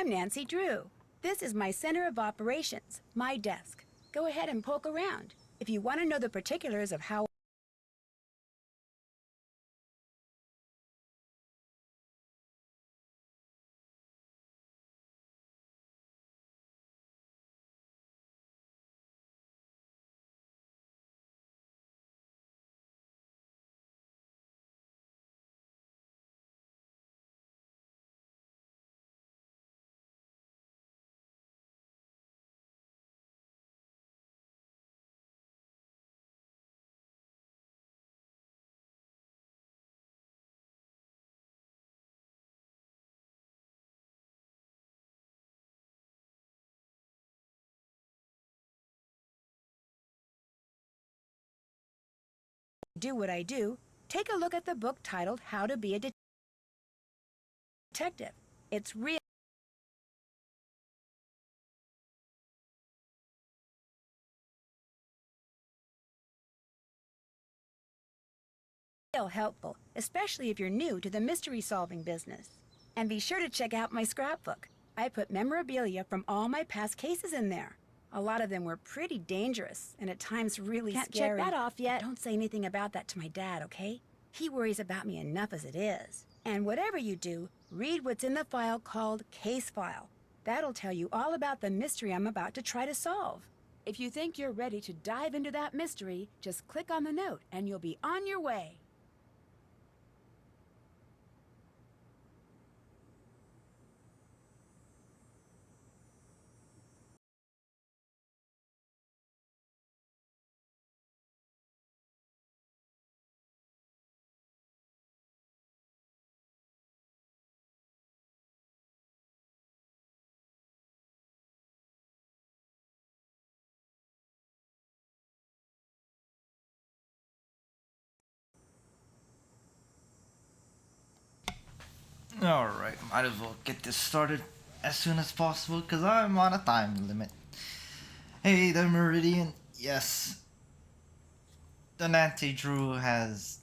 I'm Nancy Drew. This is my center of operations, my desk. Go ahead and poke around. If you want to know the particulars of how do what I do, take a look at the book titled How to Be a Detective. It's real helpful, especially if you're new to the mystery-solving business. And be sure to check out my scrapbook. I put memorabilia from all my past cases in there. A lot of them were pretty dangerous and at times really Can't scary. check that off yet. Don't say anything about that to my dad, okay? He worries about me enough as it is. And whatever you do, read what's in the file called Case File. That'll tell you all about the mystery I'm about to try to solve. If you think you're ready to dive into that mystery, just click on the note and you'll be on your way. Alright, might as well get this started as soon as possible because I'm on a time limit. Hey, the Meridian. Yes. The Nancy Drew has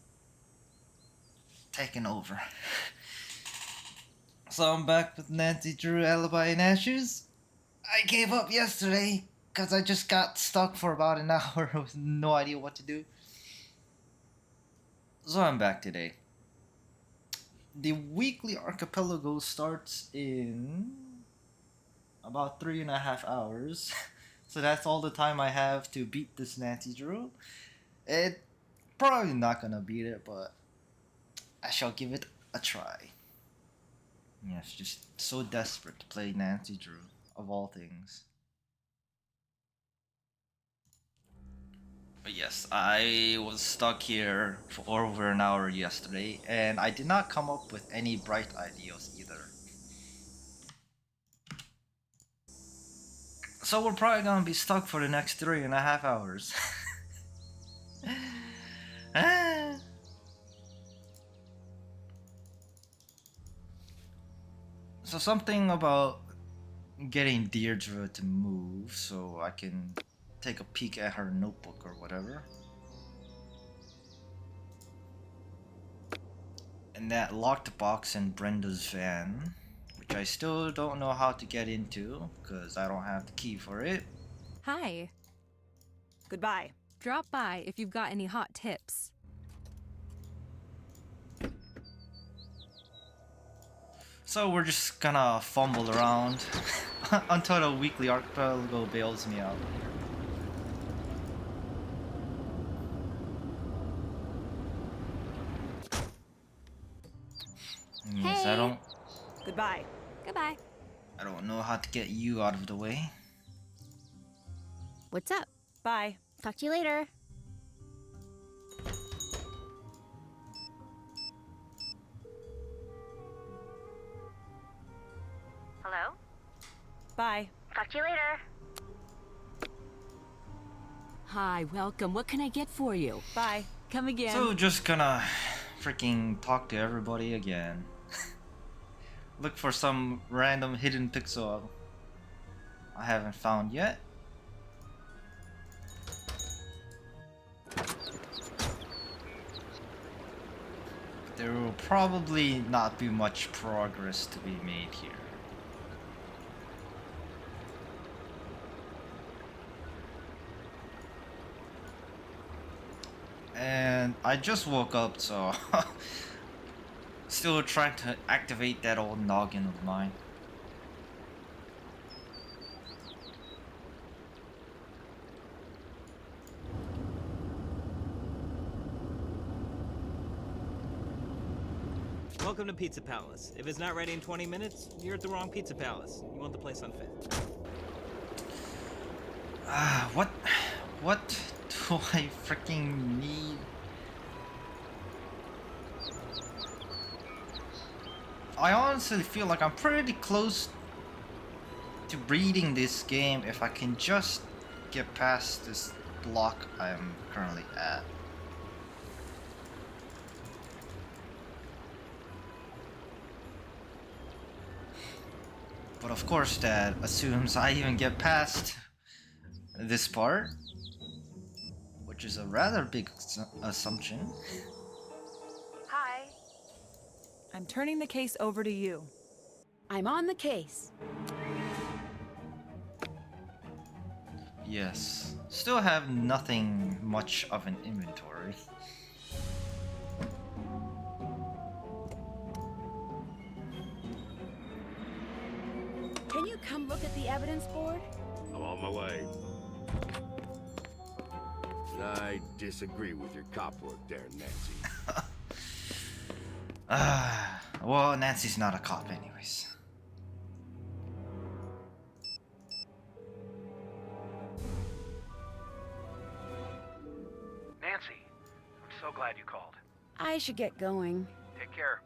taken over. So I'm back with Nancy Drew, Alibi, and Ashes. I gave up yesterday because I just got stuck for about an hour with no idea what to do. So I'm back today. The weekly archipelago starts in about 3.5 hours. So that's all the time I have to beat this Nancy Drew. It probably not gonna beat it, but I shall give it a try. Yes, just so desperate to play Nancy Drew, of all things. But yes, I was stuck here for over an hour yesterday, and I did not come up with any bright ideas either. So we're probably gonna be stuck for the next 3.5 hours. Ah. So something about getting Deirdre to move so I can take a peek at her notebook or whatever. And that locked box in Brenda's van, which I still don't know how to get into because I don't have the key for it. Hi. Goodbye. Drop by if you've got any hot tips. So we're just gonna fumble around until the weekly archipelago bails me out. Yes, Hey. Goodbye. Goodbye. I don't know how to get you out of the way. What's up? Bye. Talk to you later. Hello? Bye. Talk to you later. Hi, welcome. What can I get for you? Bye. Come again. So just gonna freaking talk to everybody again. Look for some random hidden pixel I haven't found yet. There will probably not be much progress to be made here. And I just woke up, so still trying to activate that old noggin of mine. Welcome to Pizza Palace. If it's not ready in 20 minutes, you're at the wrong Pizza Palace. You want the place on 5th. What do I freaking need? I honestly feel like I'm pretty close to beating this game if I can just get past this block I'm currently at. But of course that assumes I even get past this part, which is a rather big assumption. Hi. I'm turning the case over to you. I'm on the case. Yes, still have nothing much of an inventory. Can you come look at the evidence board? I'm on my way. I disagree with your cop work there, Nancy. Well, Nancy's not a cop anyways. Nancy, I'm so glad you called. I should get going. Take care.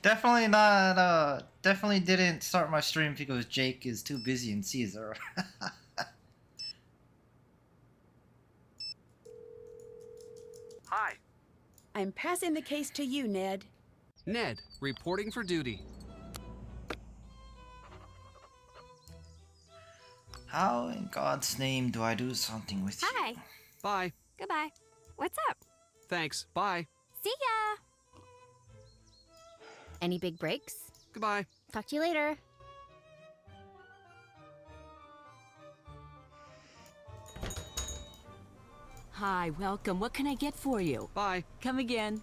Definitely not, definitely didn't start my stream because Jake is too busy in Caesar. Hi. I'm passing the case to you, Ned. Ned, reporting for duty. How in God's name do I do something with you? Hi. Bye. Goodbye. What's up? Thanks. Bye. See ya. Any big breaks? Goodbye. Talk to you later. Hi, welcome. What can I get for you? Bye. Come again.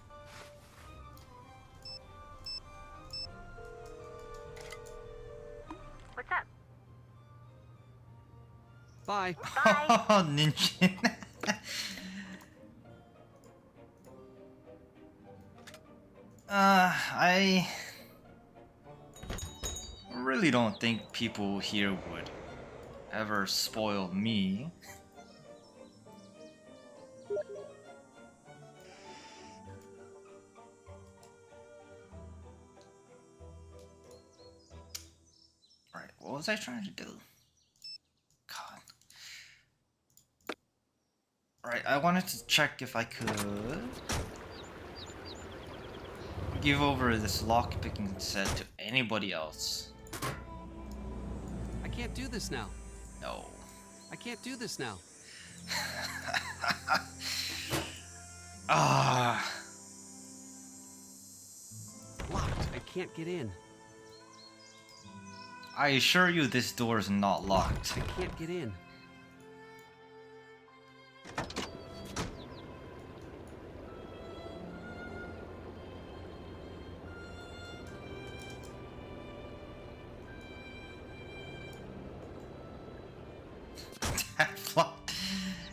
What's up? Bye. Oh, Ninja. I really don't think people here would ever spoil me. Alright, what was I trying to do? God. Alright, I wanted to check if I could give over this lockpicking set to anybody else. I can't do this now. No. I can't do this now. Ah. Locked. I can't get in. I assure you this door is not locked. I can't get in.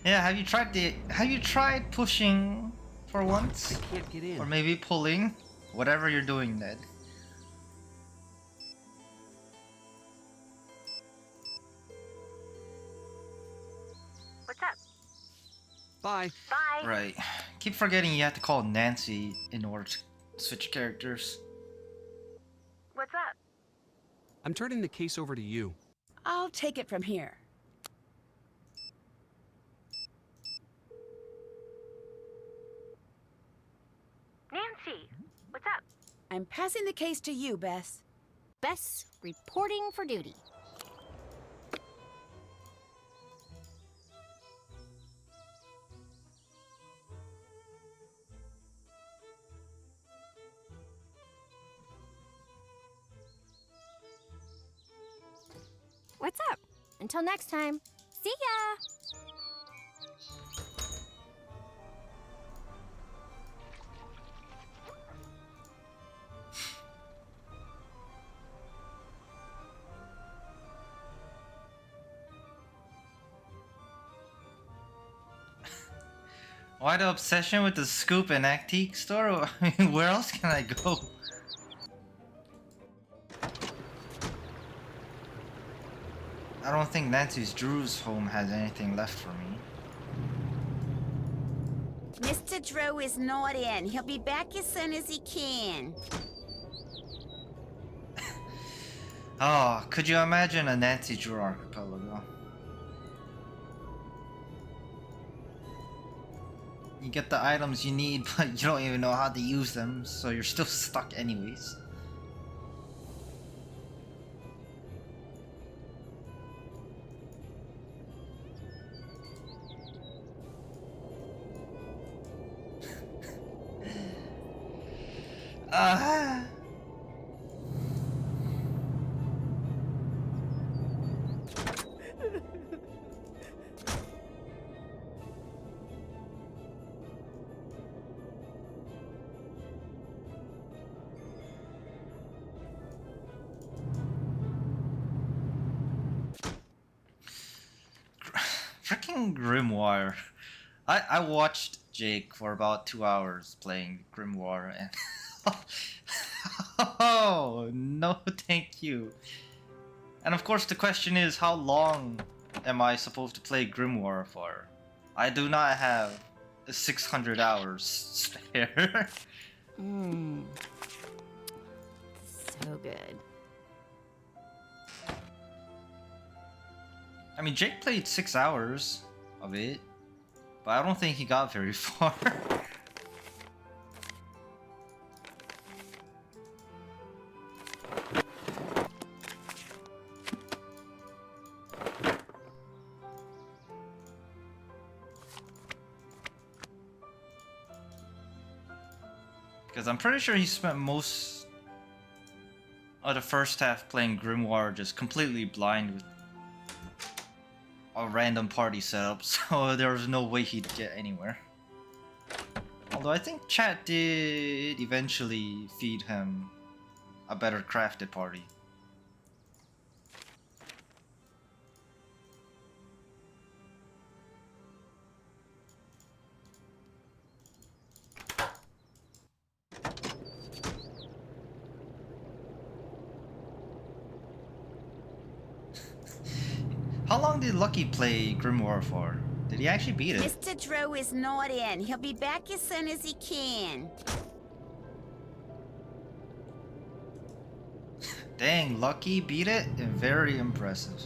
Yeah, have you tried pushing for once? I can't get in. Or maybe pulling? Whatever you're doing, Ned. What's up? Bye. Bye. Right. Keep forgetting you have to call Nancy in order to switch characters. What's up? I'm turning the case over to you. I'll take it from here. Nancy, what's up? I'm passing the case to you, Bess. Bess, reporting for duty. What's up? Until next time. See ya! Why the obsession with the scoop and antique store? I mean, where else can I go? I don't think Nancy's Drew's home has anything left for me. Mr. Drew is not in. He'll be back as soon as he can. Oh, could you imagine a Nancy Drew archipelago? You get the items you need, but you don't even know how to use them, so you're still stuck anyways. Ah. Freaking Grimoire. I watched Jake for about 2 hours playing Grimoire and oh no thank you. And of course the question is, how long am I supposed to play Grimoire for? I do not have 600 hours spare. Mmm. So good. I mean, Jake played 6 hours of it, but I don't think he got very far. Because I'm pretty sure he spent most of the first half playing Grimoire just completely blind with a random party setup, so there was no way he'd get anywhere. Although I think chat did eventually feed him a better crafted party. How long did Lucky play Grimoire for? Did he actually beat it? Mr. Drew is not in. He'll be back as soon as he can. Dang, Lucky beat it? Very impressive.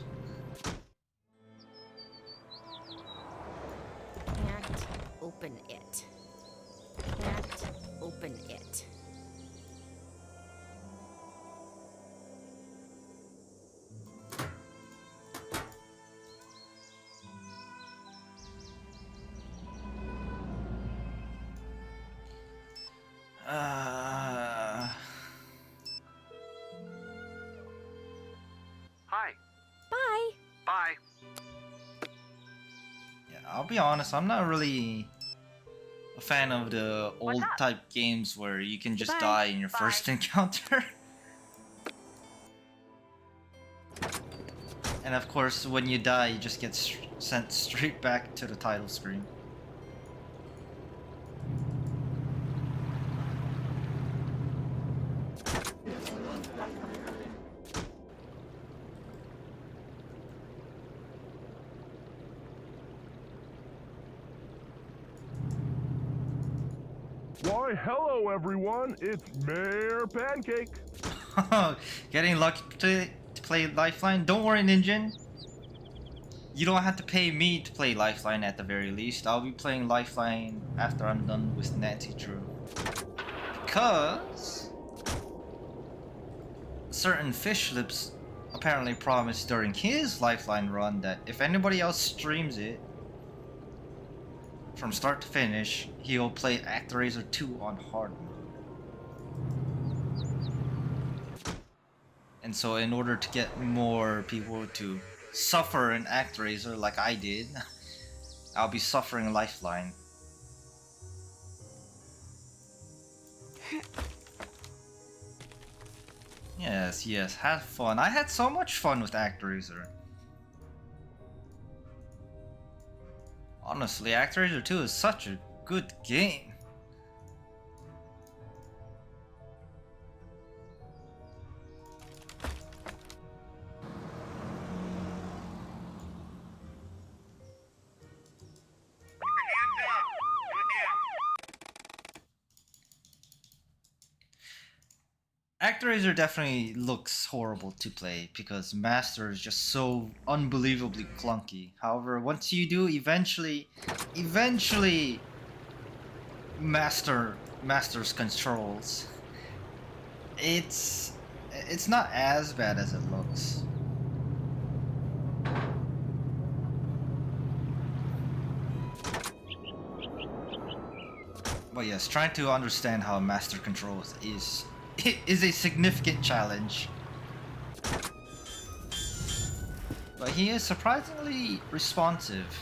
Can't open it. Can't open it. Hi. Bye. Bye. Yeah, I'll be honest, I'm not really a fan of the What's old up? type games where you can just Goodbye. die in your first encounter. And of course, when you die, you just get sent straight back to the title screen. Why, hello everyone, it's Mayor Pancake. Getting lucky to play Lifeline? Don't worry, Ninja. You don't have to pay me to play Lifeline at the very least. I'll be playing Lifeline after I'm done with Nancy Drew. Because certain fish lips apparently promised during his Lifeline run that if anybody else streams it from start to finish, he'll play ActRaiser 2 on hard mode. And so in order to get more people to suffer an ActRaiser like I did, I'll be suffering Lifeline. Yes, yes, have fun. I had so much fun with ActRaiser. Honestly, ActRaiser 2 is such a good game. Actraiser definitely looks horrible to play because Master is just so unbelievably clunky. However, once you do, eventually Master's controls, it's not as bad as it looks. But yes, trying to understand how Master controls is a significant challenge. But he is surprisingly responsive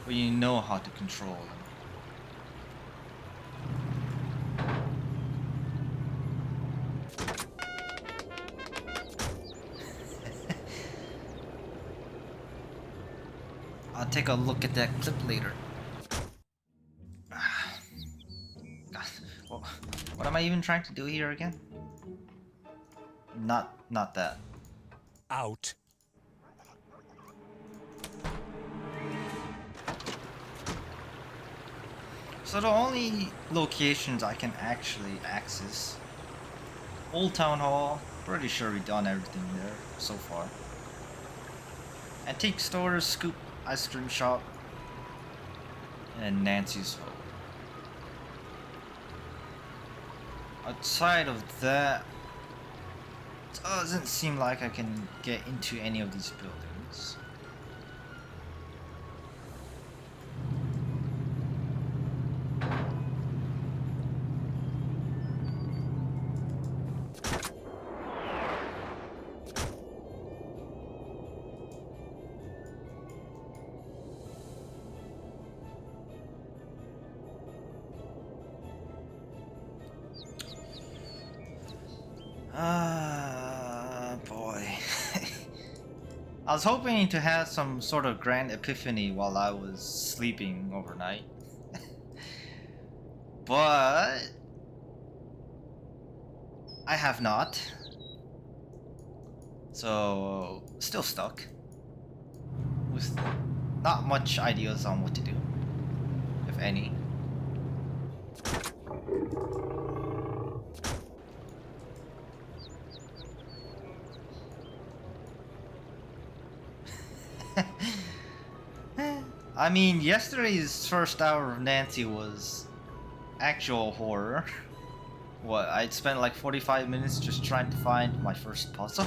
when you know how to control him. I'll take a look at that clip later. God, what am I even trying to do here again? Not that. Out. So the only locations I can actually access: Old Town Hall, pretty sure we've done everything there so far. Antique Stores, Scoop Ice Cream Shop, and Nancy's Home. Outside of that, it doesn't seem like I can get into any of these buildings. Boy. I was hoping to have some sort of grand epiphany while I was sleeping overnight. But I have not. So, still stuck with not much ideas on what to do, if any. I mean, yesterday's first hour of Nancy was actual horror. What, I'd spent like 45 minutes just trying to find my first puzzle?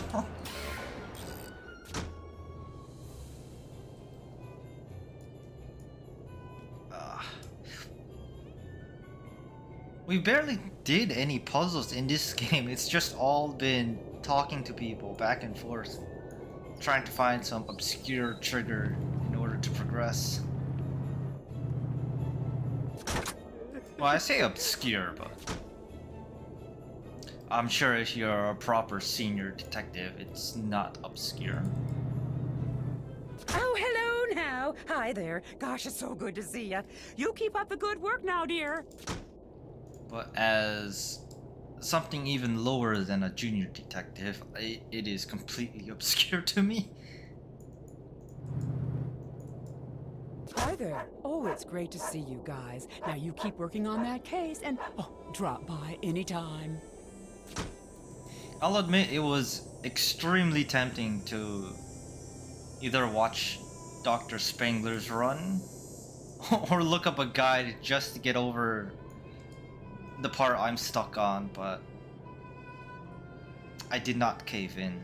We barely did any puzzles in this game. It's just all been talking to people back and forth, trying to find some obscure trigger in order to progress. Well, I say obscure, but I'm sure if you're a proper senior detective, it's not obscure. Oh, hello now. Hi there. Gosh, it's so good to see you. You keep up the good work now, dear. But as something even lower than a junior detective, it is completely obscure to me. Hi there. Oh, it's great to see you guys. Now you keep working on that case and drop by anytime. I'll admit it was extremely tempting to either watch Dr. Spangler's run or look up a guide just to get over the part I'm stuck on, but I did not cave in.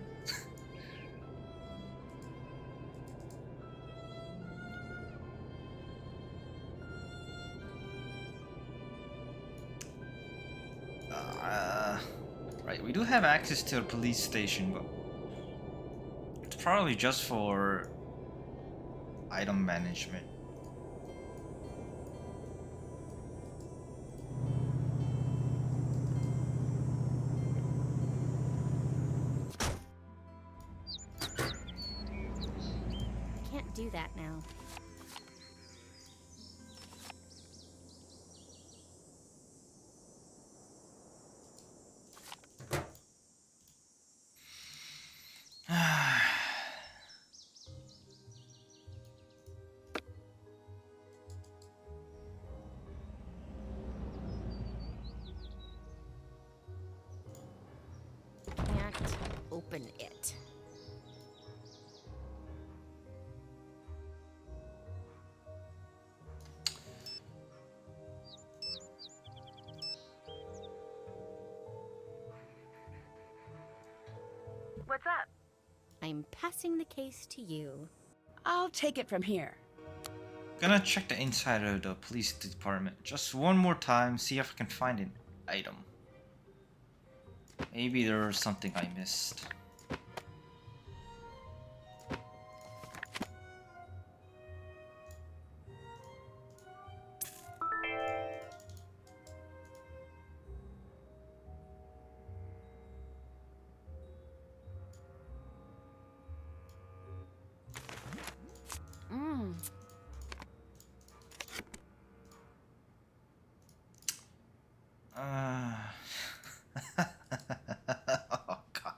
Right, we do have access to a police station, but it's probably just for item management. Can't do that now. open it. What's up? I'm passing the case to you. I'll take it from here. Gonna check the inside of the police department just one more time, see if I can find an item. Maybe there was something I missed. Oh god.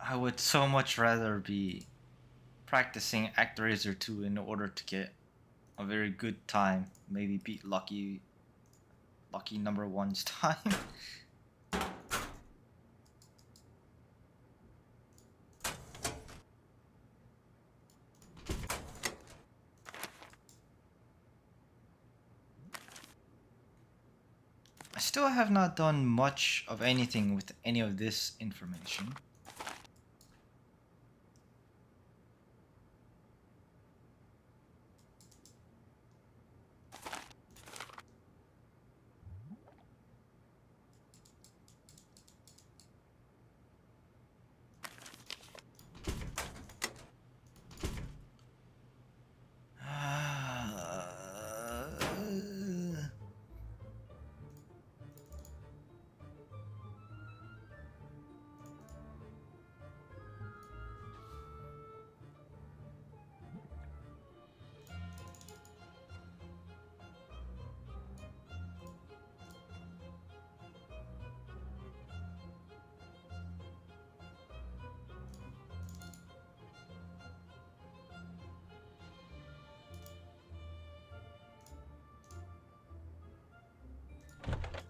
I would so much rather be practicing ActRaiser 2 in order to get a very good time. Maybe beat Lucky number one's time. I still have not done much of anything with any of this information.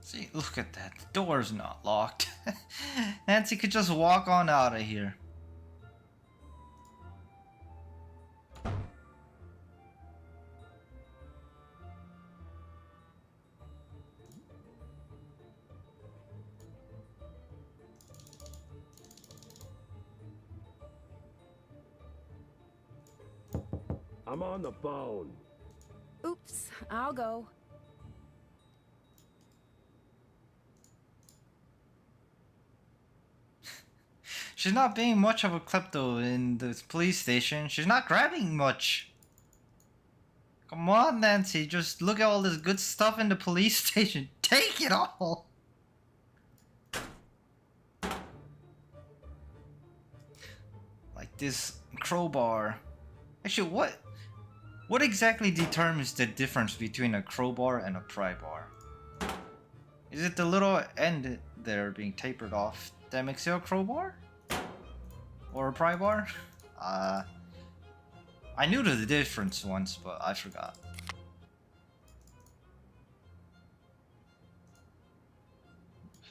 See, look at that. The door's not locked. Nancy could just walk on out of here. I'm on the phone. Oops, I'll go. She's not being much of a klepto in the police station. She's not grabbing much. Come on, Nancy. Just look at all this good stuff in the police station. Take it all. Like this crowbar. Actually, what exactly determines the difference between a crowbar and a pry bar? Is it the little end there being tapered off that makes it a crowbar? Or a pry bar? I knew the difference once, but I forgot.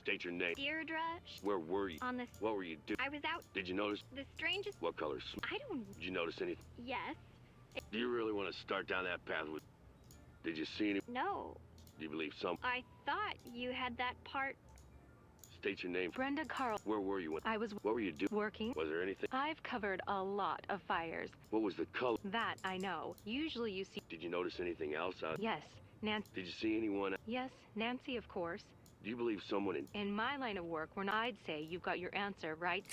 State your name. Deirdre. Where were you? On this. What were you doing? I was out. Did you notice? The strangest. What color? I don't. Did you notice anything? Yes. Do you really want to start down that path with... Did you see any... No. Do you believe some... I thought you had that part. State your name. Brenda Carl. Where were you when... I was What were you doing? working. Was there anything... I've covered a lot of fires. What was the color? That I know. Usually you see... Did you notice anything else out... Yes, Nancy. Did you see anyone... Yes, Nancy, of course. Do you believe someone in... In my line of work, when I'd say you've got your answer, right?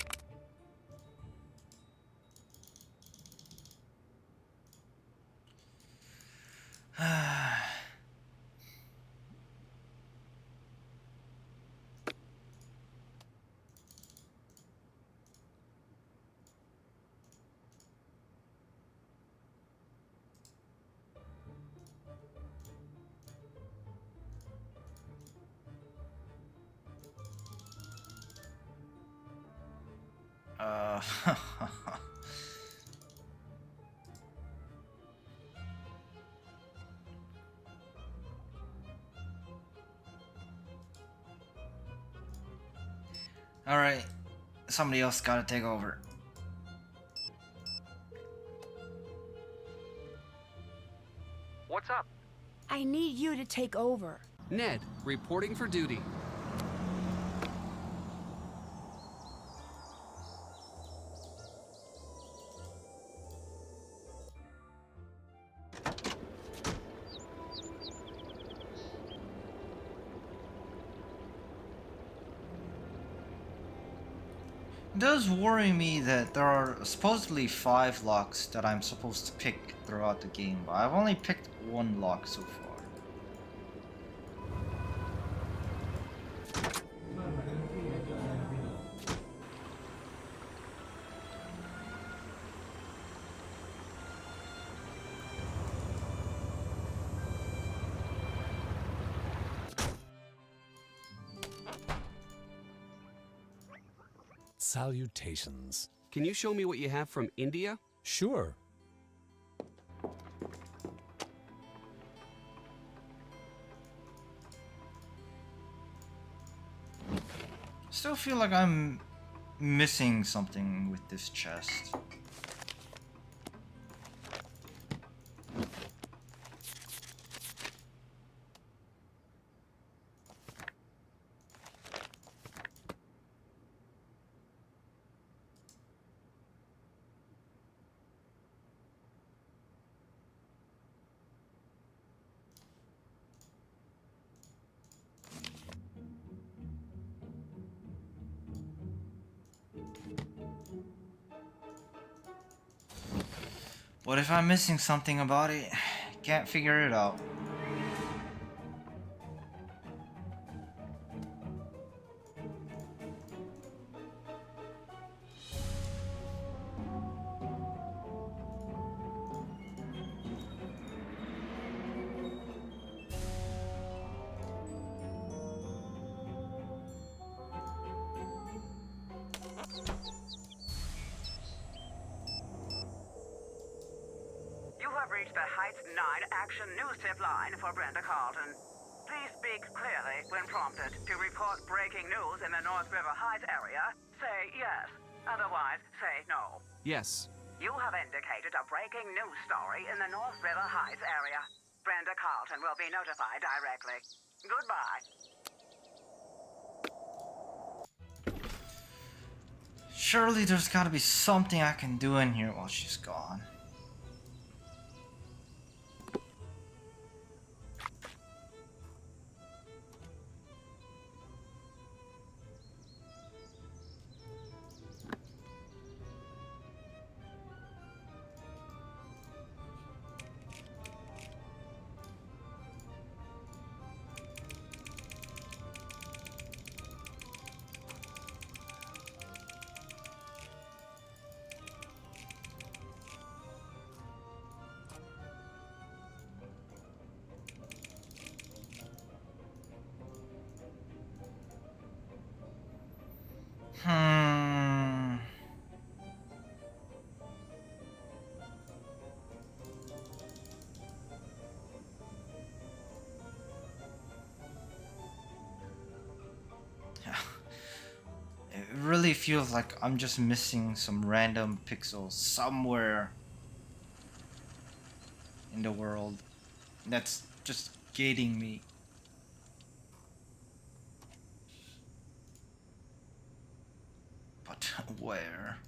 Alright, somebody else gotta take over. What's up? I need you to take over. Ned, reporting for duty. It does worry me that there are supposedly 5 locks that I'm supposed to pick throughout the game, but I've only picked 1 lock so far. Salutations. Can you show me what you have from India? Sure. Still feel like I'm missing something with this chest. What if I'm missing something about it? Can't figure it out. The Heights 9 Action News Tip line for Brenda Carlton. Please speak clearly when prompted. To report breaking news in the North River Heights area, say yes. Otherwise, say no. Yes. You have indicated a breaking news story in the North River Heights area. Brenda Carlton will be notified directly. Goodbye. Surely there's gotta be something I can do in here while she's gone. It really feels like I'm just missing some random pixels somewhere in the world that's just gating me. But where?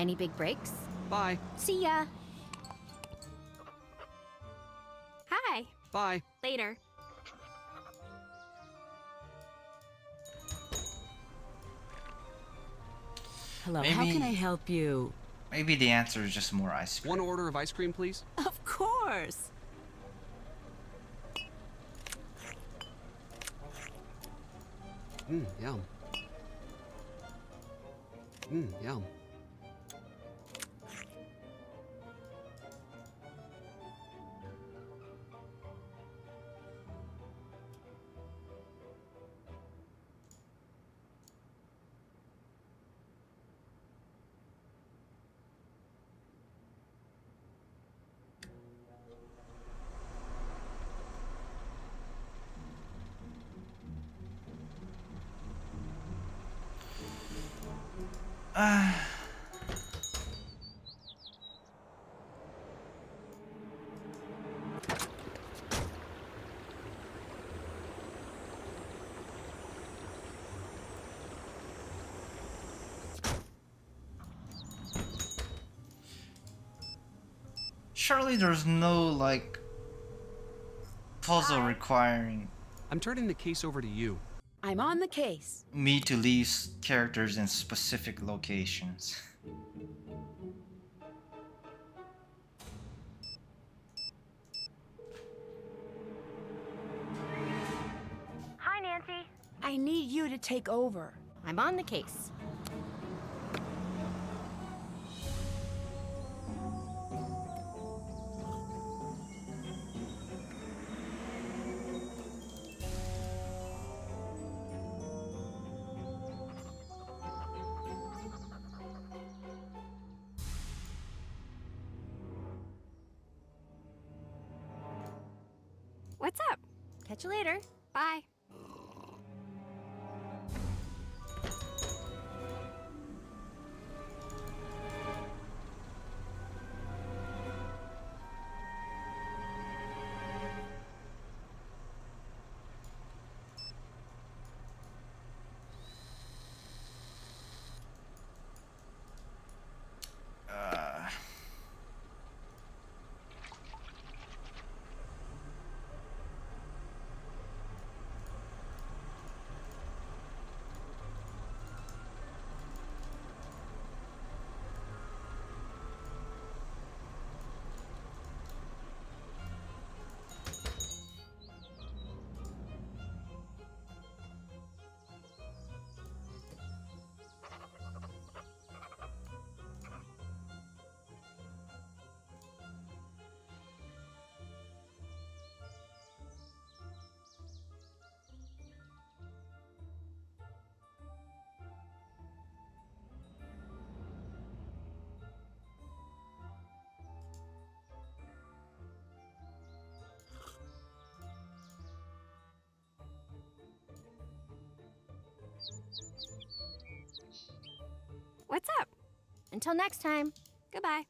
Any big breaks? Bye. See ya. Hi. Bye. Later. Hello, how can I help you? Maybe the answer is just more ice cream. One order of ice cream, please. Of course. Yum. Yum. Surely there's no, like, puzzle requiring I'm turning the case over to you. I'm on the case. me to leave characters in specific locations. Hi, Nancy. I need you to take over. I'm on the case. What's up? Catch you later. Bye. What's up? Until next time. Goodbye.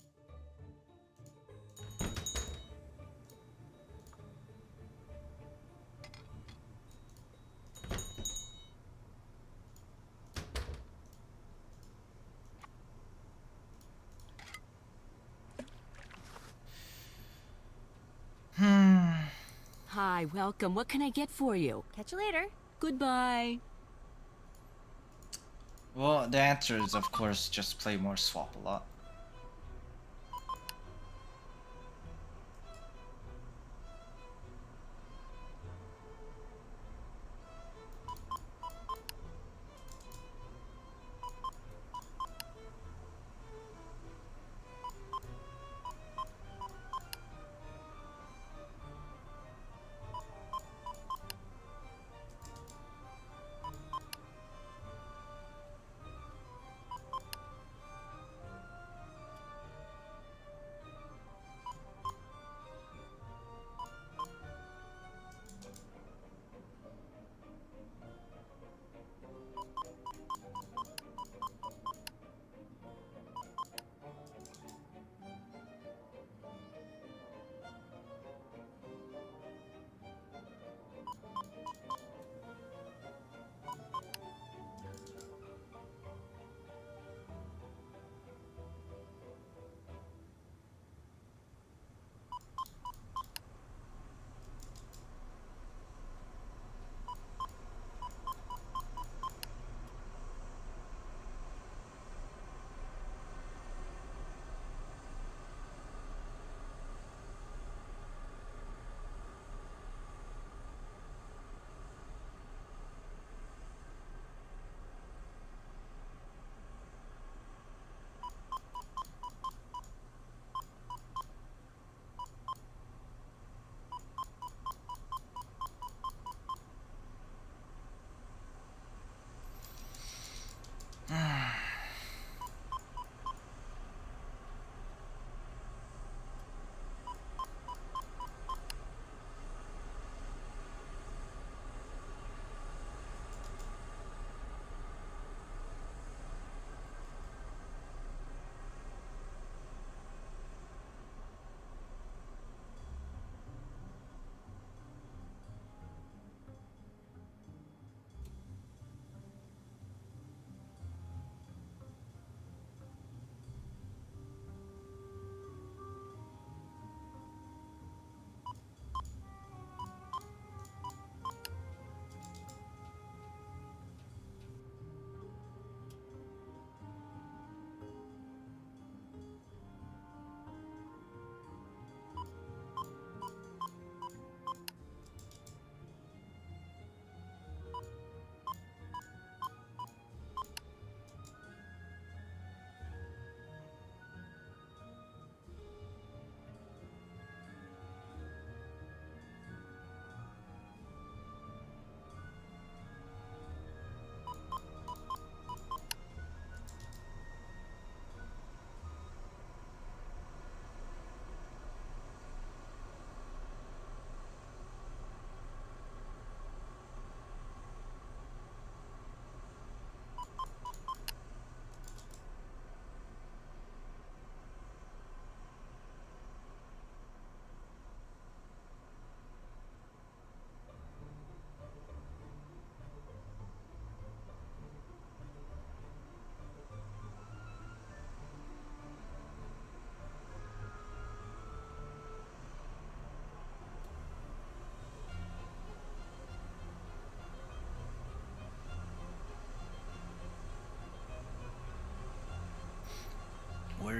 Hi, welcome. What can I get for you? Catch you later. Goodbye. Well, the answer is, of course, just play more swap a lot.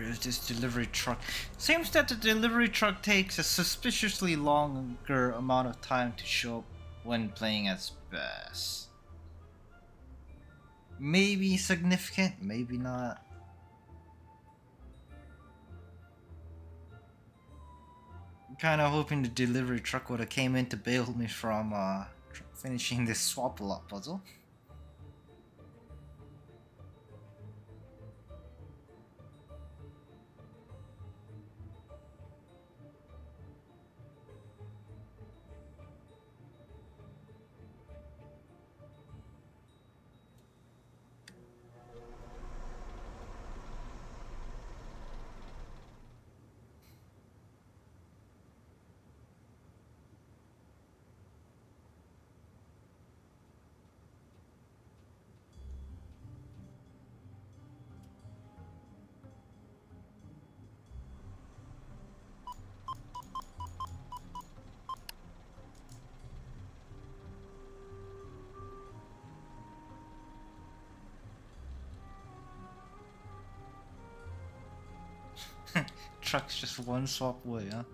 is this delivery truck? Seems that the delivery truck takes a suspiciously longer amount of time to show up when playing as Bass. Maybe significant, maybe not. I'm kind of hoping the delivery truck would have came in to bail me from finishing this swap-a-lot puzzle. Truck's just one swap away, huh?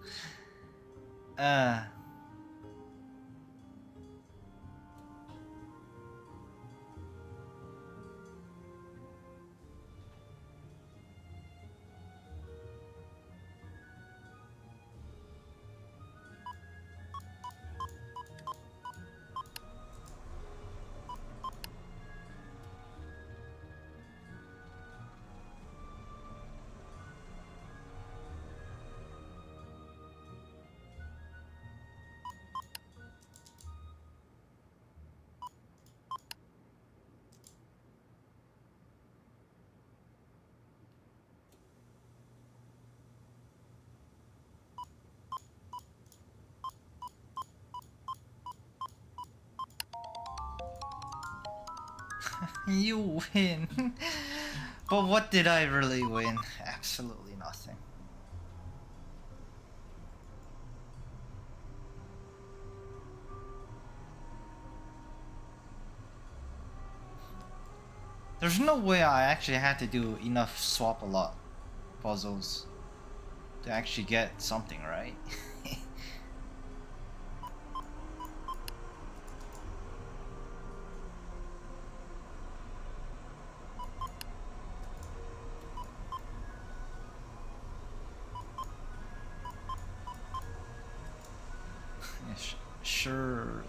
You win. But what did I really win? Absolutely nothing. There's no way I actually had to do enough swap-a-lot puzzles to actually get something right. Surely.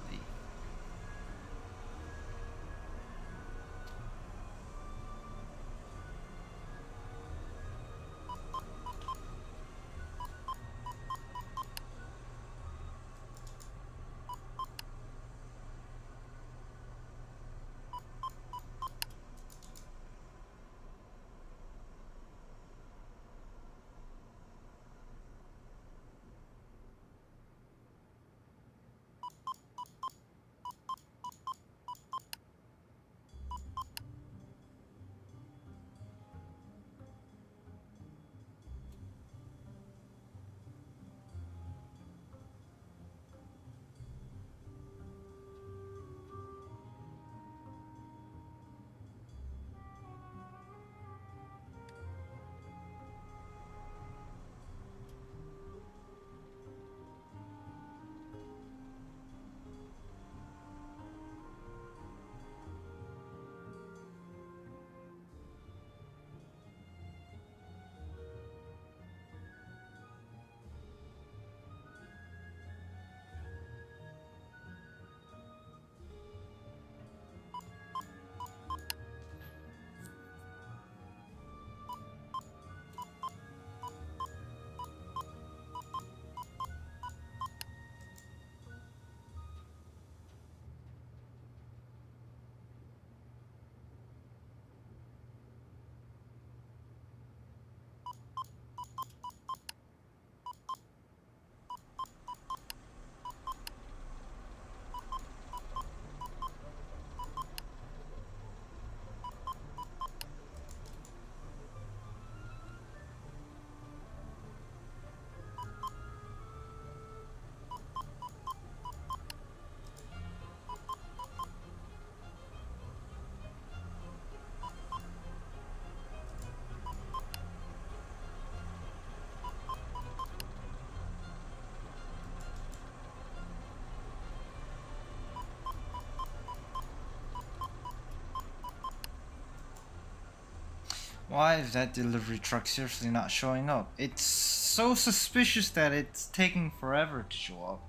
Why is that delivery truck seriously not showing up? It's so suspicious that it's taking forever to show up.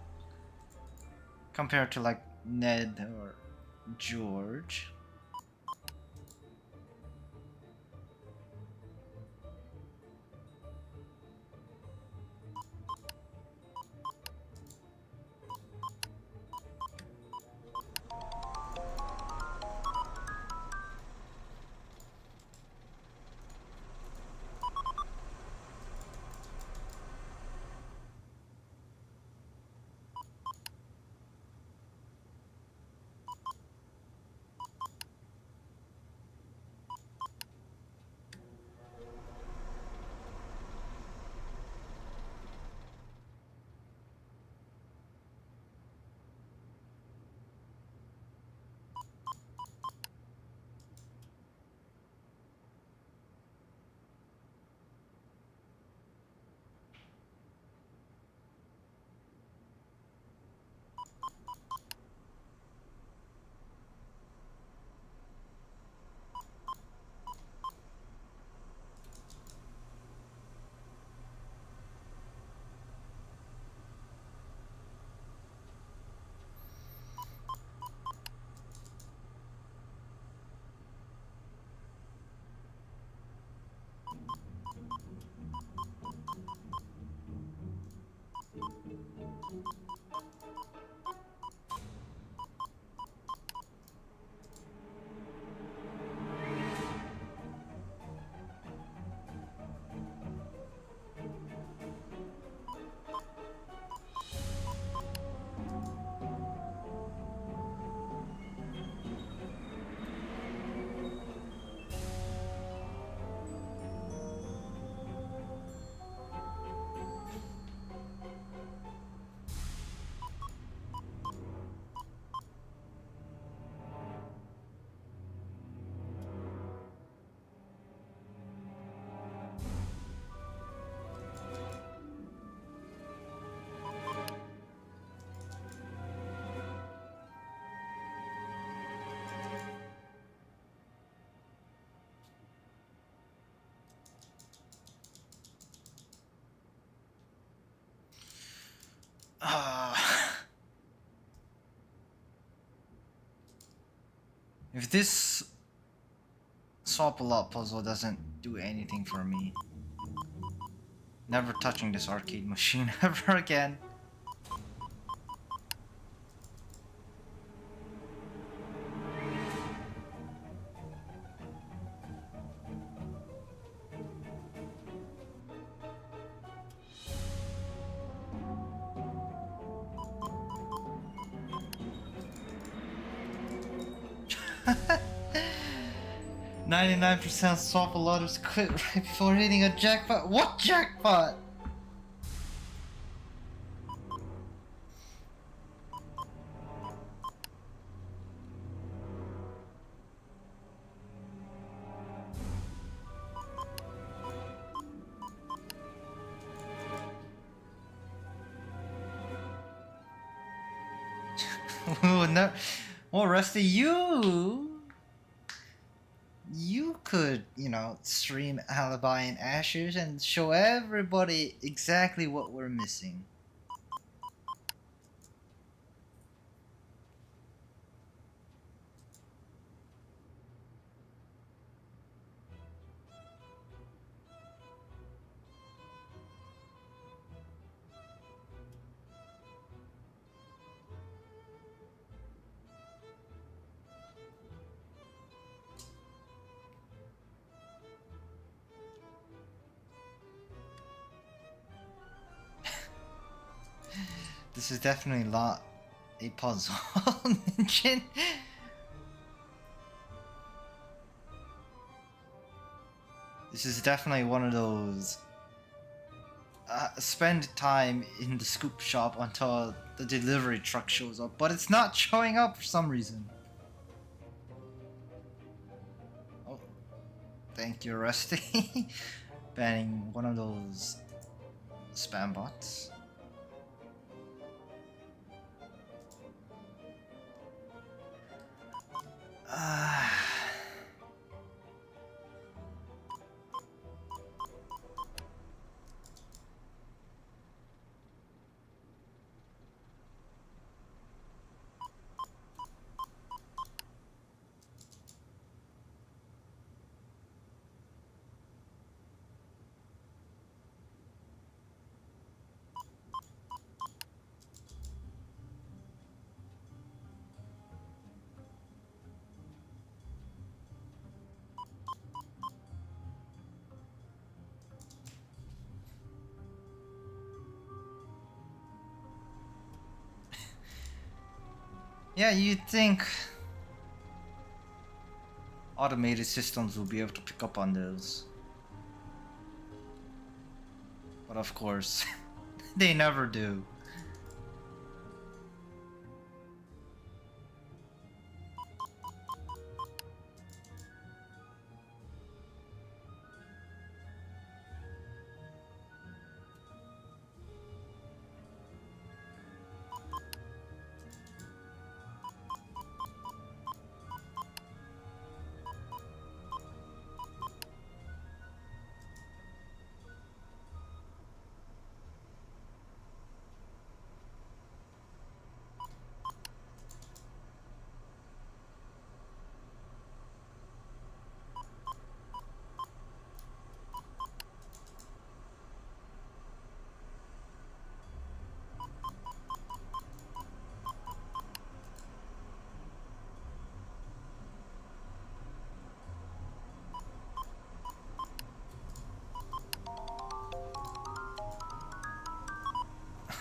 Compared to like Ned or George. If this swap a lot puzzle doesn't do anything for me, never touching this arcade machine ever again. %99 swap a lot of quit right before hitting a jackpot. What jackpot? No. Well, Rusty, you could, you know, stream Alibi and Ashes and show everybody exactly what we're missing. This is definitely not a puzzle. Ninja. This is definitely one of those spend time in the scoop shop until the delivery truck shows up, but it's not showing up for some reason. Oh, thank you, Rusty. Banning one of those spam bots. Yeah, you'd think automated systems will be able to pick up on those. But of course, they never do.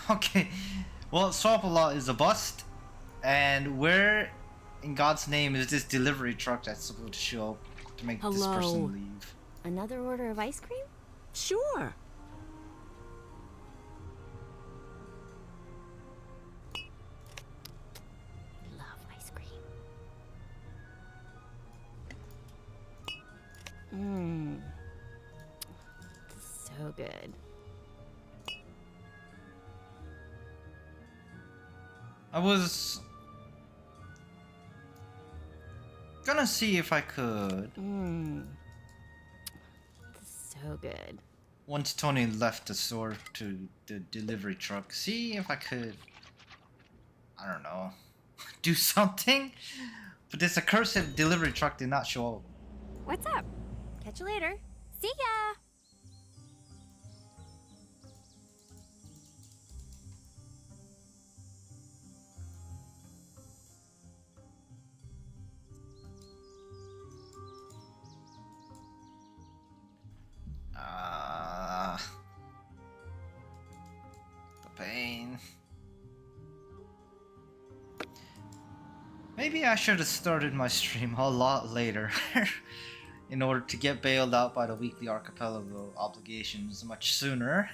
Okay, well, Swap-A-Lot is a bust, and where in God's name is this delivery truck that's supposed to show up to make this person leave? Another order of ice cream? Sure. Love ice cream. Mmm. So good. I was gonna see if I could. Mmm. So good. Once Tony left the store to the delivery truck, see if I could, I don't know, do something. But this accursed delivery truck did not show up. What's up? Catch you later. See ya! The pain. Maybe I should have started my stream a lot later in order to get bailed out by the weekly archipelago obligations much sooner.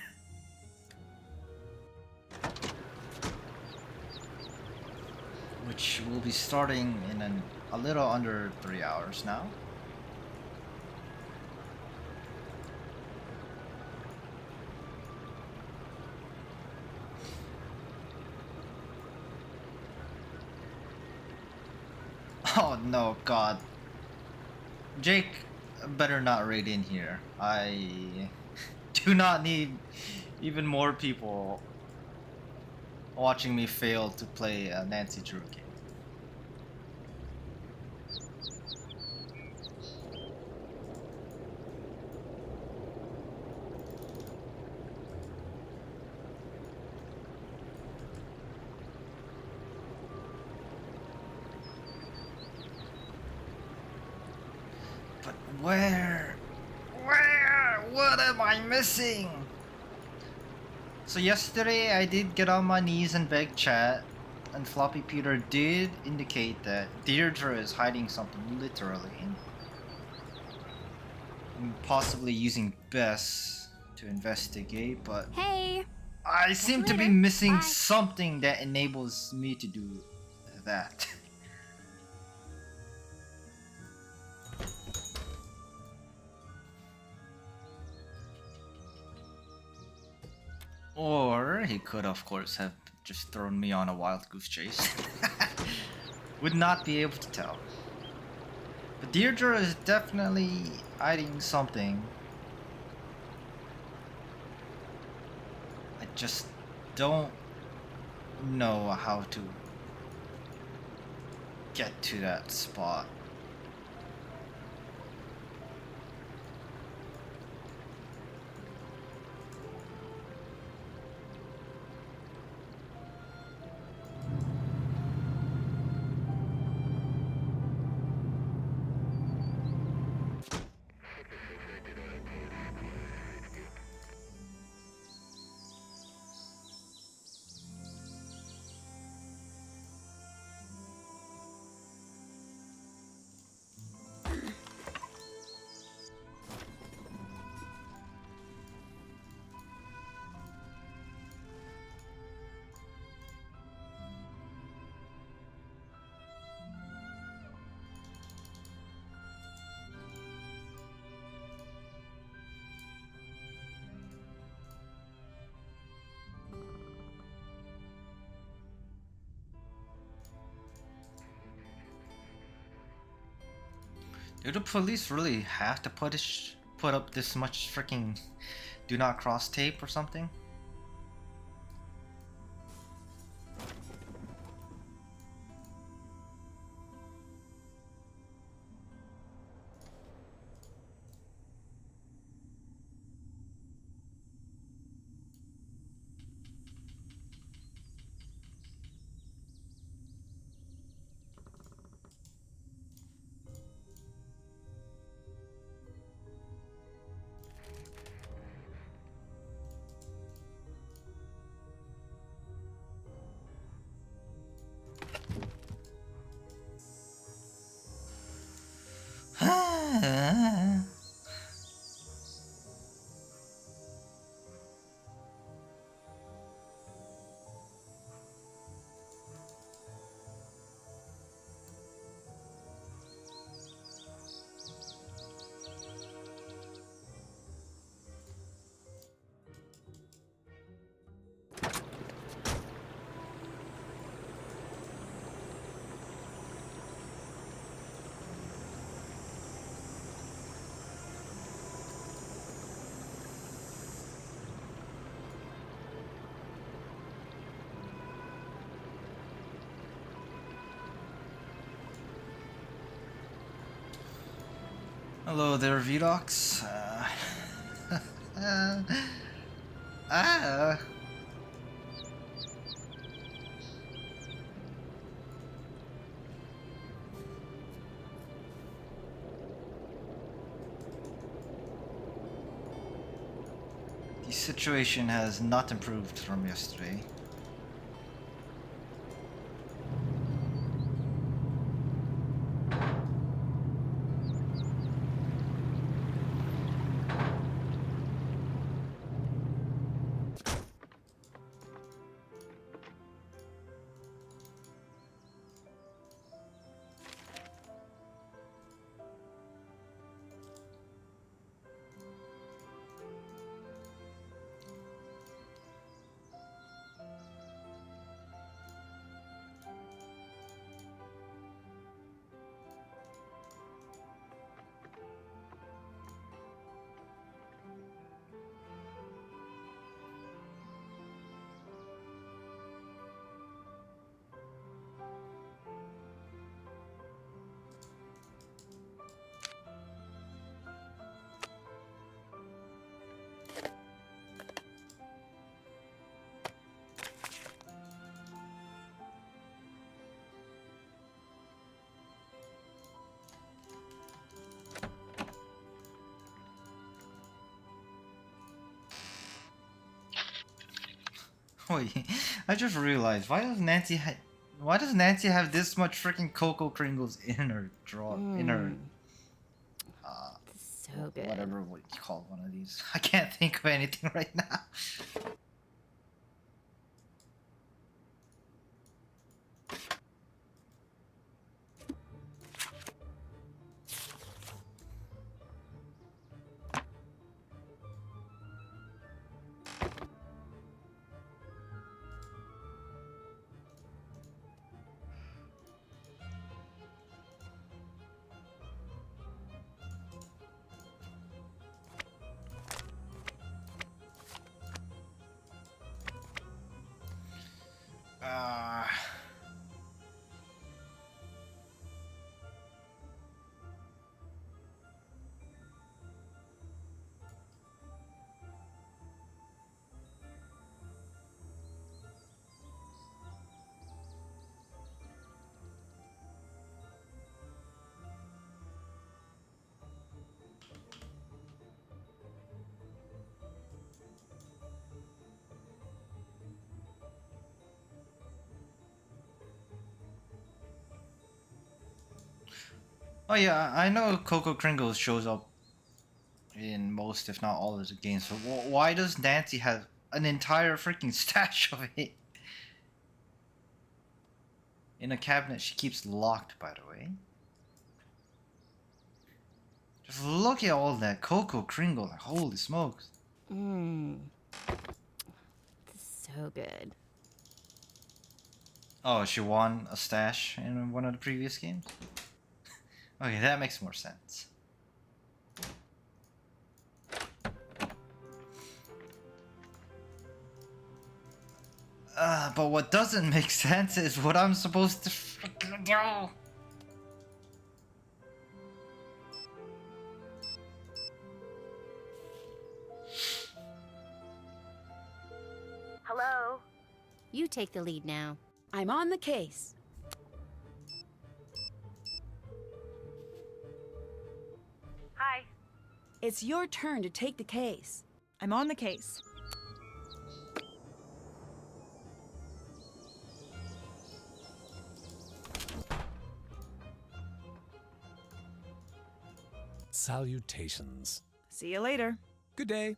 Which will be starting in a little under 3 hours now. Oh no, God. Jake better not raid in here. I do not need even more people watching me fail to play a Nancy Drew game. But where? What am I missing? So yesterday I did get on my knees and beg chat, and Floppy Peter did indicate that Deirdre is hiding something literally. And possibly using Bess to investigate, but Hey! I seem to be missing something that enables me to do that. Or he could, of course, have just thrown me on a wild goose chase. Would not be able to tell. But Deirdre is definitely hiding something. I just don't know how to get to that spot. Do the police really have to put up this much freaking do not cross tape or something? Hello there, Vidox. Ah. The situation has not improved from yesterday. Wait, I just realized why does Nancy have this much freaking Cocoa Kringles in her drawer in her So good. whatever what you call one of these. I can't think of anything right now. Uh, oh yeah, I know Cocoa Kringles shows up in most, if not all, of the games. But why does Nancy have an entire freaking stash of it in a cabinet she keeps locked? By the way, just look at all that Cocoa Kringle. Like, holy smokes! So good. Oh, she won a stash in one of the previous games. Okay, that makes more sense. But what doesn't make sense is what I'm supposed to freaking do. Hello? You take the lead now. I'm on the case. Hi. It's your turn to take the case. I'm on the case. Salutations. See you later. Good day.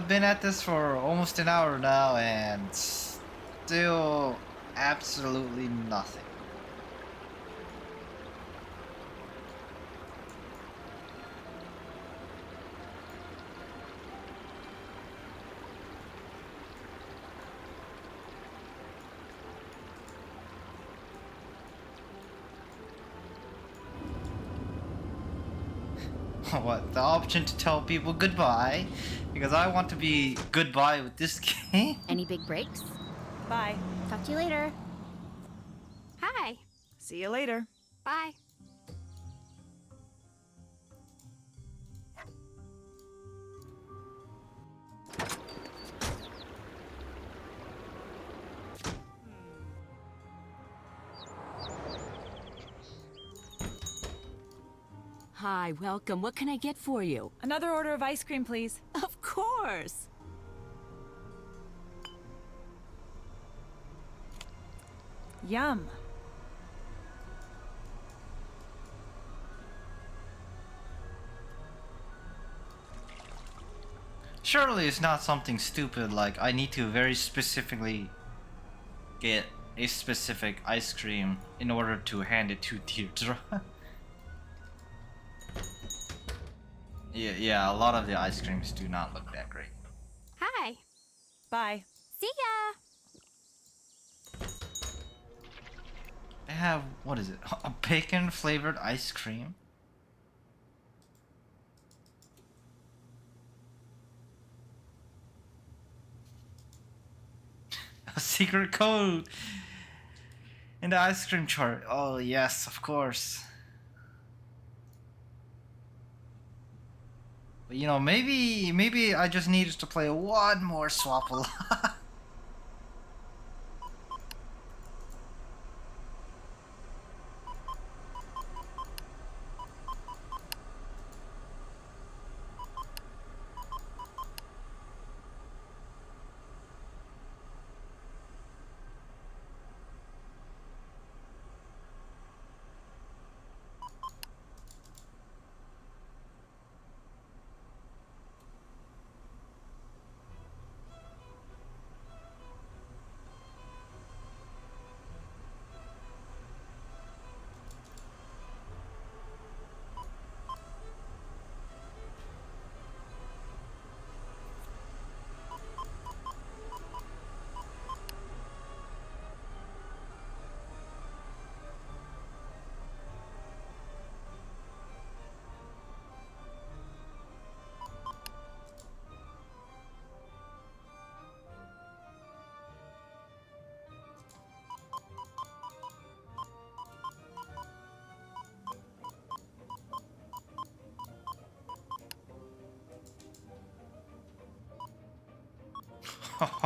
Been at this for almost an hour now and still absolutely nothing. What, the option to tell people goodbye? Because I want to be goodbye with this game. Any big breaks? Bye. Talk to you later. Hi. See you later. Bye. Hi, welcome. What can I get for you? Another order of ice cream, please. Of course. Yum. Surely it's not something stupid like I need to very specifically get a specific ice cream in order to hand it to Deirdre. Yeah, a lot of the ice creams do not look that great. Hi. Bye. See ya! They have, what is it? A bacon flavored ice cream? A secret code in the ice cream chart. Oh yes, of course. But you know, maybe I just needed to play one more swap a lot.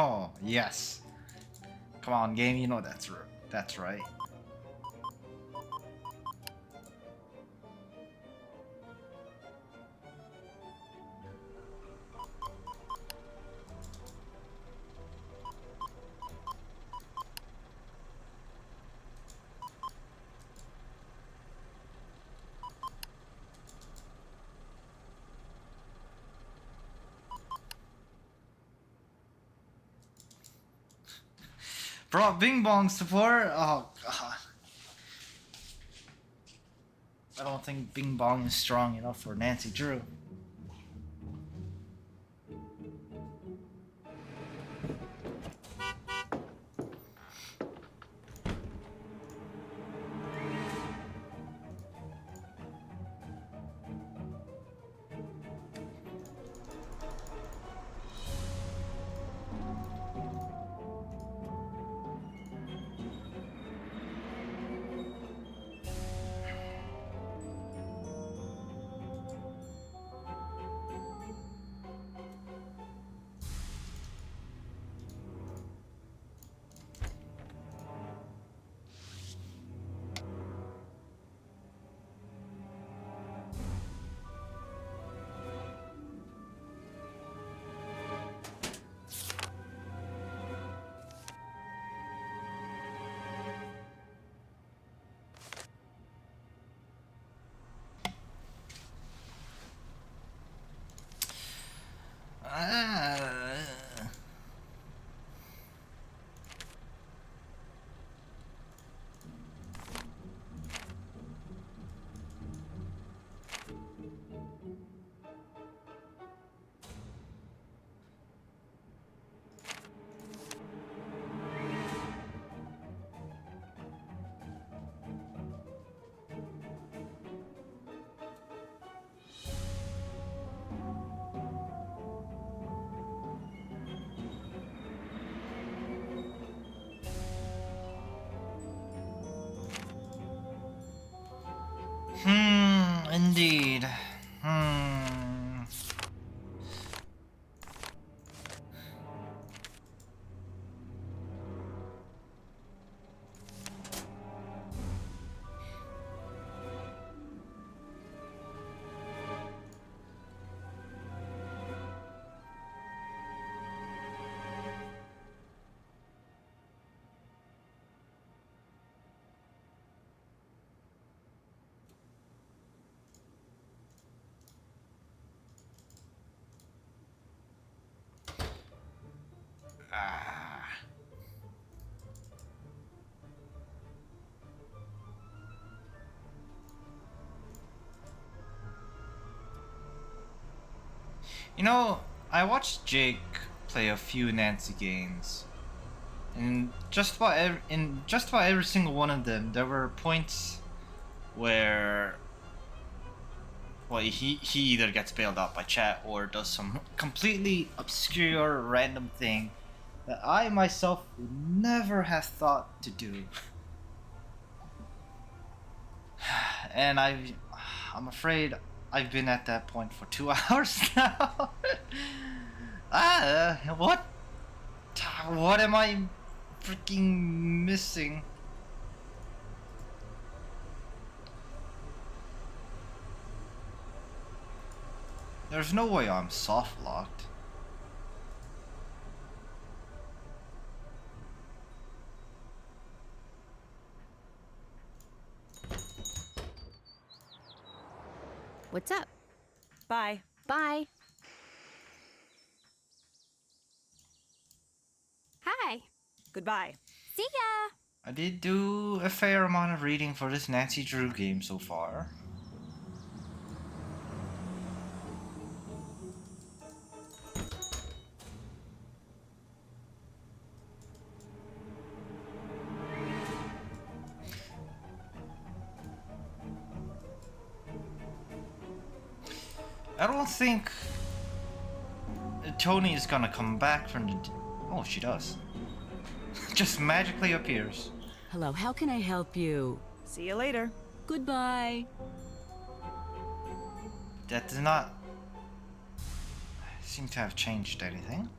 Oh, yes. Come on, game, you know that's right. Bro, Bing Bong support? Oh god. don't think Bing Bong is strong enough for Nancy Drew. Indeed. You know, I watched Jake play a few Nancy games, and in just about every single one of them, there were points where, well, he either gets bailed out by chat or does some completely obscure random thing that I myself would never have thought to do. And I'm afraid I've been at that point for 2 hours now. What am I freaking missing? There's no way I'm soft locked. What's up? Bye. Bye. Hi. Goodbye. See ya. I did do a fair amount of reading for this Nancy Drew game so far. I don't think Tony is gonna come back from the... Oh, she does. Just magically appears. Hello, how can I help you? See you later. Goodbye. That does not seem to have changed anything.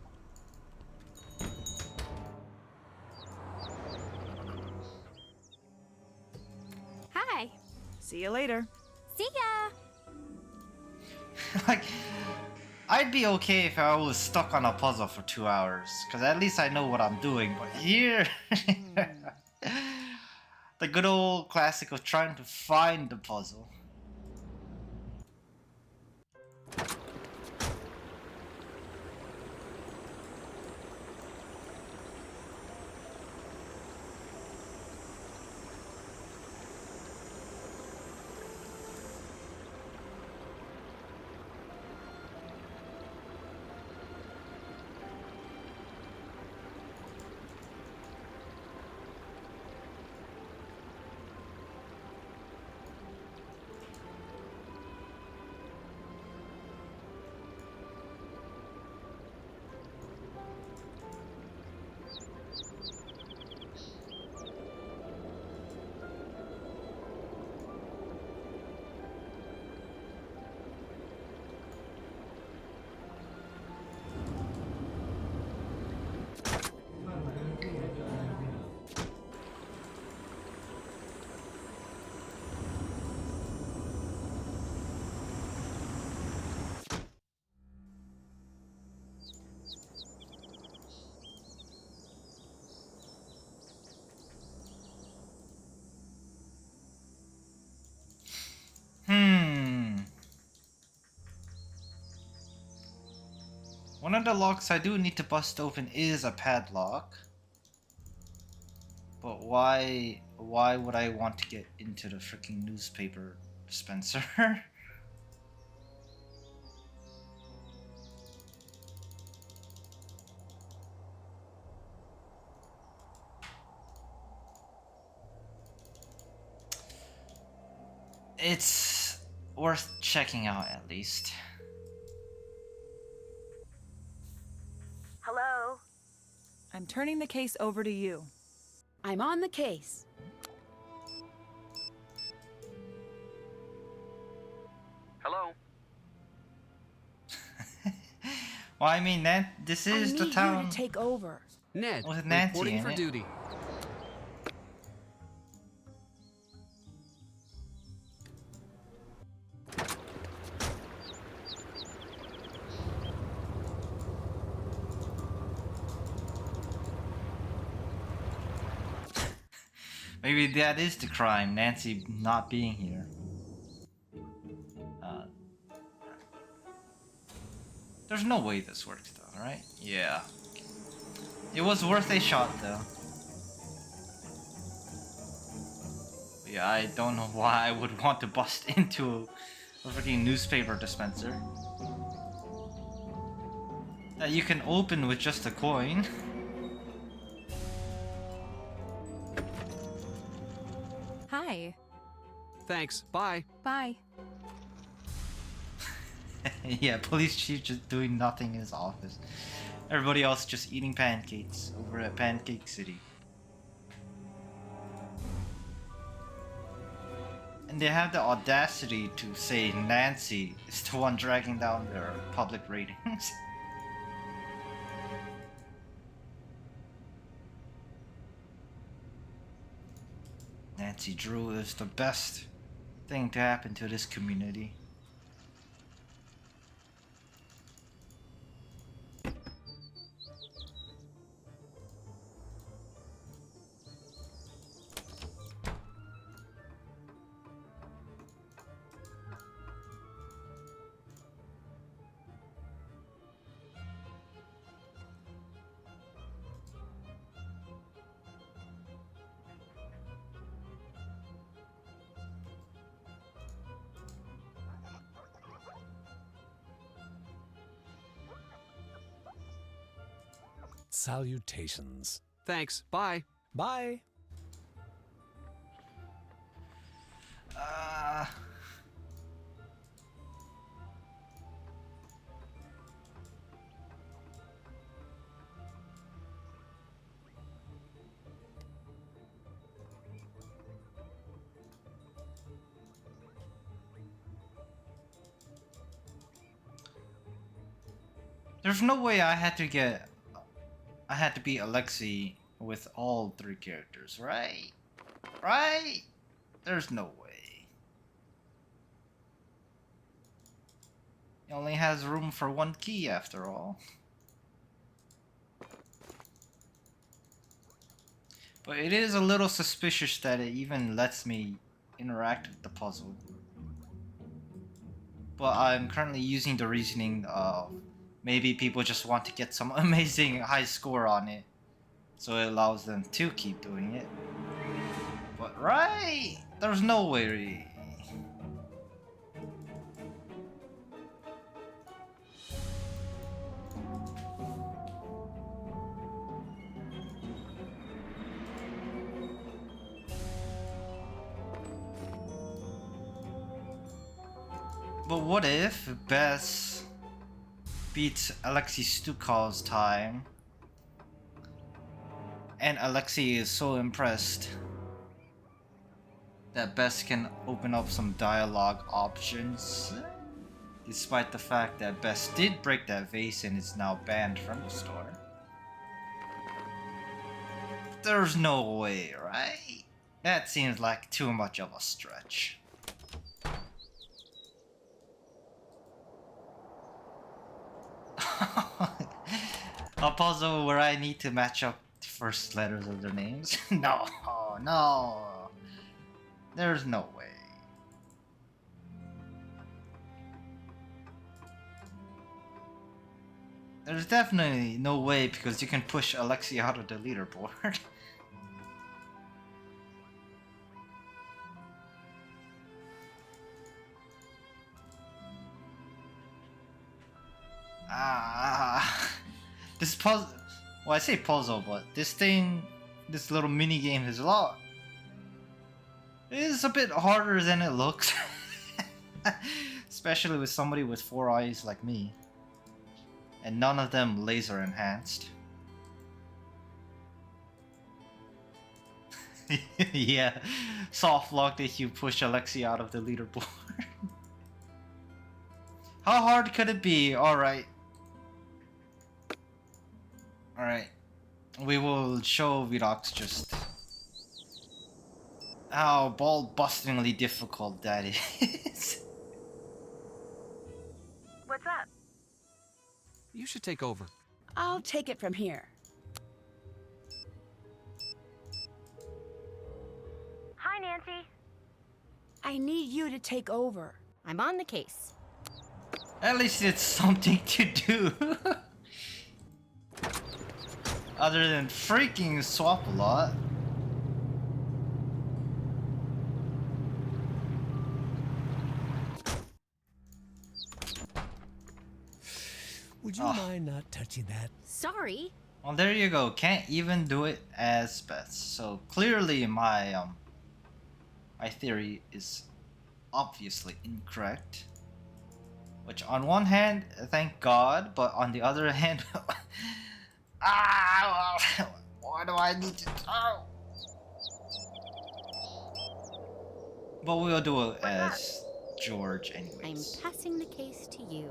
Hi. See you later. See ya. Like, I'd be okay if I was stuck on a puzzle for 2 hours, because at least I know what I'm doing, but here... the good old classic of trying to find the puzzle. One of the locks I do need to bust open is a padlock. But why would I want to get into the freaking newspaper dispenser? It's worth checking out at least. Hello? I'm turning the case over to you. I'm on the case. Hello? Well, I mean, this is the town. I need you to take over. Ned, With Nancy reporting in for it. duty. Maybe that is the crime, Nancy not being here. There's no way this works though, right? Yeah. It was worth a shot though. Yeah, I don't know why I would want to bust into a freaking newspaper dispenser that you can open with just a coin. Hi. Thanks. Bye. Bye. Yeah, police chief just doing nothing in his office. Everybody else just eating pancakes over at Pancake City. And they have the audacity to say Nancy is the one dragging down their public ratings. Nancy Drew is the best thing to happen to this community. Salutations. Thanks. Bye. Bye. There's no way I had to be Alexei with all three characters, right? Right? There's no way. He only has room for one key after all. But it is a little suspicious that it even lets me interact with the puzzle. But I'm currently using the reasoning of maybe people just want to get some amazing high score on it, so it allows them to keep doing it. But right, there's no way. But what if Bess beats Alexei Stukov's time, and Alexei is so impressed that Bess can open up some dialogue options, despite the fact that Bess did break that vase and is now banned from the store? There's no way, right? That seems like too much of a stretch. A puzzle where I need to match up the first letters of their names? No, no. There's no way. There's definitely no way because you can push Alexi out of the leaderboard. This puzzle. Well, I say puzzle, but this thing, this little mini game is a lot. It is a bit harder than it looks, especially with somebody with 4 eyes like me, and none of them laser enhanced. Yeah, soft locked if you push Alexi out of the leaderboard. How hard could it be? Alright. Alright. We will show Vidox just how ball-bustingly difficult that is. What's up? You should take over. I'll take it from here. Hi, Nancy. I need you to take over. I'm on the case. At least it's something to do. Other than freaking swap a lot. Would you mind not touching that? Sorry. Well, there you go. Can't even do it as best. So clearly my theory is obviously incorrect. Which on one hand, thank God, but on the other hand, why do I need to? Oh. But we'll do it as George anyways. I'm passing the case to you.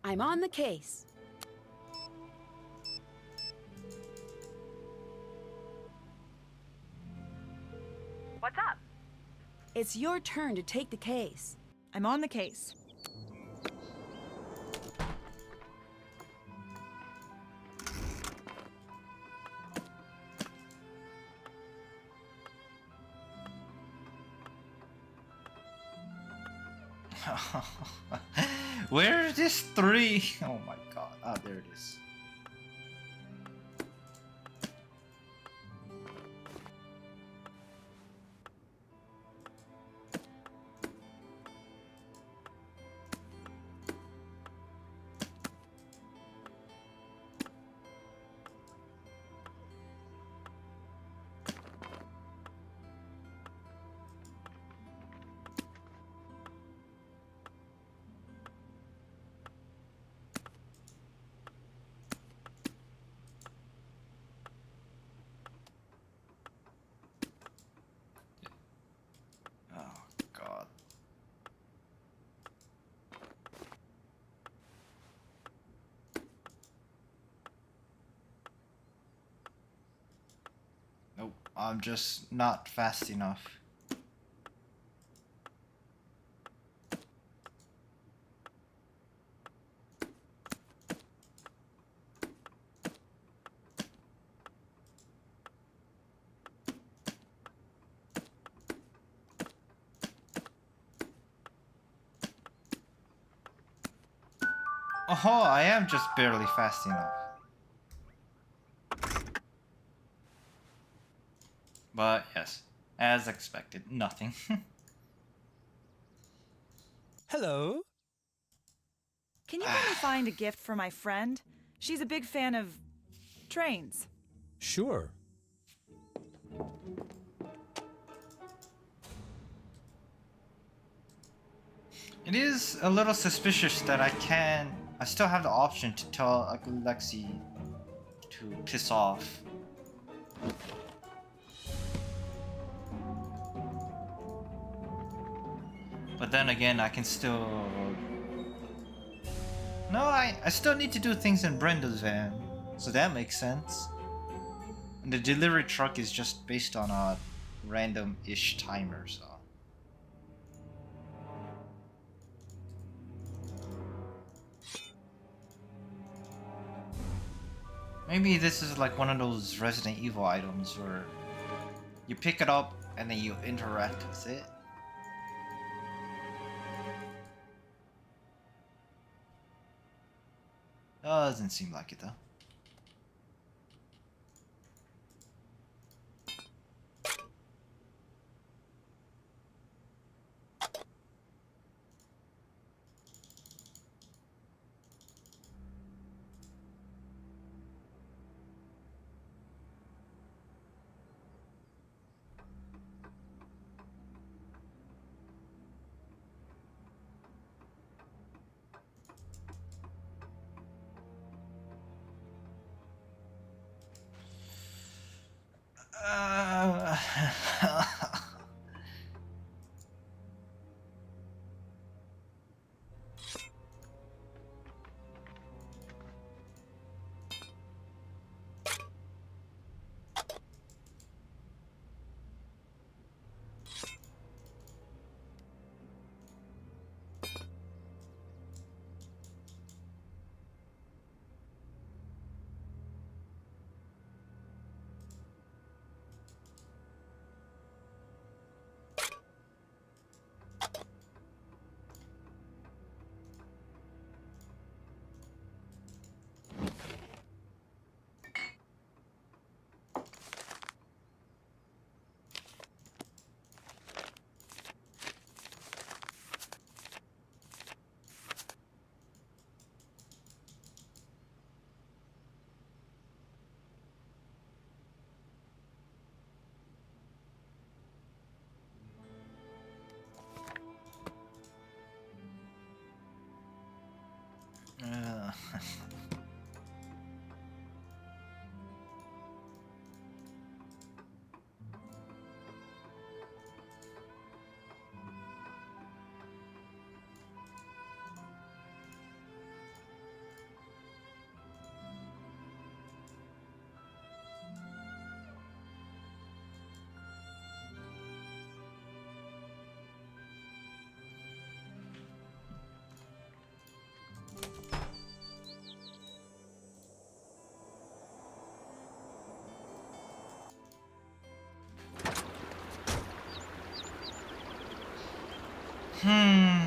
I'm on the case. What's up? It's your turn to take the case. I'm on the case. Where is this 3? Oh my god. Ah, there it is. Nope, I'm just not fast enough. Oh, I am just barely fast enough. But yes, as expected, nothing. Hello? Can you help me find a gift for my friend? She's a big fan of trains. Sure. It is a little suspicious that I still have the option to tell Lexi to piss off. But then again, I can still... No, I still need to do things in Brenda's van. So that makes sense. And the delivery truck is just based on a random-ish timer, so... Maybe this is like one of those Resident Evil items where you pick it up and then you interact with it. Doesn't seem like it though. Uh, uh, hmm.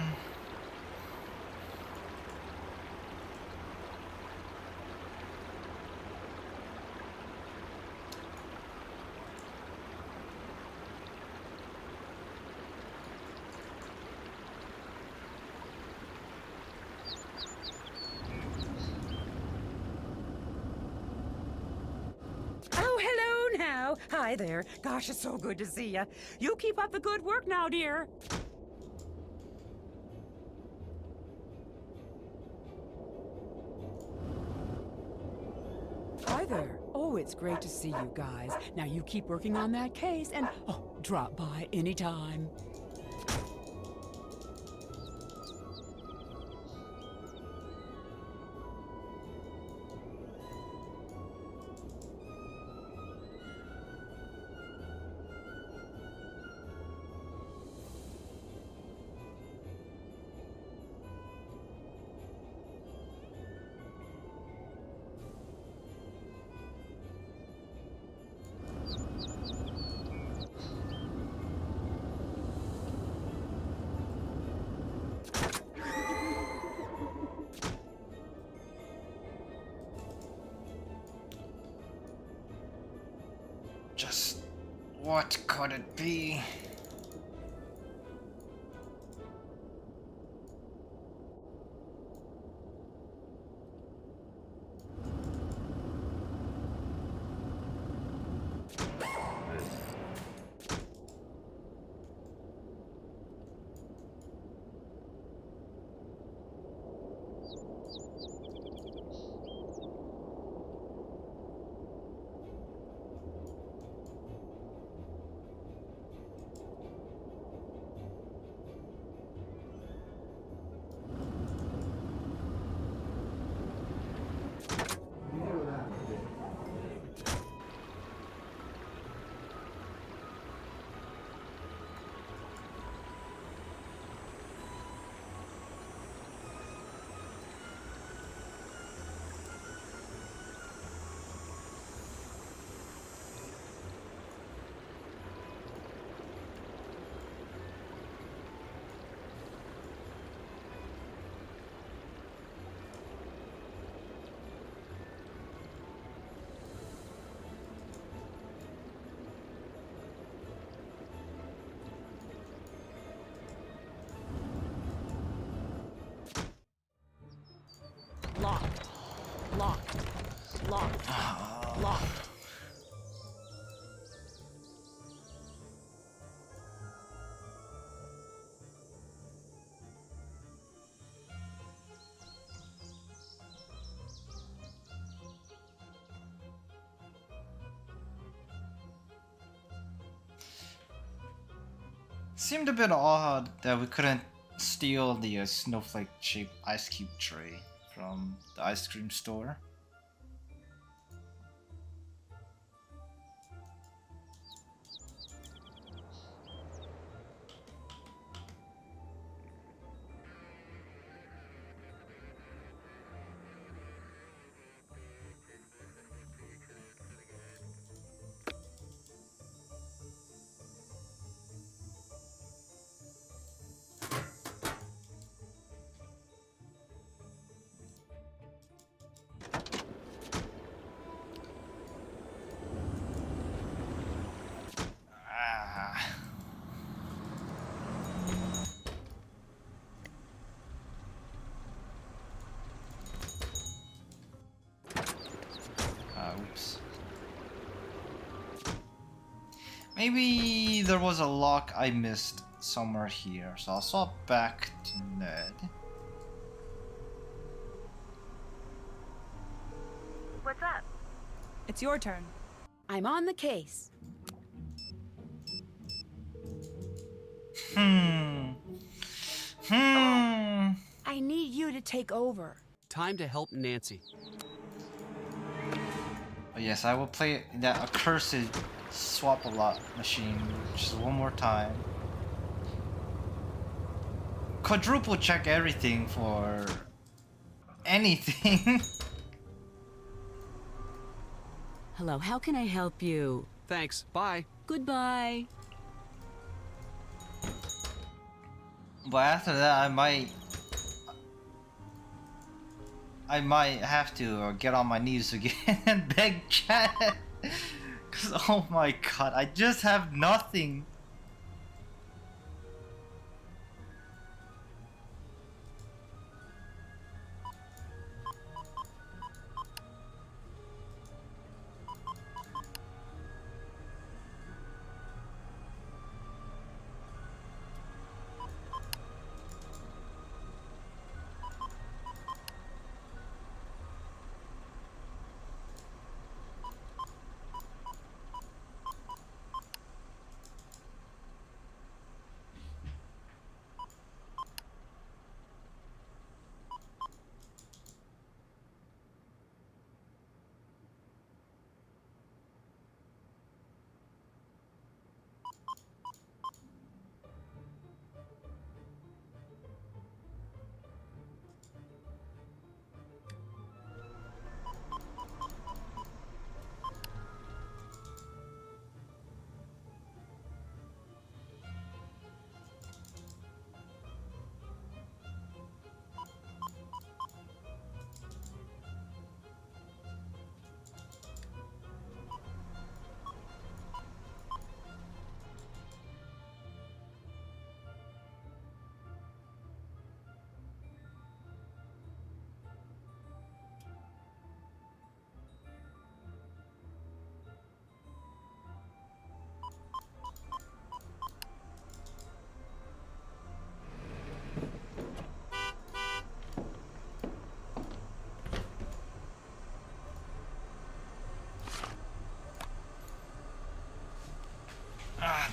Oh, hello now. Hi there. Gosh, it's so good to see you. You keep up the good work now, dear. Hi there. Oh, it's great to see you guys. Now you keep working on that case and, oh, drop by anytime. Just what could it be? Seemed a bit odd that we couldn't steal the snowflake-shaped ice cube tray from the ice cream store. Oops. Maybe there was a lock I missed somewhere here, so I'll swap back to Ned. What's up? It's your turn. I'm on the case. I need you to take over. Time to help Nancy. Oh yes, I will play that accursed swap-a-lot machine just one more time. Quadruple check everything for anything. Hello, how can I help you? Thanks, bye. Goodbye. But after that, I might have to get on my knees again and beg chat. Cause oh my god, I just have nothing.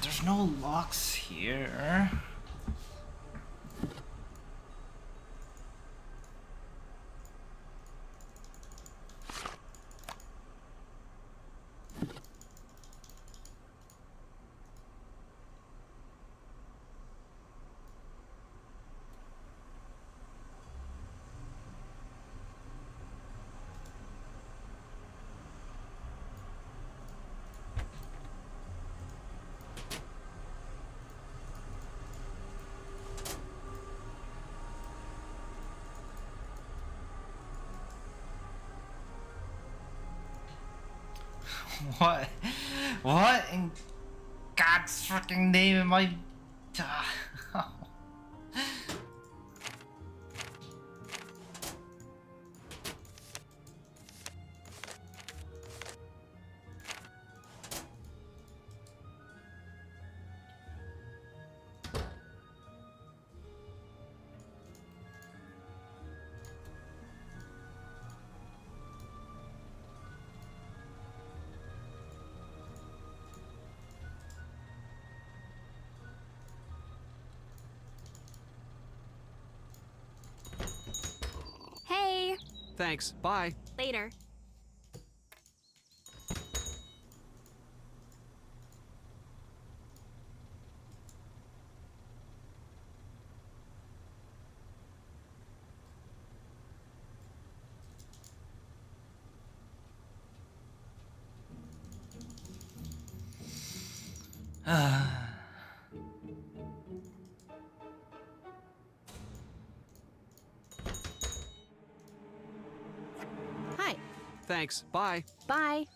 There's no locks here. What? What in God's freaking name am I? Thanks. Bye. Later. Hi. Thanks. Bye. Bye.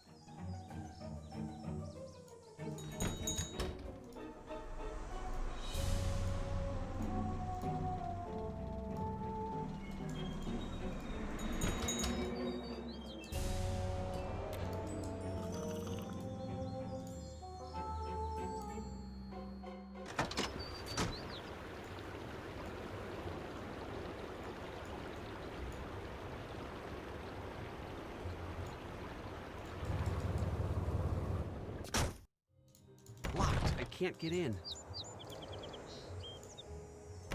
Locked. I can't get in.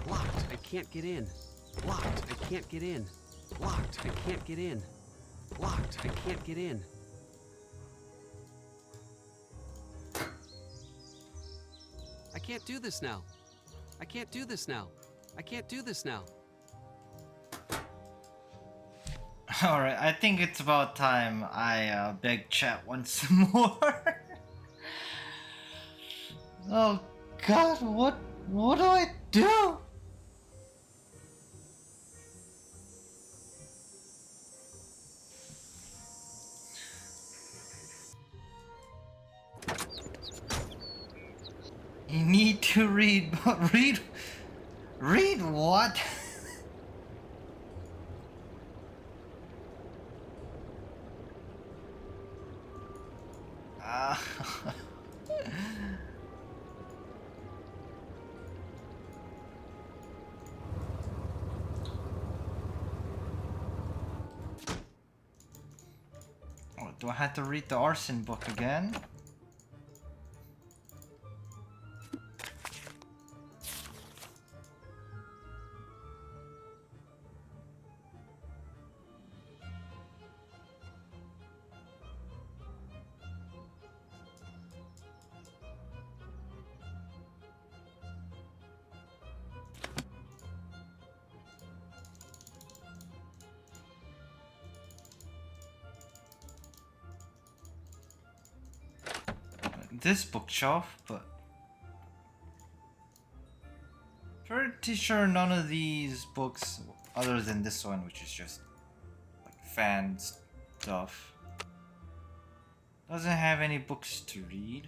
Locked. I can't get in. Locked. I can't get in. Locked. I can't get in. Locked. I can't get in. I can't do this now. I can't do this now. I can't do this now. Alright, I think it's about time I beg chat once more. Oh god, what do I do? You need to read, but read what? Oh, do I have to read the arson book again? This bookshelf, but pretty sure none of these books, other than this one, which is just like fan stuff, doesn't have any books to read.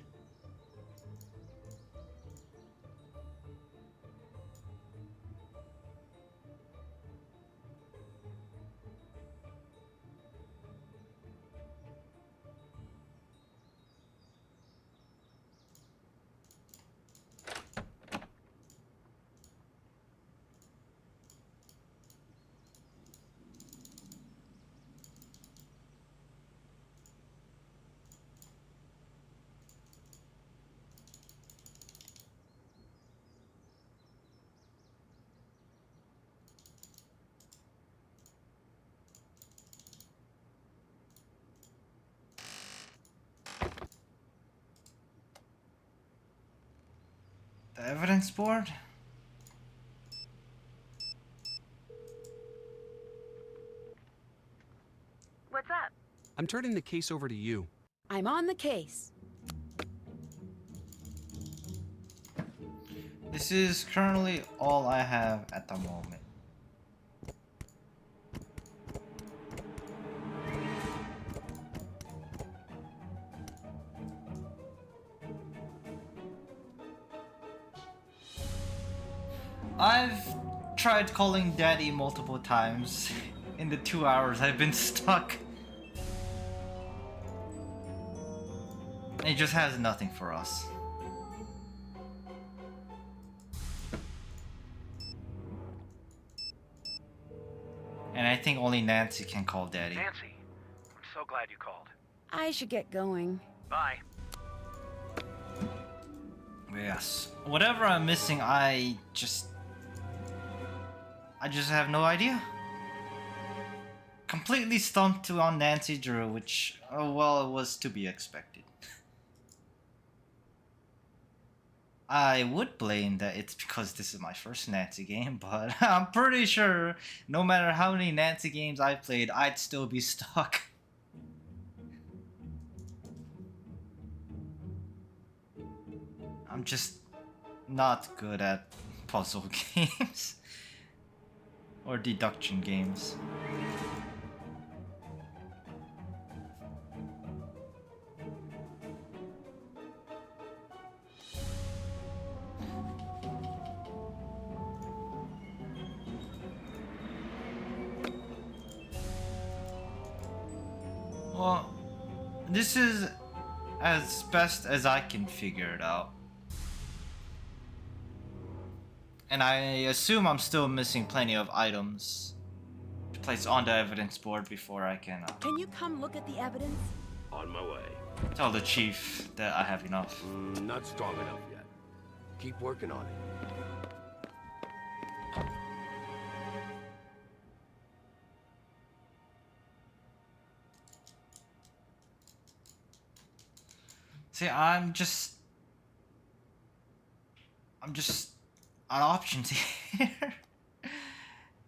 The evidence board? What's up? I'm turning the case over to you. I'm on the case. This is currently all I have at the moment. I've tried calling Daddy multiple times in the 2 hours I've been stuck. He just has nothing for us. And I think only Nancy can call Daddy. Nancy, I'm so glad you called. I should get going. Bye. Yes. Whatever I'm missing, I just have no idea. completely stumped on Nancy Drew, which, well, it was to be expected. I would blame that it's because this is my first Nancy game, but I'm pretty sure no matter how many Nancy games I played, I'd still be stuck. I'm just not good at puzzle games or deduction games. Well, this is as best as I can figure it out. And I assume I'm still missing plenty of items to place on the evidence board before I can Can you come look at the evidence? On my way. tell the chief that I have enough. Not strong enough yet. Keep working on it. See, I'm just on options here.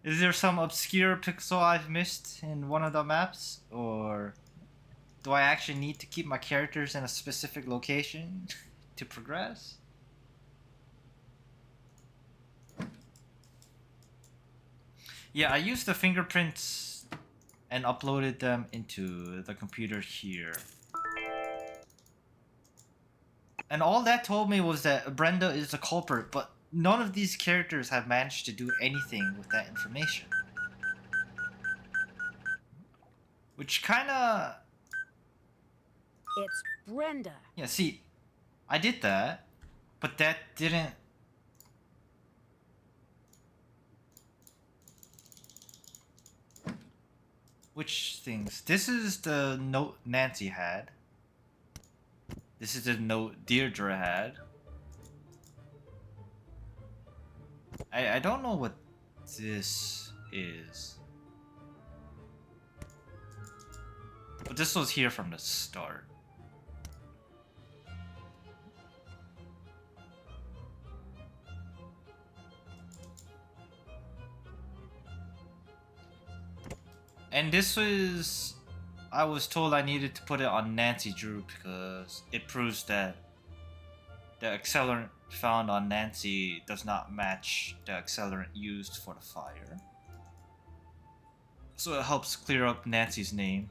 Is there some obscure pixel I've missed in one of the maps? Or do I actually need to keep my characters in a specific location to progress? Yeah, I used the fingerprints and uploaded them into the computer here. And all that told me was that Brenda is the culprit, but none of these characters have managed to do anything with that information. Which kinda... It's Brenda. Yeah, see, I did that, but that didn't... Which things? This is the note Nancy had. This is the note Deirdre had. I don't know what this is. But this was here from the start. And this was... I was told I needed to put it on Nancy Drew because it proves that the accelerant found on Nancy does not match the accelerant used for the fire. So it helps clear up Nancy's name.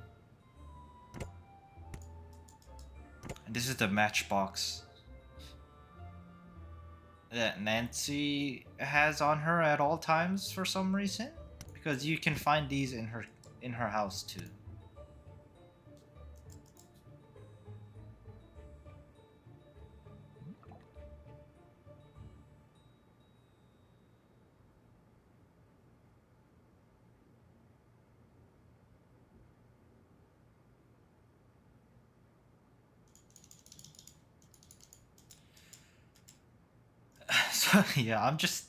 And this is the matchbox that Nancy has on her at all times for some reason. Because you can find these in her house too. So yeah, I'm just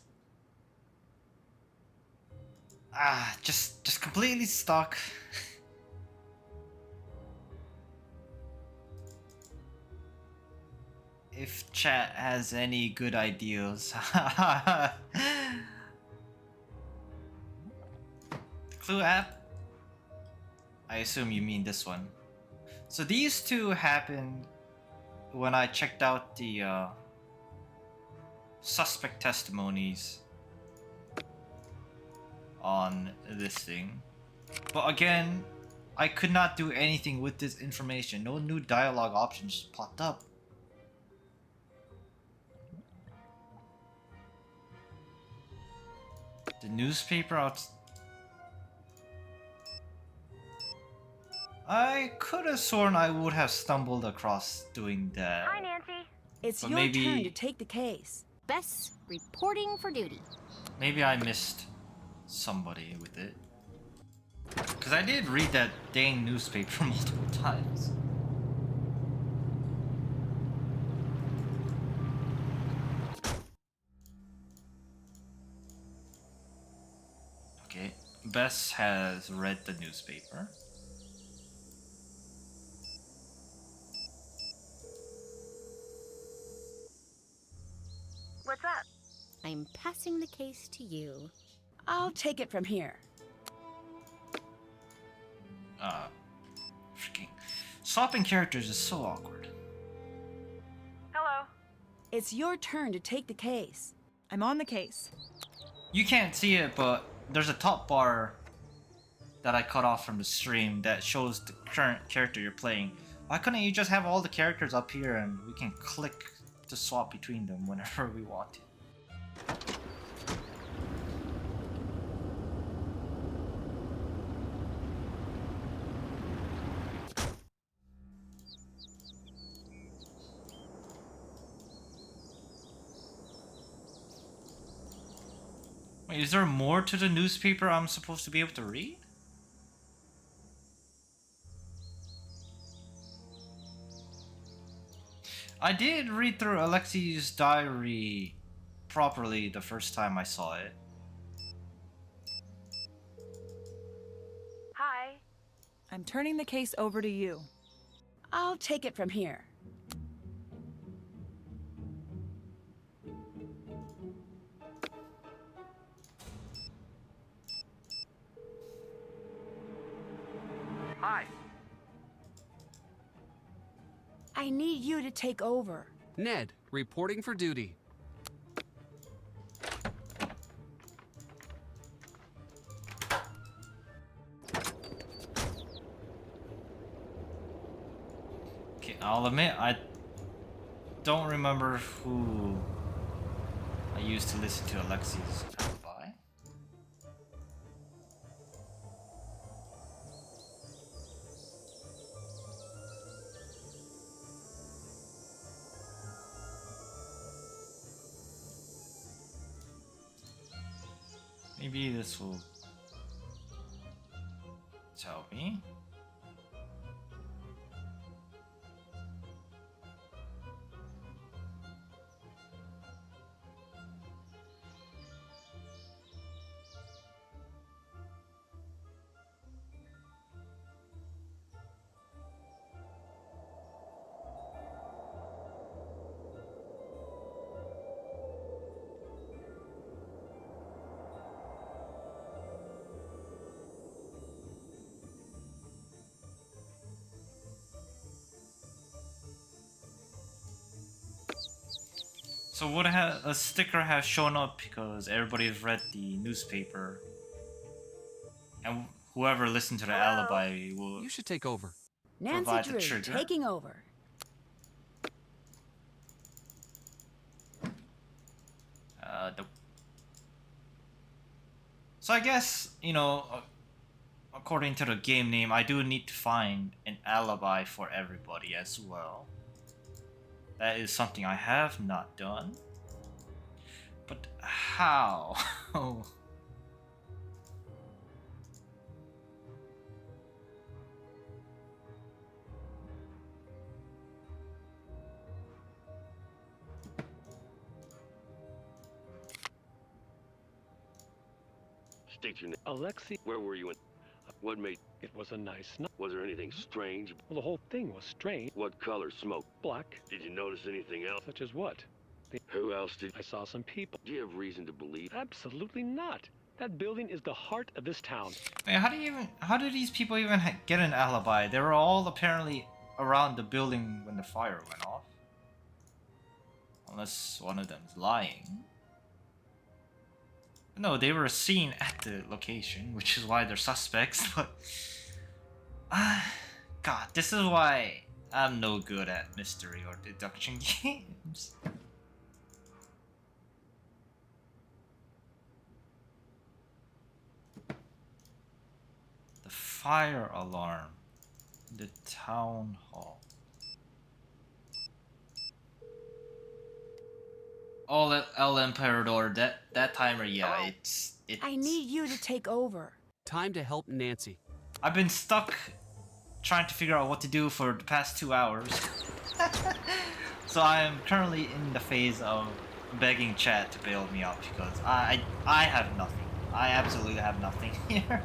completely stuck. If chat has any good ideas. Clue app? I assume you mean this one. So these two happened when I checked out the suspect testimonies on this thing. But again, I could not do anything with this information. No new dialogue options popped up. The newspaper out... I could have sworn I would have stumbled across doing that. Hi, Nancy. It's But your maybe- turn to take the case. Bess reporting for duty. Maybe I missed somebody with it. Because I did read that dang newspaper multiple times. Okay, Bess has read the newspaper. What's up? I'm passing the case to you. I'll take it from here. Freaking swapping characters is so awkward. Hello. It's your turn to take the case. I'm on the case. You can't see it, but there's a top bar that I cut off from the stream that shows the current character you're playing. Why couldn't you just have all the characters up here and we can click to swap between them whenever we want to? Wait, is there more to the newspaper I'm supposed to be able to read? I did read through Alexi's diary properly the first time I saw it. Hi. I'm turning the case over to you. I'll take it from here. Hi. I need you to take over. Ned, reporting for duty. Okay, I'll admit I don't remember who I used to listen to Alexi's Alibi. Maybe this will tell me. So would a sticker have shown up because everybody's read the newspaper, and whoever listened to the Alibi will. You should take over. Nancy Provide the Drew, trigger. taking over. So I guess, you know, according to the game name, I do need to find an alibi for everybody as well. That is something I have not done. But how? State your name. Alexei, Where were you in? What made... it was a nice night. Was there anything strange? Well, the whole thing was strange. What color smoke? Black. Did you notice anything else? Such as what? Who else did... I saw some people. Do you have reason to believe? Absolutely not. That building is the heart of this town. Wait, how do these people even get an alibi? They were all apparently around the building when the fire went off. Unless one of them's lying. No, they were seen at the location, which is why they're suspects, but... God, this is why I'm no good at mystery or deduction games. The fire alarm in the town hall. Oh, El Emperador, that timer, yeah, it's... I need you to take over. Time to help Nancy. I've been stuck trying to figure out what to do for the past 2 hours. So I am currently in the phase of begging chat to bail me out because I have nothing. I absolutely have nothing here.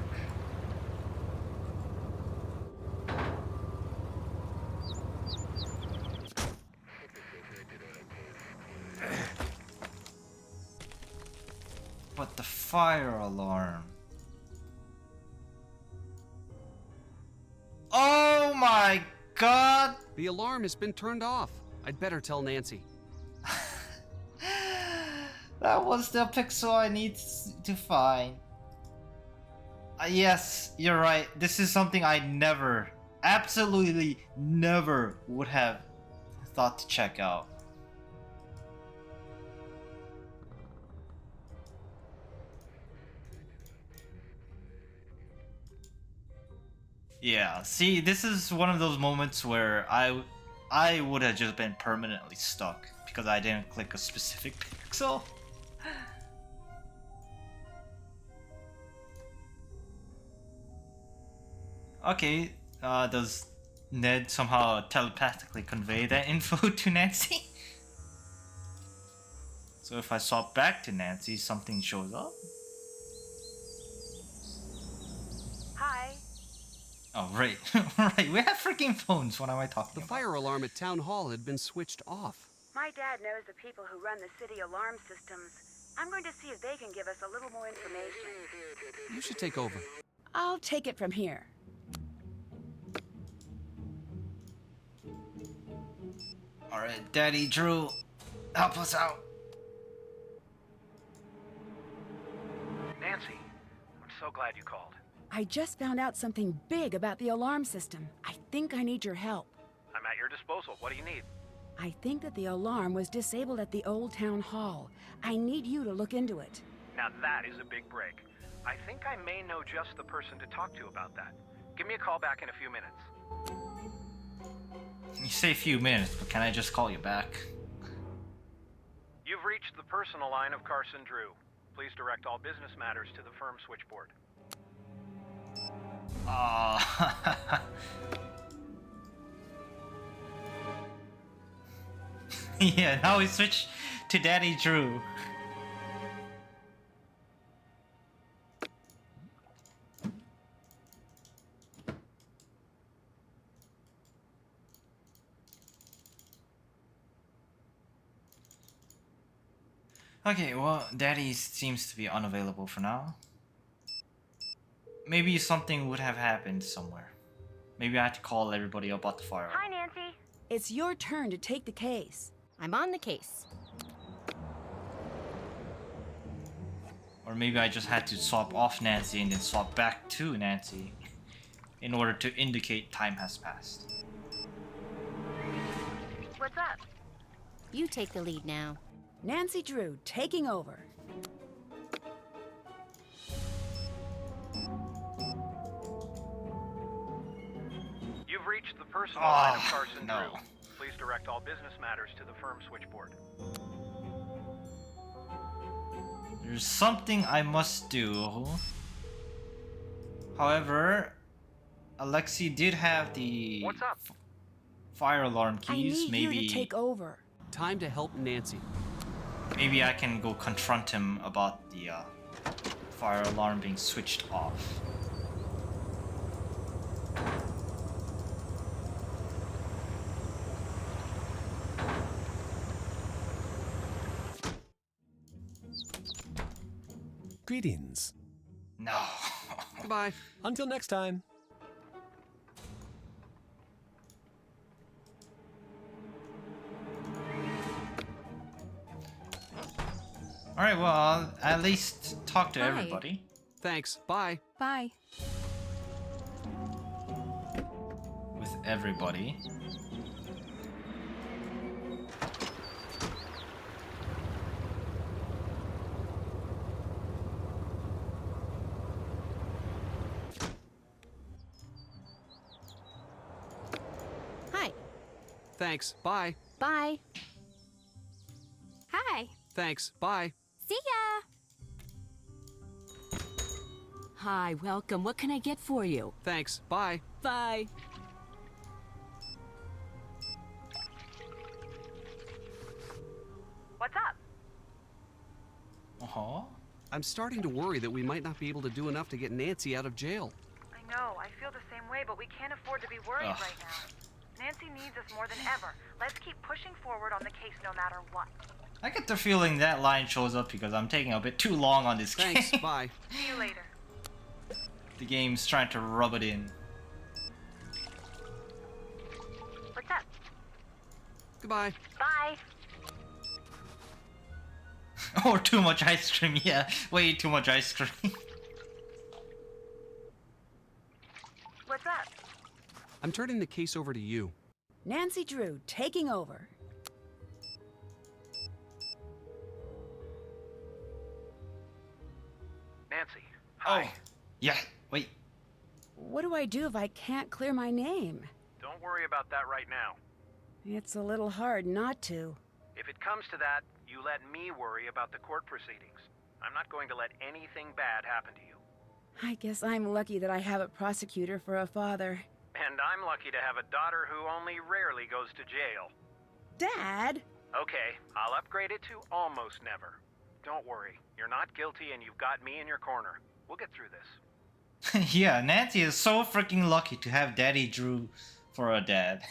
But the fire alarm. Oh my god! The alarm has been turned off. I'd better tell Nancy. That was the pixel I need to find. Yes, you're right. This is something I never, absolutely never would have thought to check out. Yeah, see, this is one of those moments where I would have just been permanently stuck because I didn't click a specific pixel. Okay, does Ned somehow telepathically convey that info to Nancy? So if I swap back to Nancy, something shows up? Hi. Oh, right. Right, we have freaking phones. What am I talking The about? fire alarm at Town Hall had been switched off. My dad knows the people who run the city alarm systems. I'm going to see if they can give us a little more information. You should take over. I'll take it from here. Alright, Daddy Drew, help us out. Nancy, I'm so glad you called. I just found out something big about the alarm system. I think I need your help. I'm at your disposal. What do you need? I think that the alarm was disabled at the old town hall. I need you to look into it. Now that is a big break. I think I may know just the person to talk to about that. Give me a call back in a few minutes. You say a few minutes, but can I just call you back? You've reached the personal line of Carson Drew. Please direct all business matters to the firm switchboard. Yeah, now we switch to Daddy Drew. Okay, well, Daddy seems to be unavailable for now. Maybe something would have happened somewhere. Maybe I had to call everybody about the fire. Hi, Nancy. It's your turn to take the case. I'm on the case. Or maybe I just had to swap off Nancy and then swap back to Nancy in order to indicate time has passed. What's up? You take the lead now. Nancy Drew, taking over. You've reached the personal line of Carson Drew. Please direct all business matters to the firm switchboard. There's something I must do. However, Alexi did have the fire alarm keys. I need Maybe you to take over. Time to help Nancy. Maybe I can go confront him about the fire alarm being switched off. Greetings. No. Goodbye. Until next time. Alright, well, I'll at least talk to Hi. everybody. Thanks. Bye. Bye. With everybody. Hi. Thanks. Bye. Bye. Hi. Thanks. Bye. See ya. Hi, welcome. What can I get for you? Thanks. Bye. Bye. What's up? Uh-huh. I'm starting to worry that we might not be able to do enough to get Nancy out of jail. I know, I feel the same way, but we can't afford to be worried right now. Nancy needs us more than ever. Let's keep pushing forward on the case no matter what. I get the feeling that line shows up because I'm taking a bit too long on this Thanks, game. bye. See you later. The game's trying to rub it in. What's up? Goodbye. Bye. Or too much ice cream, yeah. Way too much ice cream. What's up? I'm turning the case over to you. Nancy Drew, taking over. Nancy, hi. Oh, yeah, wait. What do I do if I can't clear my name? Don't worry about that right now. It's a little hard not to. If it comes to that, you let me worry about the court proceedings. I'm not going to let anything bad happen to you. I guess I'm lucky that I have a prosecutor for a father. And I'm lucky to have a daughter who only rarely goes to jail. Dad? Okay, I'll upgrade it to almost never. Don't worry, you're not guilty and you've got me in your corner. We'll get through this. Yeah, Nancy is so freaking lucky to have Daddy Drew for a dad.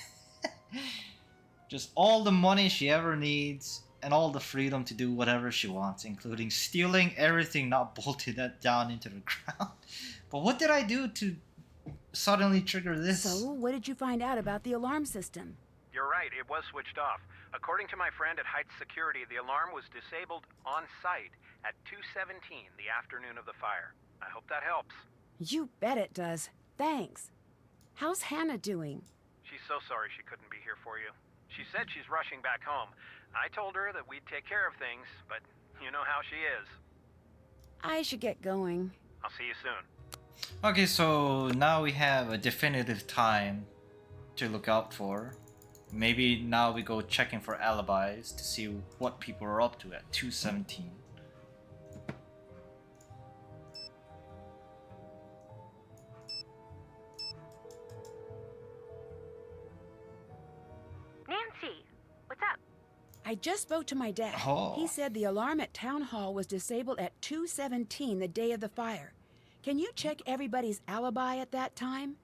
Just all the money she ever needs and all the freedom to do whatever she wants, including stealing everything not bolted that down into the ground. But what did I do to suddenly trigger this? So, what did you find out about the alarm system? You're right, it was switched off. According to my friend at Heights Security, the alarm was disabled on site at 2:17 the afternoon of the fire. I hope that helps. You bet it does. Thanks. How's Hannah doing? She's so sorry she couldn't be here for you. She said she's rushing back home. I told her that we'd take care of things, but you know how she is. I should get going. I'll see you soon. Okay, so now we have a definitive time to look out for. Maybe now we go checking for alibis to see what people are up to at 2:17. Nancy, what's up? I just spoke to my dad. Oh. He said the alarm at Town Hall was disabled at 2:17 the day of the fire. Can you check everybody's alibi at that time?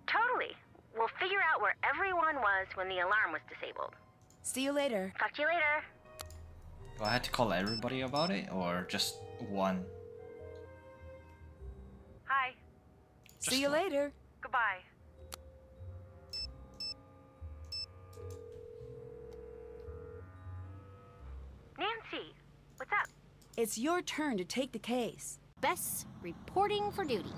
Totally. We'll figure out where everyone was when the alarm was disabled. See you later. Talk to you later. Do I have to call everybody about it or just one? Hi. See you later. Goodbye. Nancy, what's up? It's your turn to take the case. Bess reporting for duty.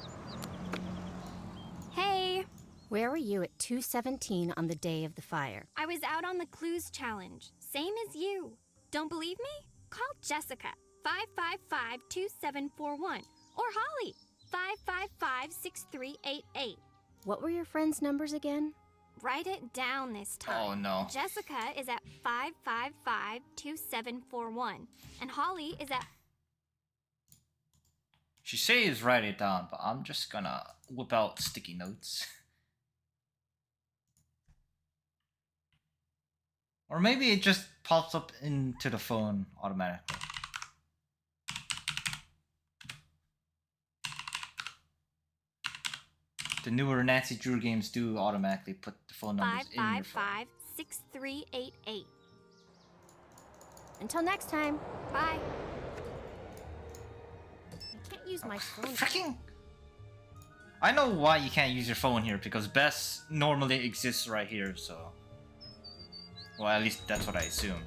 Hey! Where were you at 2:17 on the day of the fire? I was out on the clues challenge, same as you. Don't believe me? Call Jessica, 555-2741, or Holly, 555-6388. What were your friends' numbers again? Write it down this time. Oh no. Jessica is at 555-2741, and Holly is at... She says write it down, but I'm just gonna whip out sticky notes. Or maybe it just pops up into the phone automatically. The newer Nancy Drew games do automatically put the phone numbers in your phone. 555-6388. Until next time. Bye. I can't use my phone. Freaking! I know why you can't use your phone here, because Bess normally exists right here, so... Well, at least that's what I assume.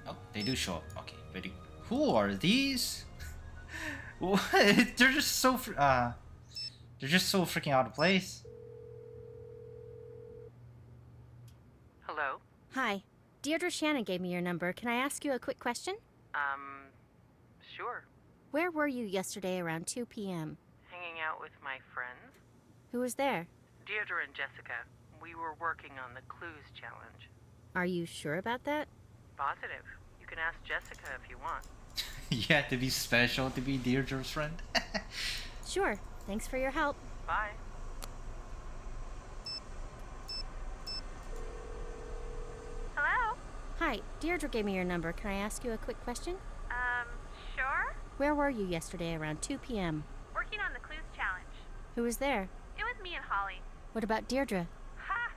Oh, they do show up. Okay, very good. Who are these? What? They're just so freaking out of place. Hello? Hi. Deirdre Shannon gave me your number. Can I ask you a quick question? Sure. Where were you yesterday around 2 p.m.? Hanging out with my friends? Who was there? Deirdre and Jessica. We were working on the clues challenge. Are you sure about that? Positive. You can ask Jessica if you want. You have to be special to be Deirdre's friend. Sure. Thanks for your help. Bye. Hello? Hi, Deirdre gave me your number. Can I ask you a quick question? Sure? Where were you yesterday around 2 p.m.? Working on the clues challenge. Who was there? It was me and Holly. What about Deirdre? Ha!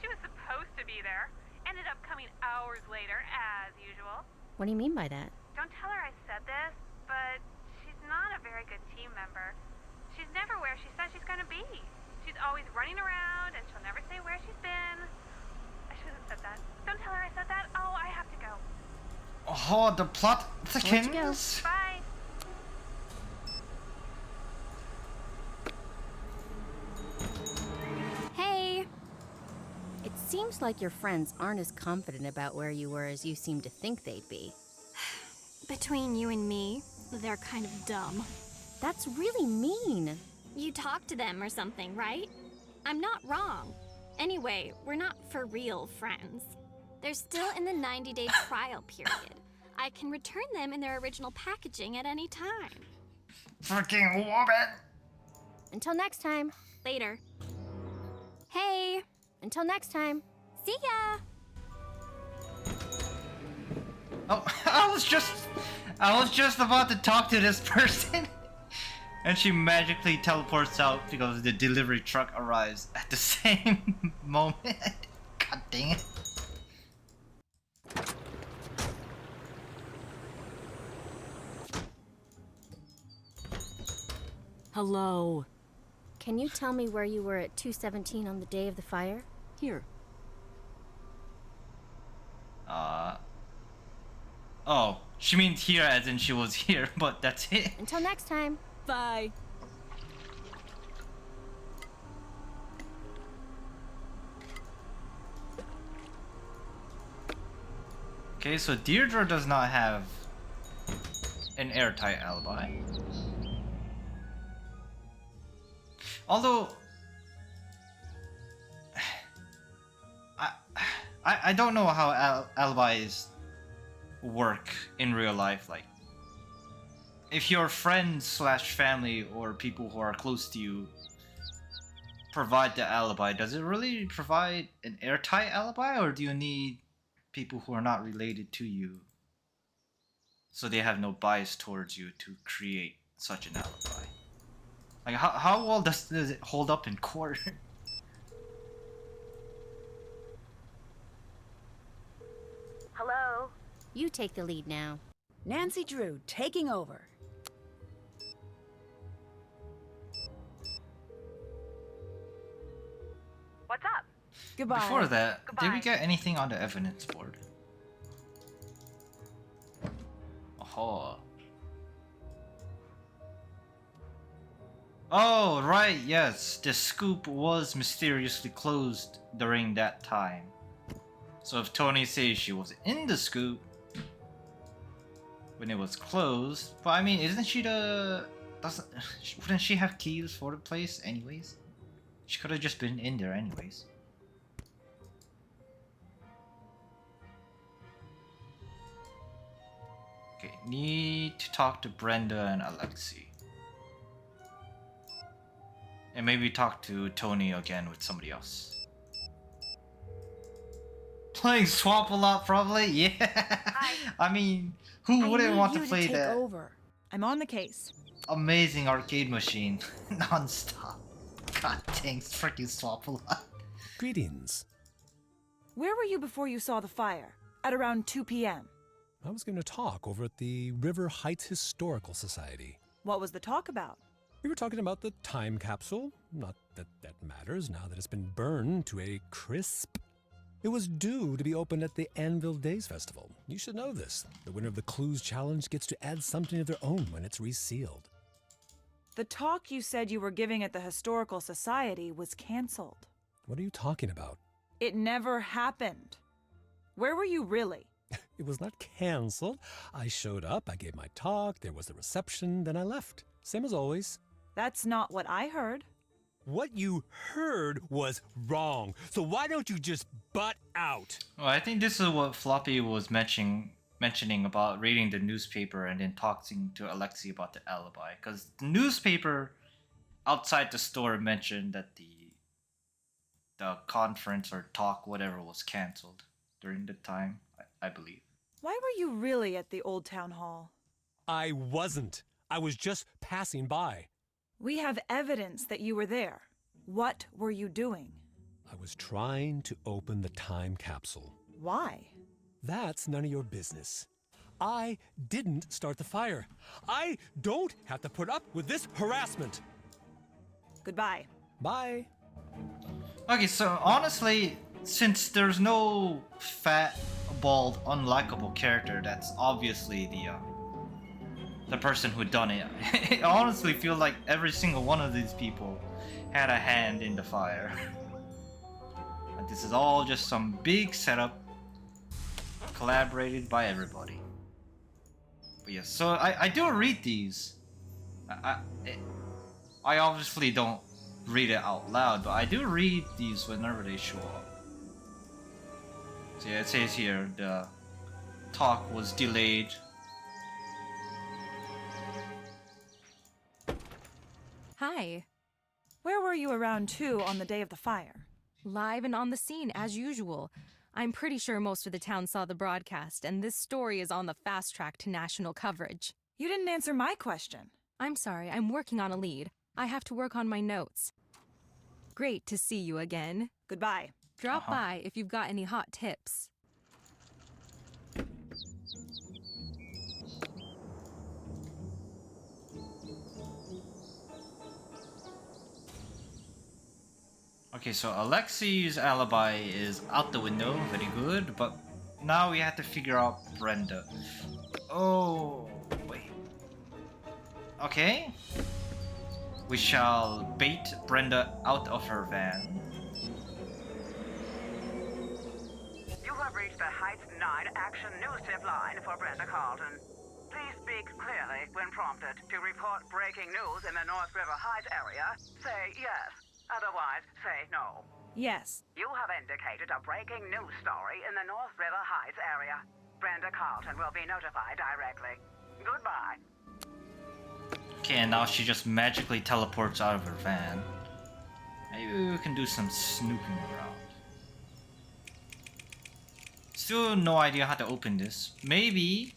She was supposed to be there. Ended up coming hours later, as usual. What do you mean by that? Don't tell her I said this, but she's not a very good team member. She's never where she says she's gonna be. She's always running around, and she'll never say where she's been. I shouldn't have said that. Don't tell her I said that. Oh, I have to go. Oh, the plot thickens. Bye. Hey! It seems like your friends aren't as confident about where you were as you seem to think they'd be. Between you and me, they're kind of dumb. That's really mean. You talked to them or something, right? I'm not wrong. Anyway, we're not for real friends. They're still in the 90-day trial period. I can return them in their original packaging at any time. Freaking woman! Until next time. Later. Hey! Until next time. See ya! Oh, I was just about to talk to this person. And she magically teleports out because the delivery truck arrives at the same moment. God dang it. Hello. Can you tell me where you were at 2:17 on the day of the fire? Here. Oh, she means here as in she was here, but that's it. Until next time. Bye. Okay, so Deirdre does not have an airtight alibi. Although I don't know how alibis work in real life. Like, if your friends slash family or people who are close to you provide the alibi, does it really provide an airtight alibi, or do you need people who are not related to you so they have no bias towards you to create such an alibi? Like, how well does it hold up in court? Hello? You take the lead now. Nancy Drew taking over. What's up? Goodbye. Before that, did we Goodbye. get anything on the evidence board? Oh. Oh, right, yes. The scoop was mysteriously closed during that time. So if Tony says she was in the scoop when it was closed, but I mean, isn't she wouldn't she have keys for the place anyways? She could have just been in there anyways. Okay, need to talk to Brenda and Alexi. And maybe talk to Tony again with somebody else. Playing Swap a lot, probably? Yeah. I mean, who wouldn't want to play that Over. I'm on the case. amazing arcade machine non-stop? God dang, freaking Swap a lot. Greetings. Where were you before you saw the fire? At around 2 p.m. I was going to talk over at the River Heights Historical Society. What was the talk about? We were talking about the time capsule. Not that that matters now that it's been burned to a crisp. It was due to be opened at the Anvil Days Festival. You should know this. The winner of the Clues Challenge gets to add something of their own when it's resealed. The talk you said you were giving at the Historical Society was canceled. What are you talking about? It never happened. Where were you really? It was not canceled. I showed up, I gave my talk, there was the reception, then I left. Same as always. That's not what I heard. What you heard was wrong. So why don't you just butt out? Well, I think this is what Floppy was mentioning about reading the newspaper and then talking to Alexi about the alibi. Because the newspaper outside the store mentioned that the conference or talk, whatever, was canceled during the time. I believe. Why were you really at the old town hall? I wasn't. I was just passing by. We have evidence that you were there. What were you doing? I was trying to open the time capsule. Why? That's none of your business. I didn't start the fire. I don't have to put up with this harassment. Goodbye. Bye. Okay, so honestly, since there's no fat, bald, unlikable character, that's obviously the person who done it. I honestly feel like every single one of these people had a hand in the fire. And this is all just some big setup, collaborated by everybody. But yes, so I do read these. I obviously don't read it out loud, but I do read these whenever they show up. So yeah, it says here the talk was delayed. Hi. Where were you around 2 on the day of the fire? Live and on the scene, as usual. I'm pretty sure most of the town saw the broadcast, and this story is on the fast track to national coverage. You didn't answer my question. I'm sorry, I'm working on a lead. I have to work on my notes. Great to see you again. Goodbye. Drop by if you've got any hot tips. Okay, so Alexi's alibi is out the window, very good, but now we have to figure out Brenda. Oh, wait. Okay. We shall bait Brenda out of her van. You have reached the Heights 9 Action News Tip line for Brenda Carlton. Please speak clearly when prompted. To report breaking news in the North River Heights area, say yes. Otherwise, say no. Yes. You have indicated a breaking news story in the North River Heights area. Brenda Carlton will be notified directly. Goodbye. Okay, and now she just magically teleports out of her van. Maybe we can do some snooping around. Still no idea how to open this. Maybe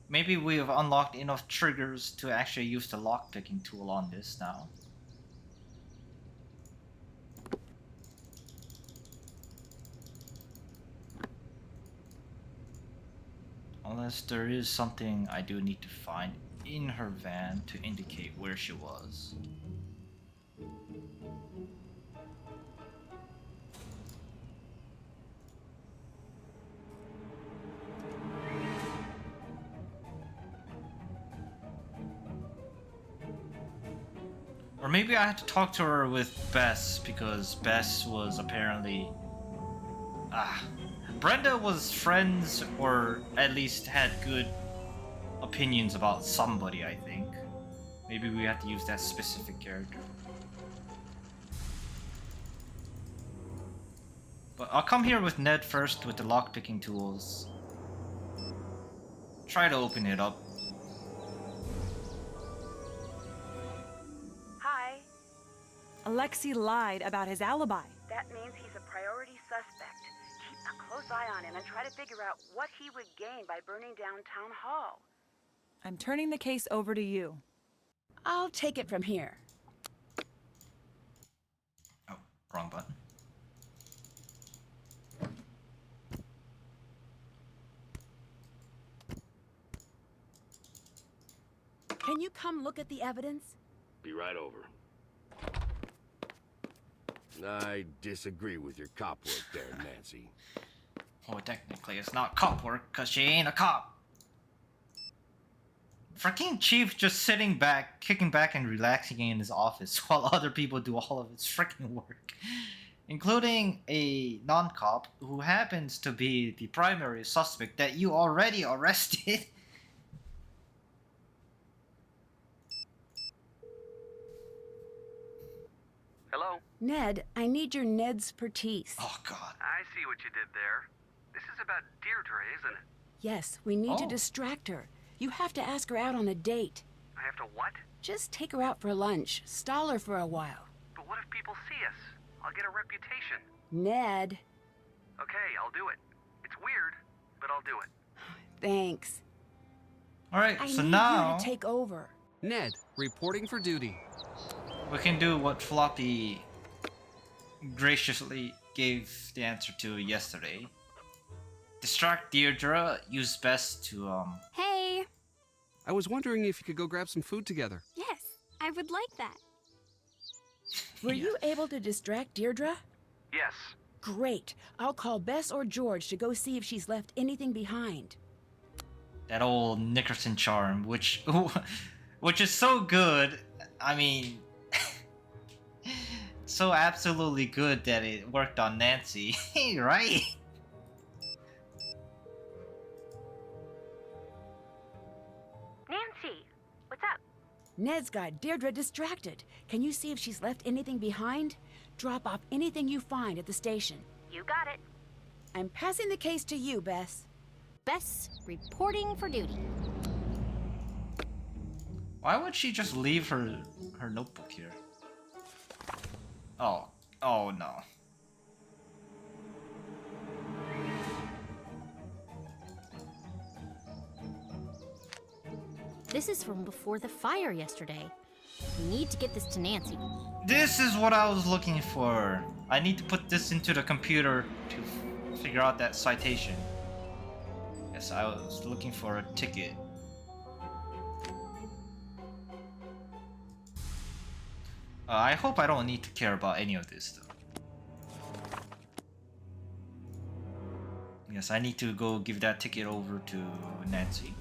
we have unlocked enough triggers to actually use the lockpicking tool on this now. Unless there is something I do need to find in her van to indicate where she was. Or maybe I had to talk to her with Bess, because Bess was apparently... Brenda was friends, or at least had good opinions about somebody, I think. Maybe we have to use that specific character. But I'll come here with Ned first with the lockpicking tools. Try to open it up. Hi. Alexei lied about his alibi. That means he's a priority suspect. Keep a close eye on him and try to figure out what he would gain by burning down Town Hall. I'm turning the case over to you. I'll take it from here. Oh, wrong button. Can you come look at the evidence? Be right over. I disagree with your cop work there, Nancy. Well, technically it's not cop work, cause she ain't a cop. Freaking Chief just sitting back, kicking back and relaxing in his office while other people do all of his freaking work. Including a non-cop who happens to be the primary suspect that you already arrested. Hello? Ned, I need your Ned's expertise. Oh, God. I see what you did there. This is about Deirdre, isn't it? Yes, we need to distract her. You have to ask her out on a date. I have to what? Just take her out for lunch. Stall her for a while. But what if people see us? I'll get a reputation. Ned. Okay, I'll do it. It's weird, but I'll do it. Thanks. Alright, I so need now you to take over. Ned, reporting for duty. we can do what Floppy graciously gave the answer to yesterday. Distract Deirdre, use best to Hey! I was wondering if you could go grab some food together. Yes, I would like that. Were you able to distract Deirdre? Yes. Great. I'll call Bess or George to go see if she's left anything behind. that old Nickerson charm, which is so good. I mean, so absolutely good that it worked on Nancy, right? Nancy, what's up? Ned's got Deirdre distracted. Can you see if she's left anything behind? Drop off anything you find at the station. You got it. I'm passing the case to you, Bess. Bess, reporting for duty. Why would she just leave her notebook here? Oh no. This is from before the fire yesterday. We need to get this to Nancy. This is what I was looking for. I need to put this into the computer to figure out that citation. Yes, I was looking for a ticket. I hope I don't need to care about any of this though. Yes, I need to go give that ticket over to Nancy.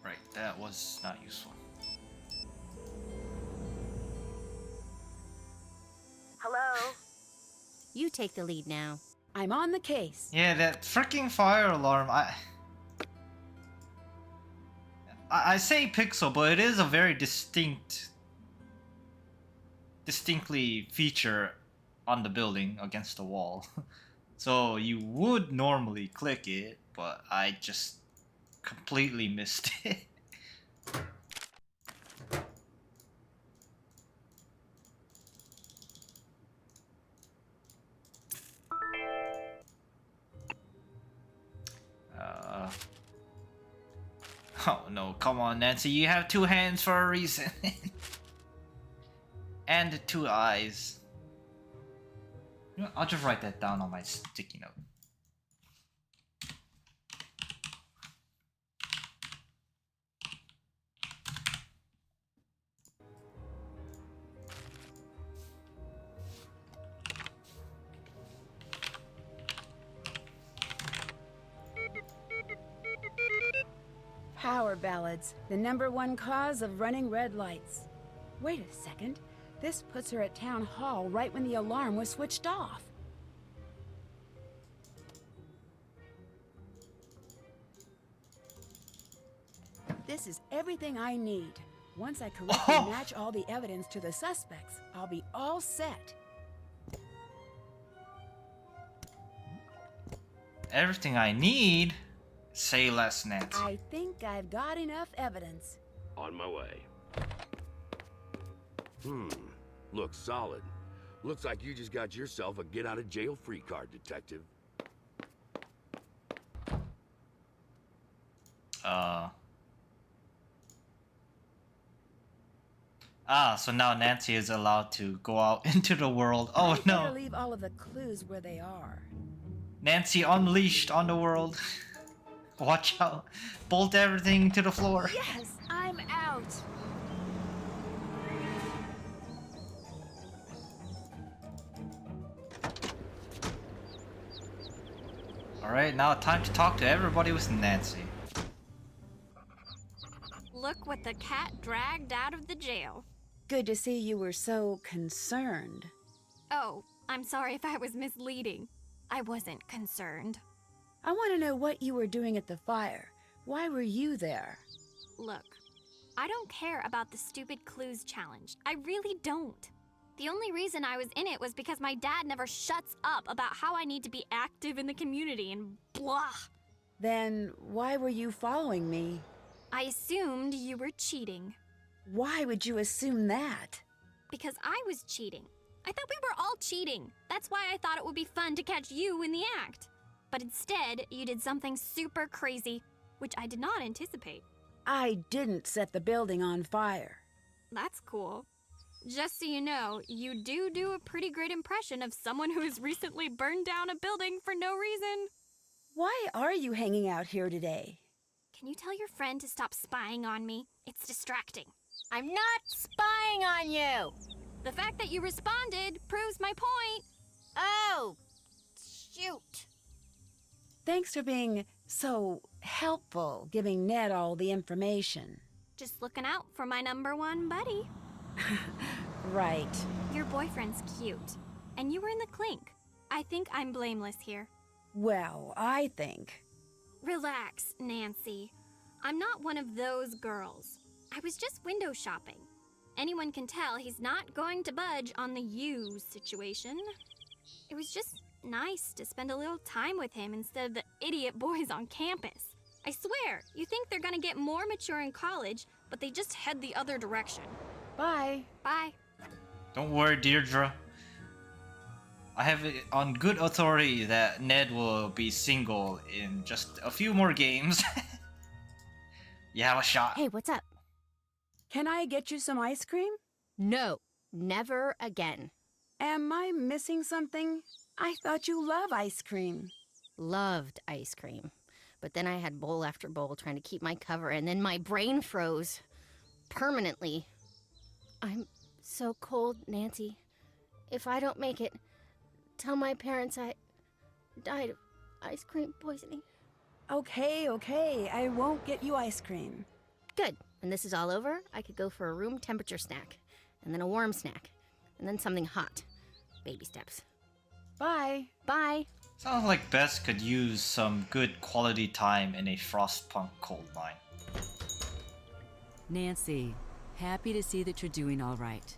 Right, that was not useful. Hello? You take the lead now. I'm on the case. Yeah, that freaking fire alarm, I say pixel, but it is a very distinctly feature on the building against the wall. So you would normally click it, but I just completely missed it. Oh no, come on Nancy, you have two hands for a reason. And two eyes. You know, I'll just write that down on my sticky note. Power ballads, the #1 cause of running red lights. Wait a second. This puts her at town hall right when the alarm was switched off. This is everything I need. Once I correctly match all the evidence to the suspects, I'll be all set. Everything I need? Say less, Nancy. I think I've got enough evidence. On my way. Looks solid. Looks like you just got yourself a get-out-of-jail-free card, detective. So now Nancy is allowed to go out into the world. Oh I'd no. better leave all of the clues where they are. Nancy unleashed on the world. Watch out. Bolt everything to the floor. Yes, I'm out. Alright, now time to talk to everybody with Nancy. Look what the cat dragged out of the jail. Good to see you were so concerned. Oh, I'm sorry if I was misleading. I wasn't concerned. I want to know what you were doing at the fire. Why were you there? Look, I don't care about the stupid clues challenge. I really don't. The only reason I was in it was because my dad never shuts up about how I need to be active in the community and blah. Then why were you following me? I assumed you were cheating. Why would you assume that? Because I was cheating. I thought we were all cheating. That's why I thought it would be fun to catch you in the act. But instead, you did something super crazy, which I did not anticipate. I didn't set the building on fire. That's cool. Just so you know, you do a pretty great impression of someone who has recently burned down a building for no reason. Why are you hanging out here today? Can you tell your friend to stop spying on me? It's distracting. I'm not spying on you! The fact that you responded proves my point. Oh, shoot. Thanks for being so helpful, giving Ned all the information. Just looking out for my #1 buddy. Right. Your boyfriend's cute, and you were in the clink. I think I'm blameless here. Well, I think. Relax, Nancy. I'm not one of those girls. I was just window shopping. Anyone can tell he's not going to budge on the you situation. It was just nice to spend a little time with him instead of the idiot boys on campus. I swear, you think they're gonna get more mature in college, but they just head the other direction. Bye. Bye. Don't worry, Deirdre. I have it on good authority that Ned will be single in just a few more games. You have a shot. Hey, what's up? Can I get you some ice cream? No, never again. Am I missing something? I thought you love ice cream. Loved ice cream. But then I had bowl after bowl trying to keep my cover, and then my brain froze. Permanently. I'm so cold, Nancy. If I don't make it, tell my parents I died of ice cream poisoning. Okay. I won't get you ice cream. Good. When this is all over, I could go for a room temperature snack, and then a warm snack, and then something hot. Baby steps. Bye. Bye. Sounds like Bess could use some good quality time in a Frostpunk coal mine. Nancy, happy to see that you're doing all right.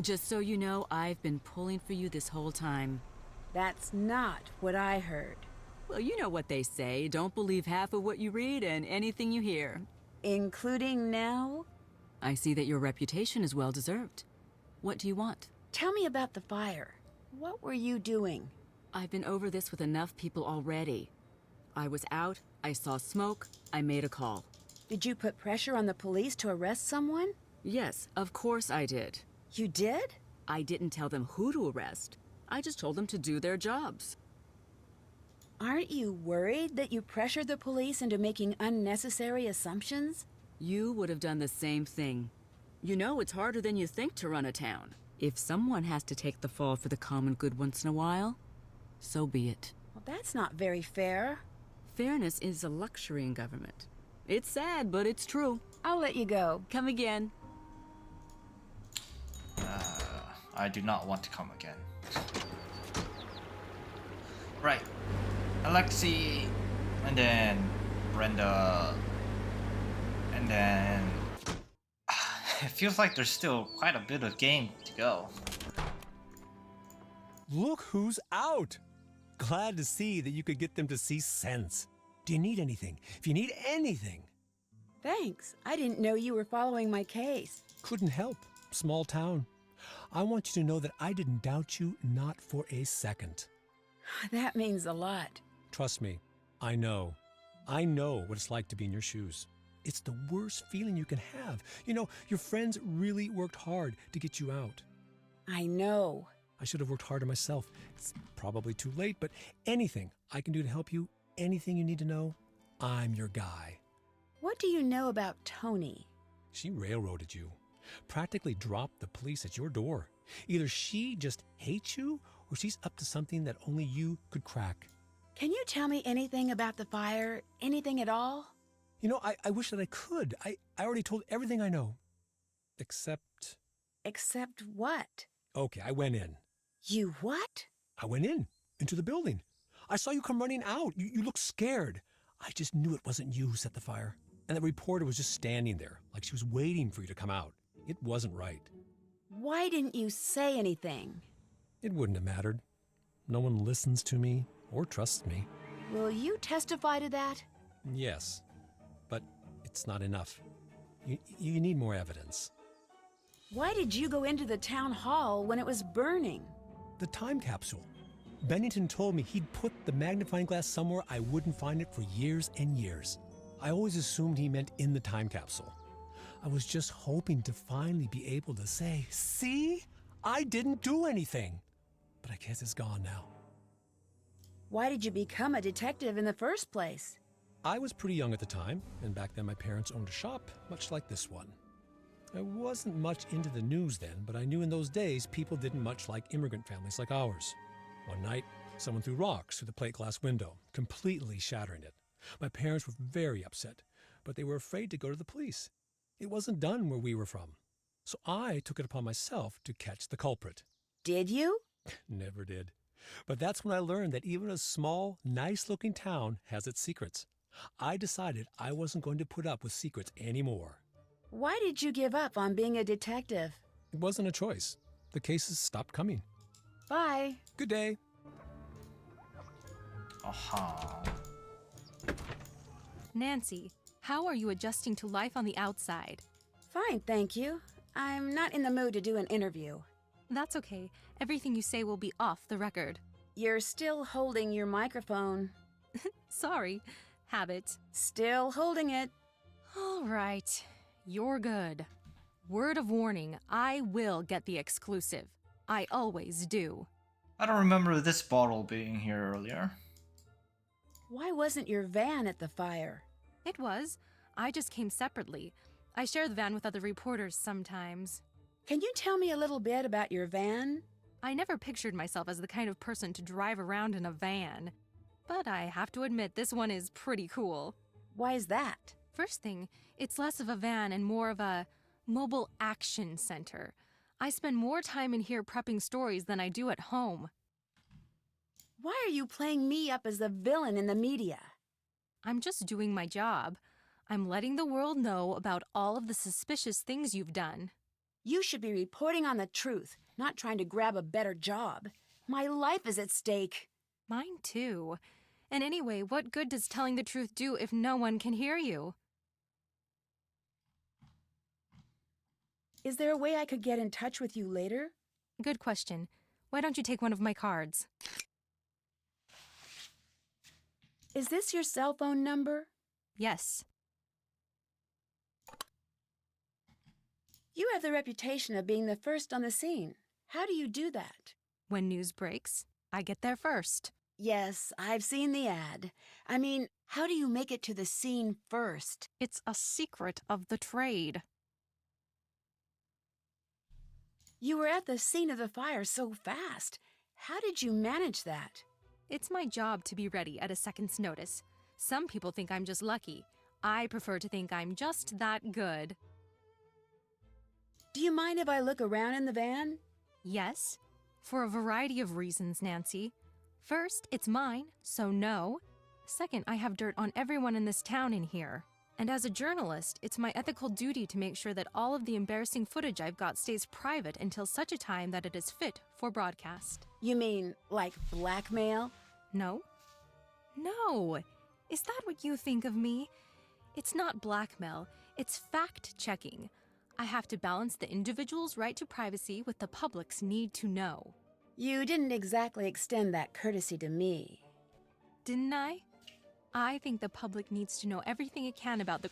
Just so you know, I've been pulling for you this whole time. That's not what I heard. Well, you know what they say. Don't believe half of what you read and anything you hear. Including now? I see that your reputation is well deserved. What do you want? Tell me about the fire. What were you doing? I've been over this with enough people already. I was out, I saw smoke, I made a call. Did you put pressure on the police to arrest someone? Yes, of course I did. You did? I didn't tell them who to arrest. I just told them to do their jobs. Aren't you worried that you pressured the police into making unnecessary assumptions? You would have done the same thing. You know it's harder than you think to run a town. If someone has to take the fall for the common good once in a while, so be it. Well, that's not very fair. Fairness is a luxury in government. It's sad, but it's true. I'll let you go. Come again. I do not want to come again. Right. Alexi, and then Brenda, and then... It feels like there's still quite a bit of game to go. Look who's out! Glad to see that you could get them to see sense. Do you need anything? If you need anything. Thanks. I didn't know you were following my case. Couldn't help. Small town. I want you to know that I didn't doubt you, not for a second. That means a lot. Trust me, I know. I know what it's like to be in your shoes. It's the worst feeling you can have. You know, your friends really worked hard to get you out. I know. I should have worked harder myself. It's probably too late, but anything I can do to help you, anything you need to know, I'm your guy. What do you know about Tony? She railroaded you. Practically dropped the police at your door. Either she just hates you, or she's up to something that only you could crack. Can you tell me anything about the fire? Anything at all? You know, I wish that I could. I already told everything I know. Except... Except what? Okay, I went in. You what? I went in, into the building. I saw you come running out. You looked scared. I just knew it wasn't you who set the fire. And the reporter was just standing there, like she was waiting for you to come out. It wasn't right. Why didn't you say anything? It wouldn't have mattered. No one listens to me or trusts me. Will you testify to that? Yes, but it's not enough. You need more evidence. Why did you go into the town hall when it was burning? The time capsule. Bennington told me he'd put the magnifying glass somewhere I wouldn't find it for years and years. I always assumed he meant in the time capsule. I was just hoping to finally be able to say, see, I didn't do anything. But I guess it's gone now. Why did you become a detective in the first place? I was pretty young at the time, and back then my parents owned a shop, much like this one. I wasn't much into the news then, but I knew in those days people didn't much like immigrant families like ours. One night, someone threw rocks through the plate glass window, completely shattering it. My parents were very upset, but they were afraid to go to the police. It wasn't done where we were from. So I took it upon myself to catch the culprit. Did you? Never did. But that's when I learned that even a small, nice-looking town has its secrets. I decided I wasn't going to put up with secrets anymore. Why did you give up on being a detective? It wasn't a choice. The cases stopped coming. Bye. Good day. Aha. Nancy, how are you adjusting to life on the outside? Fine, thank you. I'm not in the mood to do an interview. That's okay. Everything you say will be off the record. You're still holding your microphone. Sorry. Habit. Still holding it. All right. You're good. Word of warning, I will get the exclusive. I always do. I don't remember this bottle being here earlier. Why wasn't your van at the fire? It was. I just came separately. I share the van with other reporters sometimes. Can you tell me a little bit about your van? I never pictured myself as the kind of person to drive around in a van. But I have to admit, this one is pretty cool. Why is that? First thing, it's less of a van and more of a mobile action center. I spend more time in here prepping stories than I do at home. Why are you playing me up as the villain in the media? I'm just doing my job. I'm letting the world know about all of the suspicious things you've done. You should be reporting on the truth, not trying to grab a better job. My life is at stake. Mine too. And anyway, what good does telling the truth do if no one can hear you? Is there a way I could get in touch with you later? Good question. Why don't you take one of my cards? Is this your cell phone number? Yes. You have the reputation of being the first on the scene. How do you do that? When news breaks, I get there first. Yes, I've seen the ad. I mean, how do you make it to the scene first? It's a secret of the trade. You were at the scene of the fire so fast. How did you manage that? It's my job to be ready at a second's notice. Some people think I'm just lucky. I prefer to think I'm just that good. Do you mind if I look around in the van? Yes, for a variety of reasons, Nancy. First, it's mine, so no. Second, I have dirt on everyone in this town in here. And as a journalist, it's my ethical duty to make sure that all of the embarrassing footage I've got stays private until such a time that it is fit for broadcast. You mean, like blackmail? No. No. Is that what you think of me? It's not blackmail, it's fact-checking. I have to balance the individual's right to privacy with the public's need to know. You didn't exactly extend that courtesy to me. Didn't I? I think the public needs to know everything it can about the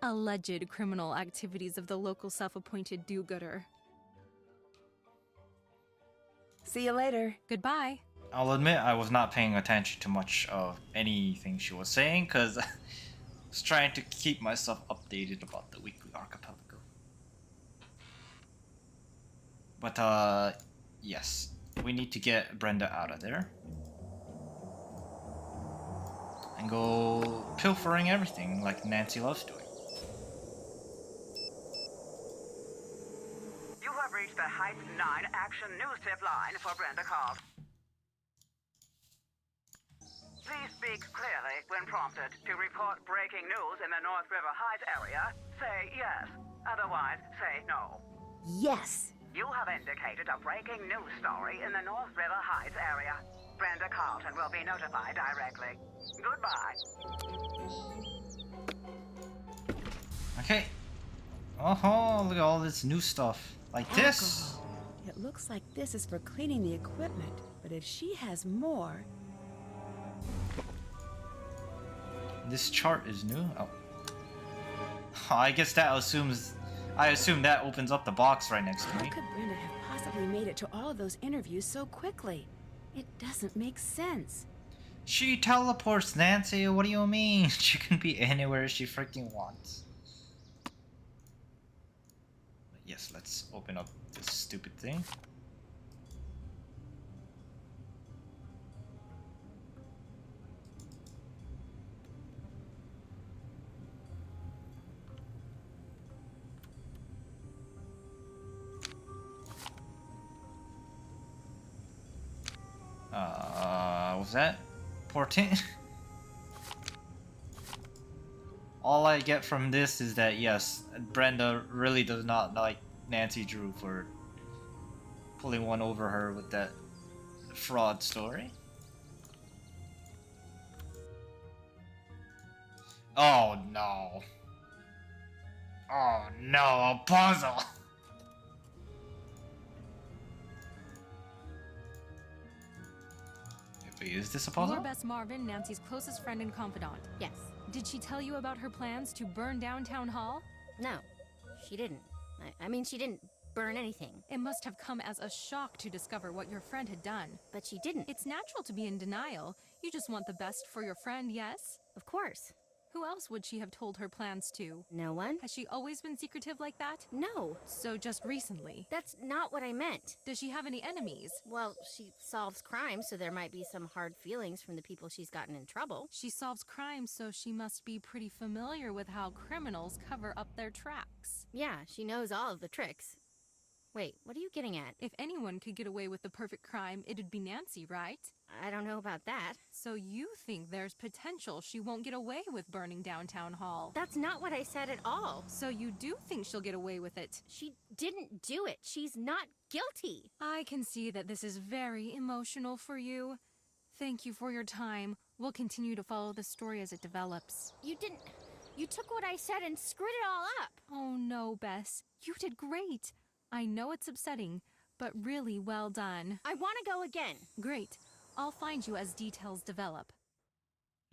alleged criminal activities of the local self-appointed do-gooder. See you later. Goodbye. I'll admit I was not paying attention to much of anything she was saying because I was trying to keep myself updated about the weekly archipelago. But yes, we need to get Brenda out of there. And go pilfering everything like Nancy loves doing. You have reached the Heights 9 Action News Tip line for Brenda Carlton. Please speak clearly when prompted. To report breaking news in the North River Heights area, say yes. Otherwise, say no. Yes. You have indicated a breaking news story in the North River Heights area. Brenda Carlton will be notified directly. Goodbye. Okay. Oh, look at all this new stuff. Like this. Alcohol. It looks like this is for cleaning the equipment, but if she has more... This chart is new. Oh. I guess that assumes... I assume that opens up the box right next to How me. could Brenda have possibly made it to all of those interviews so quickly? It doesn't make sense. She teleports, Nancy. What do you mean? She can be anywhere she freaking wants. But yes, let's open up this stupid thing. Was that porting? All I get from this is that yes, Brenda really does not like Nancy Drew for pulling one over her with that fraud story. Oh no. Oh no, a puzzle! Wait, is this a puzzle? Your best Marvin, Nancy's closest friend and confidant. Yes. Did she tell you about her plans to burn down Town Hall? No, she didn't. I mean, she didn't burn anything. It must have come as a shock to discover what your friend had done. But she didn't. It's natural to be in denial. You just want the best for your friend, yes? Of course. Who else would she have told her plans to? No one. Has she always been secretive like that? No. So just recently? That's not what I meant. Does she have any enemies? Well, she solves crimes, so there might be some hard feelings from the people she's gotten in trouble. She solves crimes, so she must be pretty familiar with how criminals cover up their tracks. Yeah, she knows all of the tricks. Wait, what are you getting at? If anyone could get away with the perfect crime, it'd be Nancy, right? I don't know about that. So you think there's potential she won't get away with burning down Town Hall? That's not what I said at all. So you do think she'll get away with it? She didn't do it. She's not guilty. I can see that this is very emotional for you. Thank you for your time. We'll continue to follow the story as it develops. You took what I said and screwed it all up. Oh no, Bess. You did great. I know it's upsetting, but really well done. I want to go again. Great. I'll find you as details develop.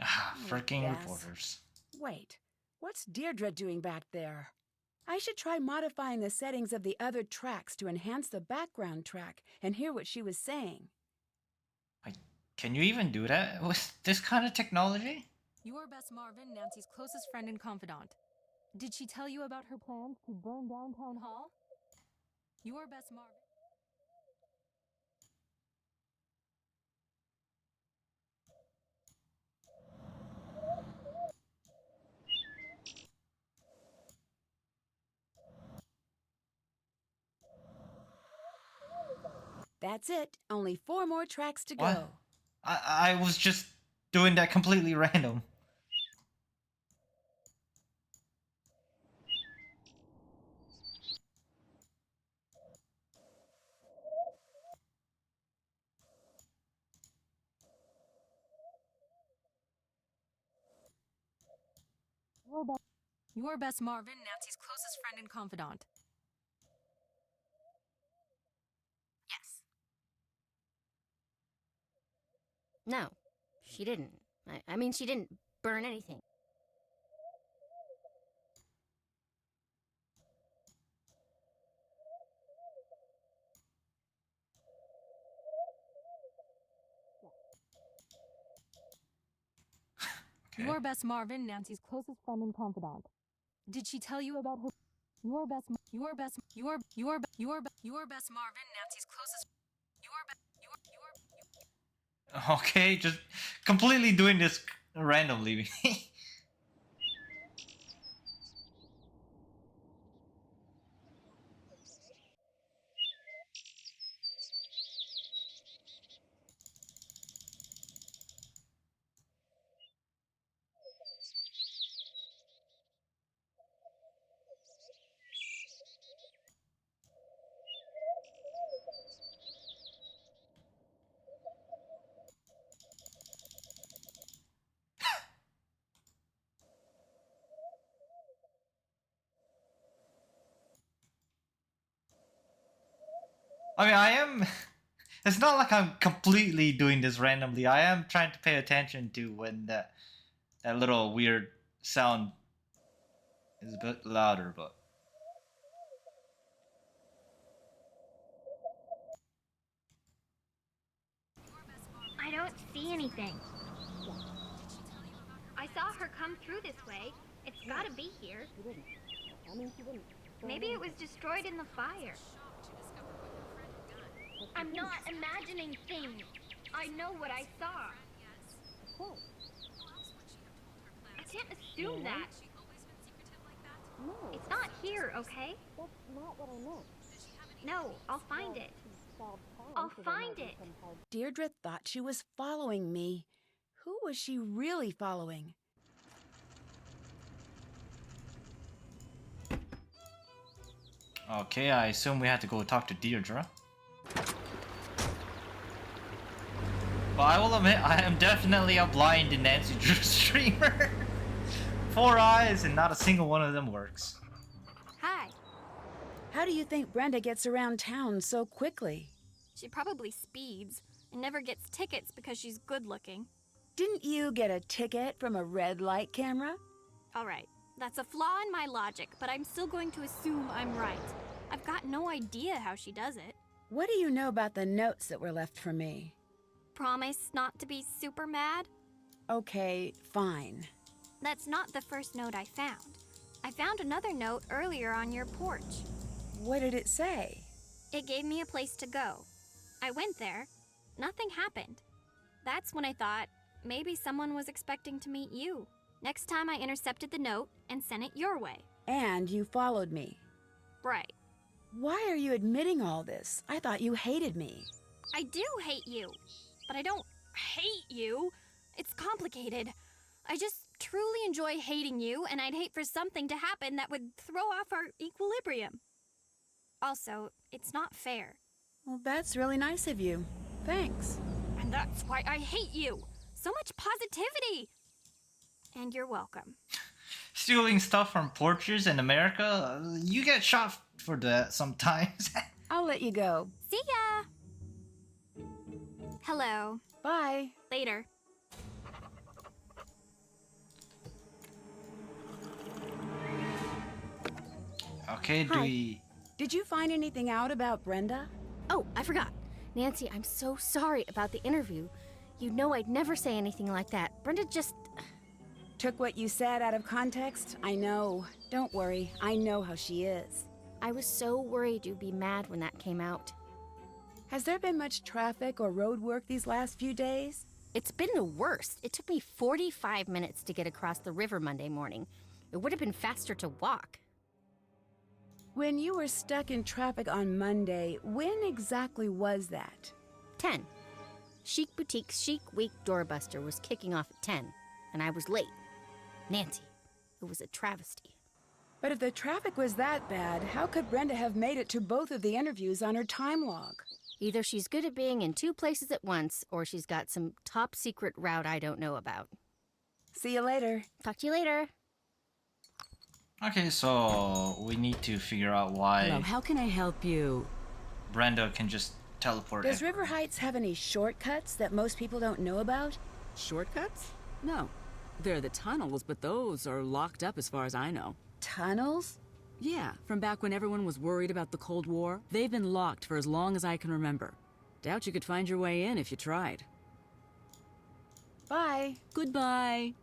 Ah, freaking Yes. reporters. Wait, what's Deirdre doing back there? I should try modifying the settings of the other tracks to enhance the background track and hear what she was saying. Can you even do that with this kind of technology? Your best Marvin, Nancy's closest friend and confidant. Did she tell you about her plans to burn down Town Hall? Your best Marvin. That's it. Only 4 more tracks to What? go. I was just doing that completely random. Your best Marvin, Nancy's closest friend and confidant. Yes. No, she didn't. I mean, she didn't burn anything. Okay. Your best Marvin, Nancy's closest friend and confidant. Did she tell you about her? Your best Marvin, Nancy's closest. Okay, just completely doing this randomly. I mean, I am. It's not like I'm completely doing this randomly. I am trying to pay attention to when that little weird sound is a bit louder, but. I don't see anything. I saw her come through this way. It's gotta be here. Maybe it was destroyed in the fire. I'm not imagining things. I know what I saw. I can't assume that. It's not here, okay? That's not what I meant. No, I'll find it. I'll find it. Deirdre thought she was following me. Who was she really following? Okay, I assume we have to go talk to Deirdre. But I will admit, I am definitely a blind Nancy Drew streamer. 4 eyes and not a single one of them works. Hi. How do you think Brenda gets around town so quickly? She probably speeds and never gets tickets because she's good looking. Didn't you get a ticket from a red light camera? All right, that's a flaw in my logic, but I'm still going to assume I'm right. I've got no idea how she does it. What do you know about the notes that were left for me? Promise not to be super mad? Okay, fine. That's not the first note I found. I found another note earlier on your porch. What did it say? It gave me a place to go. I went there. Nothing happened. That's when I thought maybe someone was expecting to meet you. Next time I intercepted the note and sent it your way. And you followed me. Right. Why are you admitting all this? I thought you hated me. I do hate you. But I don't hate you. It's complicated. I just truly enjoy hating you, and I'd hate for something to happen that would throw off our equilibrium. Also, it's not fair. Well, that's really nice of you. Thanks. And that's why I hate you. So much positivity. And you're welcome. Stealing stuff from porches in America? You get shot for that sometimes. I'll let you go. See ya! Hello. Bye. Later. Okay, Hi. Did you find anything out about Brenda? Oh, I forgot. Nancy, I'm so sorry about the interview. You know I'd never say anything like that. Brenda just... Took what you said out of context? I know. Don't worry. I know how she is. I was so worried you'd be mad when that came out. Has there been much traffic or road work these last few days? It's been the worst. It took me 45 minutes to get across the river Monday morning. It would have been faster to walk. When you were stuck in traffic on Monday, when exactly was that? 10. Chic Boutique's Chic Week Doorbuster was kicking off at 10, and I was late. Nancy, it was a travesty. But if the traffic was that bad, how could Brenda have made it to both of the interviews on her time log? Either she's good at being in 2 places at once, or she's got some top secret route I don't know about. See you later. Talk to you later. Okay, so we need to figure out why Hello, how can I help you? Brenda can just teleport Does in. River Heights have any shortcuts that most people don't know about? Shortcuts? No. There are the tunnels, but those are locked up as far as I know. Tunnels? Yeah, from back when everyone was worried about the Cold War. They've been locked for as long as I can remember. Doubt you could find your way in if you tried. Bye. Goodbye.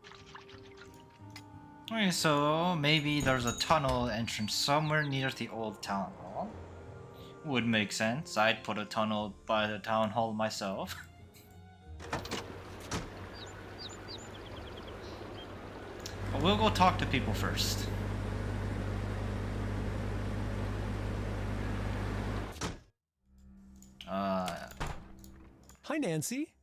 Okay, so maybe there's a tunnel entrance somewhere near the old town hall. Would make sense. I'd put a tunnel by the town hall myself. But we'll go talk to people first. Hi, Nancy.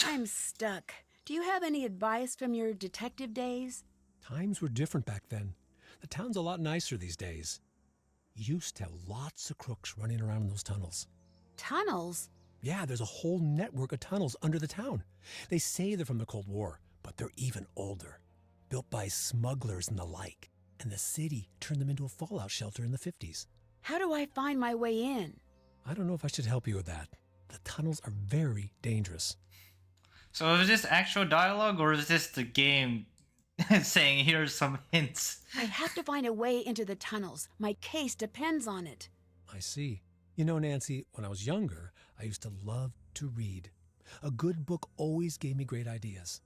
I'm stuck. Do you have any advice from your detective days? Times were different back then. The town's a lot nicer these days. Used to have lots of crooks running around in those tunnels. Tunnels? Yeah, there's a whole network of tunnels under the town. They say they're from the Cold War, but they're even older. Built by smugglers and the like. And the city turned them into a fallout shelter in the 50s. How do I find my way in? I don't know if I should help you with that. The tunnels are very dangerous. So is this actual dialogue or is this the game saying here's some hints? I have to find a way into the tunnels. My case depends on it. I see. You know, Nancy, when I was younger, I used to love to read. A good book always gave me great ideas.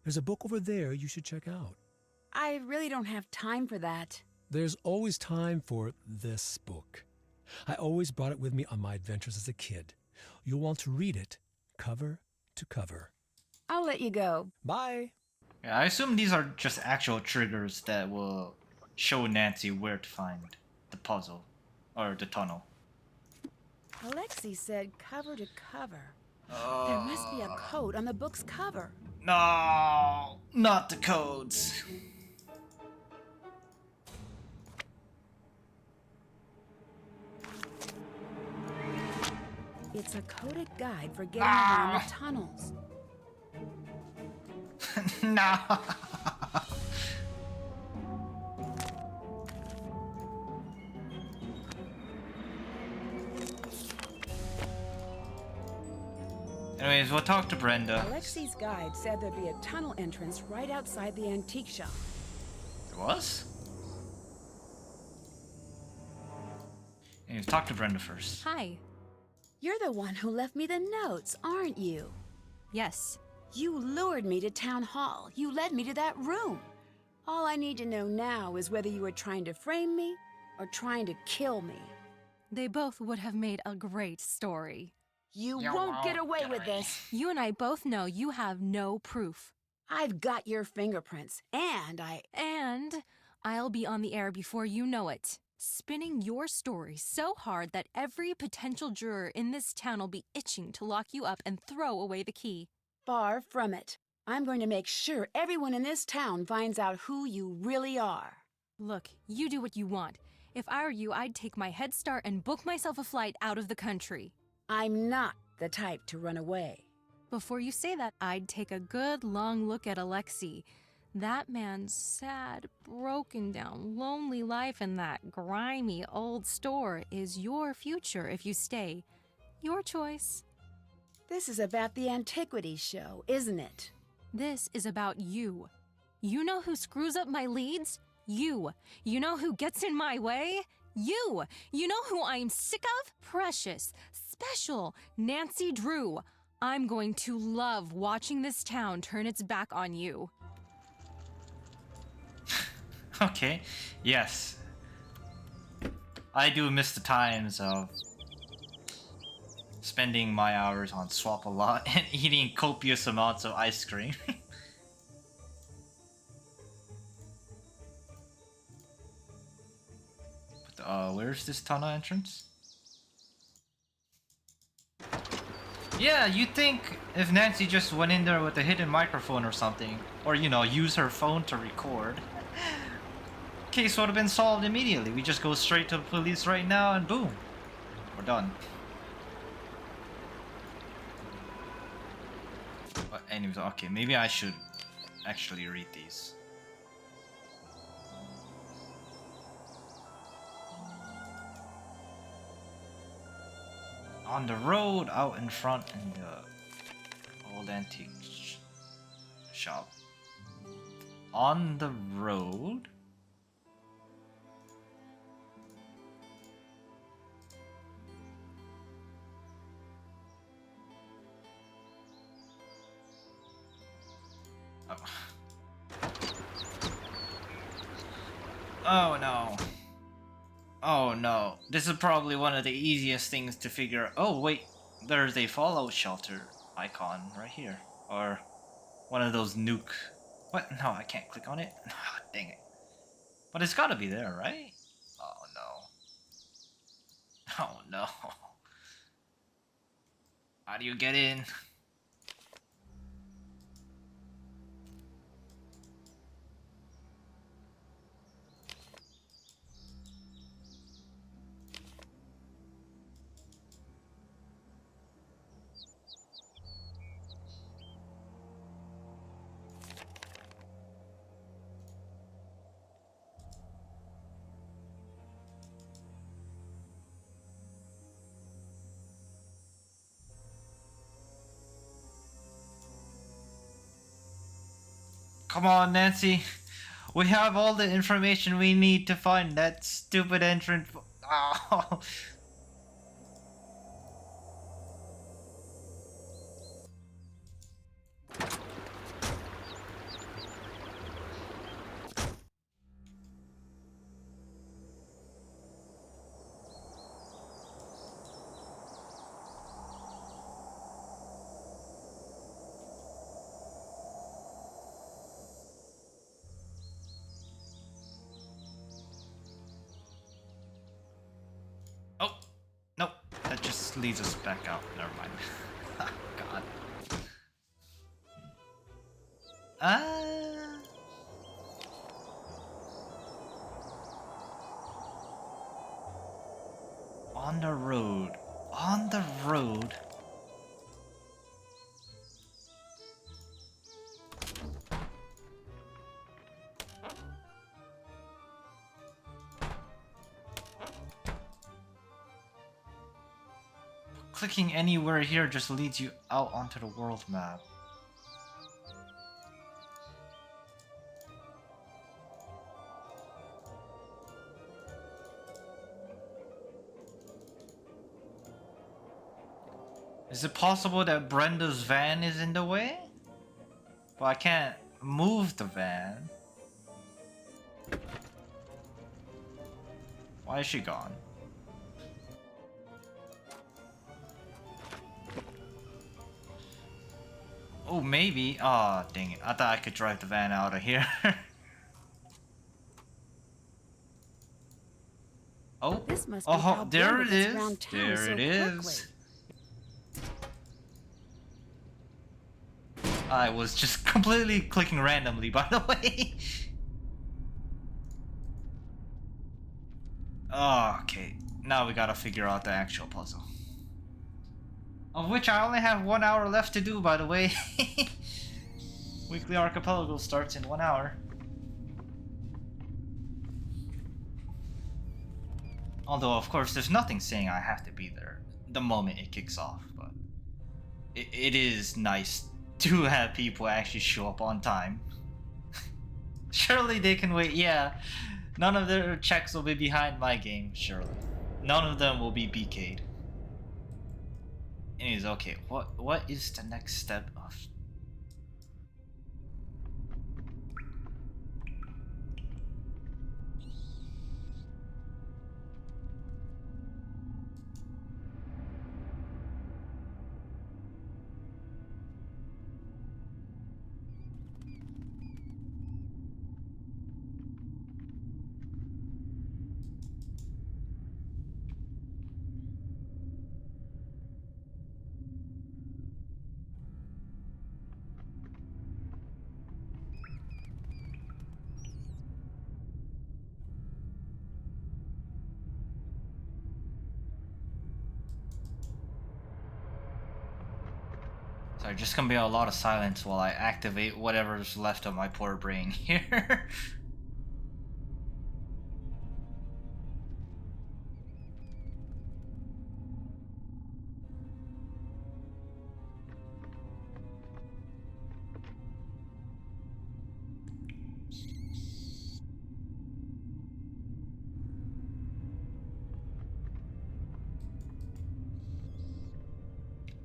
There's a book over there you should check out. I really don't have time for that. There's always time for this book. I always brought it with me on my adventures as a kid. You'll want to read it cover to cover. I'll let you go. Bye. Yeah, I assume these are just actual triggers that will show Nancy where to find the puzzle or the tunnel. Alexi said cover to cover. There must be a code on the book's cover. No, not the codes. It's a coded guide for getting around the tunnels. No. Anyways, we'll talk to Brenda. Alexi's guide said there'd be a tunnel entrance right outside the antique shop. There was? Anyways, talk to Brenda first. Hi. You're the one who left me the notes, aren't you? Yes. You lured me to town hall. You led me to that room. All I need to know now is whether you were trying to frame me or trying to kill me. They both would have made a great story. You won't get away with this. You and I both know you have no proof. I've got your fingerprints, and I'll be on the air before you know it. Spinning your story so hard that every potential juror in this town will be itching to lock you up and throw away the key. Far from it. I'm going to make sure everyone in this town finds out who you really are. Look, you do what you want. If I were you, I'd take my head start and book myself a flight out of the country. I'm not the type to run away. Before you say that, I'd take a good long look at Alexi. That man's sad, broken down, lonely life in that grimy old store is your future if you stay. Your choice. This is about the Antiquities show, isn't it? This is about you. You know who screws up my leads? You. You know who gets in my way? You. You know who I'm sick of? Precious, special, Nancy Drew. I'm going to love watching this town turn its back on you. Okay, yes. I do miss the times of spending my hours on Swap-A-Lot and eating copious amounts of ice cream. But, where's this tunnel entrance? Yeah, you'd think if Nancy just went in there with a hidden microphone or something, or you know, use her phone to record, case would have been solved immediately. We just go straight to the police right now and boom, we're done. But anyways, okay, maybe I should actually read these. On the road, out in front in the old antique shop. On the road. Oh. Oh no. Oh no. This is probably one of the easiest things to figure. Oh wait, there's a fallout shelter icon right here. Or one of those nuke. What? No, I can't click on it. Oh, dang it. But it's gotta be there, right? Oh no. Oh no. How do you get in? Come on, Nancy. We have all the information we need to find that stupid entrance. Oh. Oh, nope. That just leads us back out. Never mind. God. On the road. On the road. Clicking anywhere here just leads you out onto the world map. Is it possible that Brenda's van is in the way? Well, I can't move the van. Why is she gone? Oh, maybe. Ah, oh, dang it. I thought I could drive the van out of here. Oh, This must be how there Brenda it gets is. around town There so it is. quickly. I was just completely clicking randomly, by the way. Oh, okay. Now we gotta figure out the actual puzzle. Of which I only have 1 hour left to do, by the way. Weekly Archipelago starts in 1 hour. Although, of course, there's nothing saying I have to be there the moment it kicks off, but it is nice to have people actually show up on time. Surely they can wait, yeah. None of their checks will be behind my game, surely. None of them will be BK'd. Anyways, okay, what is the next step of... Sorry, just gonna be a lot of silence while I activate whatever's left of my poor brain here.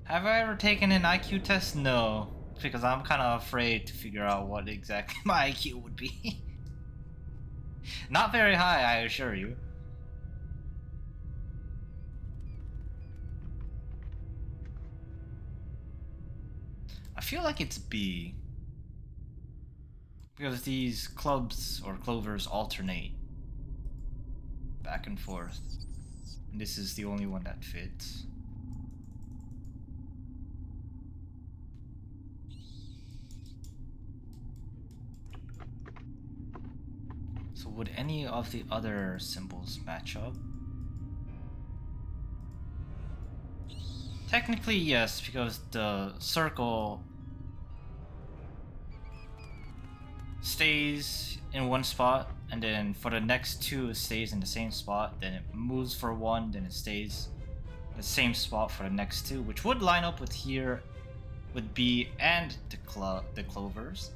Have I ever taken an IQ test? No, because I'm kind of afraid to figure out what exactly my IQ would be. Not very high, I assure you. I feel like it's B. Because these clubs or clovers alternate back and forth. And this is the only one that fits. So would any of the other symbols match up? Technically yes, because the circle stays in one spot, and then for the next two it stays in the same spot, then it moves for one, then it stays in the same spot for the next two, which would line up with here with B and the clovers.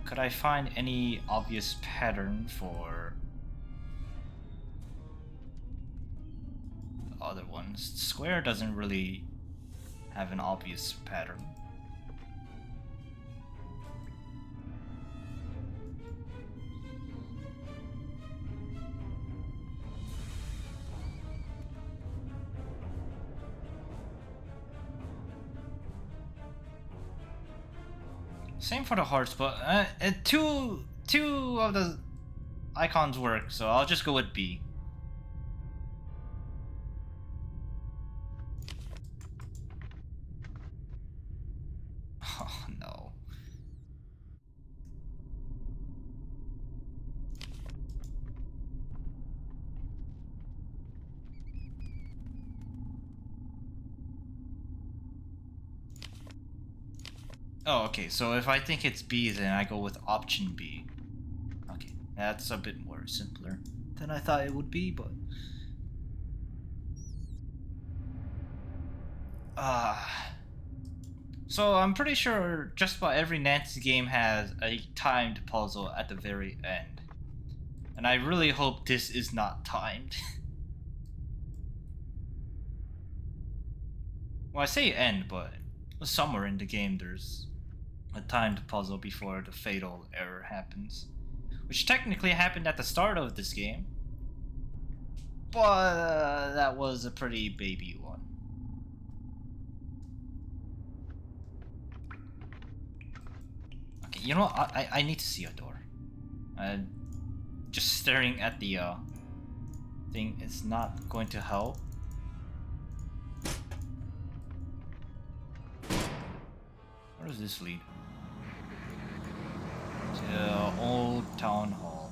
could I find any obvious pattern for the other ones? Square doesn't really have an obvious pattern. Same for the hearts, but two of the icons work, so I'll just go with B. Oh no. Oh, okay, so if I think it's B, then I go with option B. Okay, that's a bit more simpler than I thought it would be, but... So I'm pretty sure just about every Nancy game has a timed puzzle at the very end. And I really hope this is not timed. Well, I say end, but somewhere in the game there's a timed puzzle before the fatal error happens. Which technically happened at the start of this game. But that was a pretty baby one. Okay, you know what? I need to see a door. Just staring at the thing is not going to help. Where does this lead? To Old Town Hall.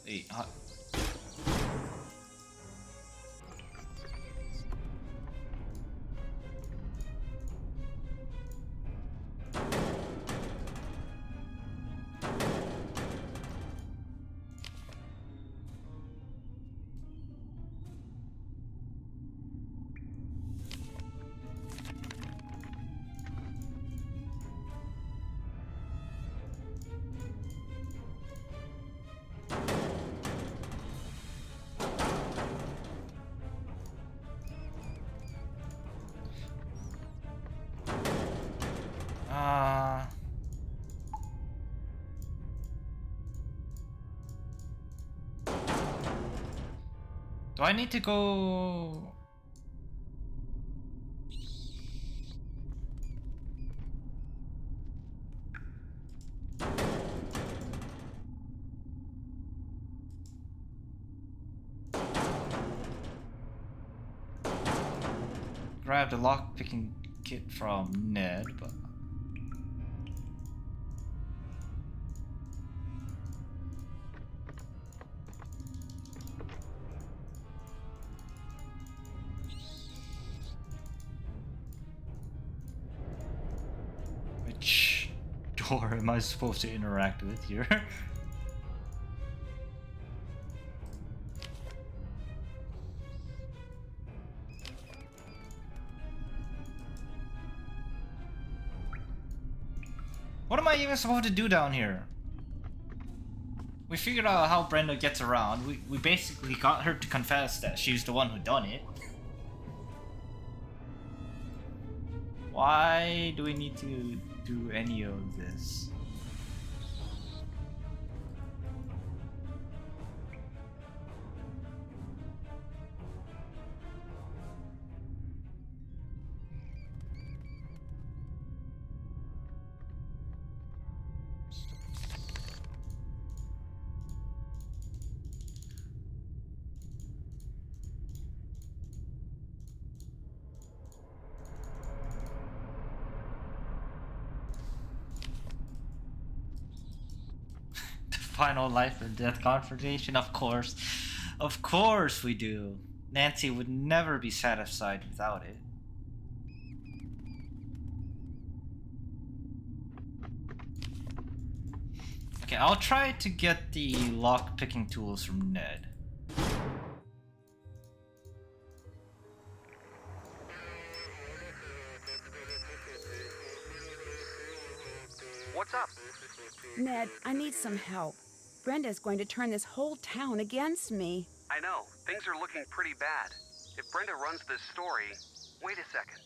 Hey, do I need to go? Grab the lockpicking kit from Ned, but... Which door am I supposed to interact with here? What am I even supposed to do down here? We figured out how Brenda gets around. We basically got her to confess that she's the one who done it. Why do we need to do any of this? Final life and death confrontation, of course. Of course we do. Nancy would never be satisfied without it. Okay, I'll try to get the lock-picking tools from Ned. What's up? Ned, I need some help. Brenda's going to turn this whole town against me. I know. Things are looking pretty bad. If Brenda runs this story... Wait a second.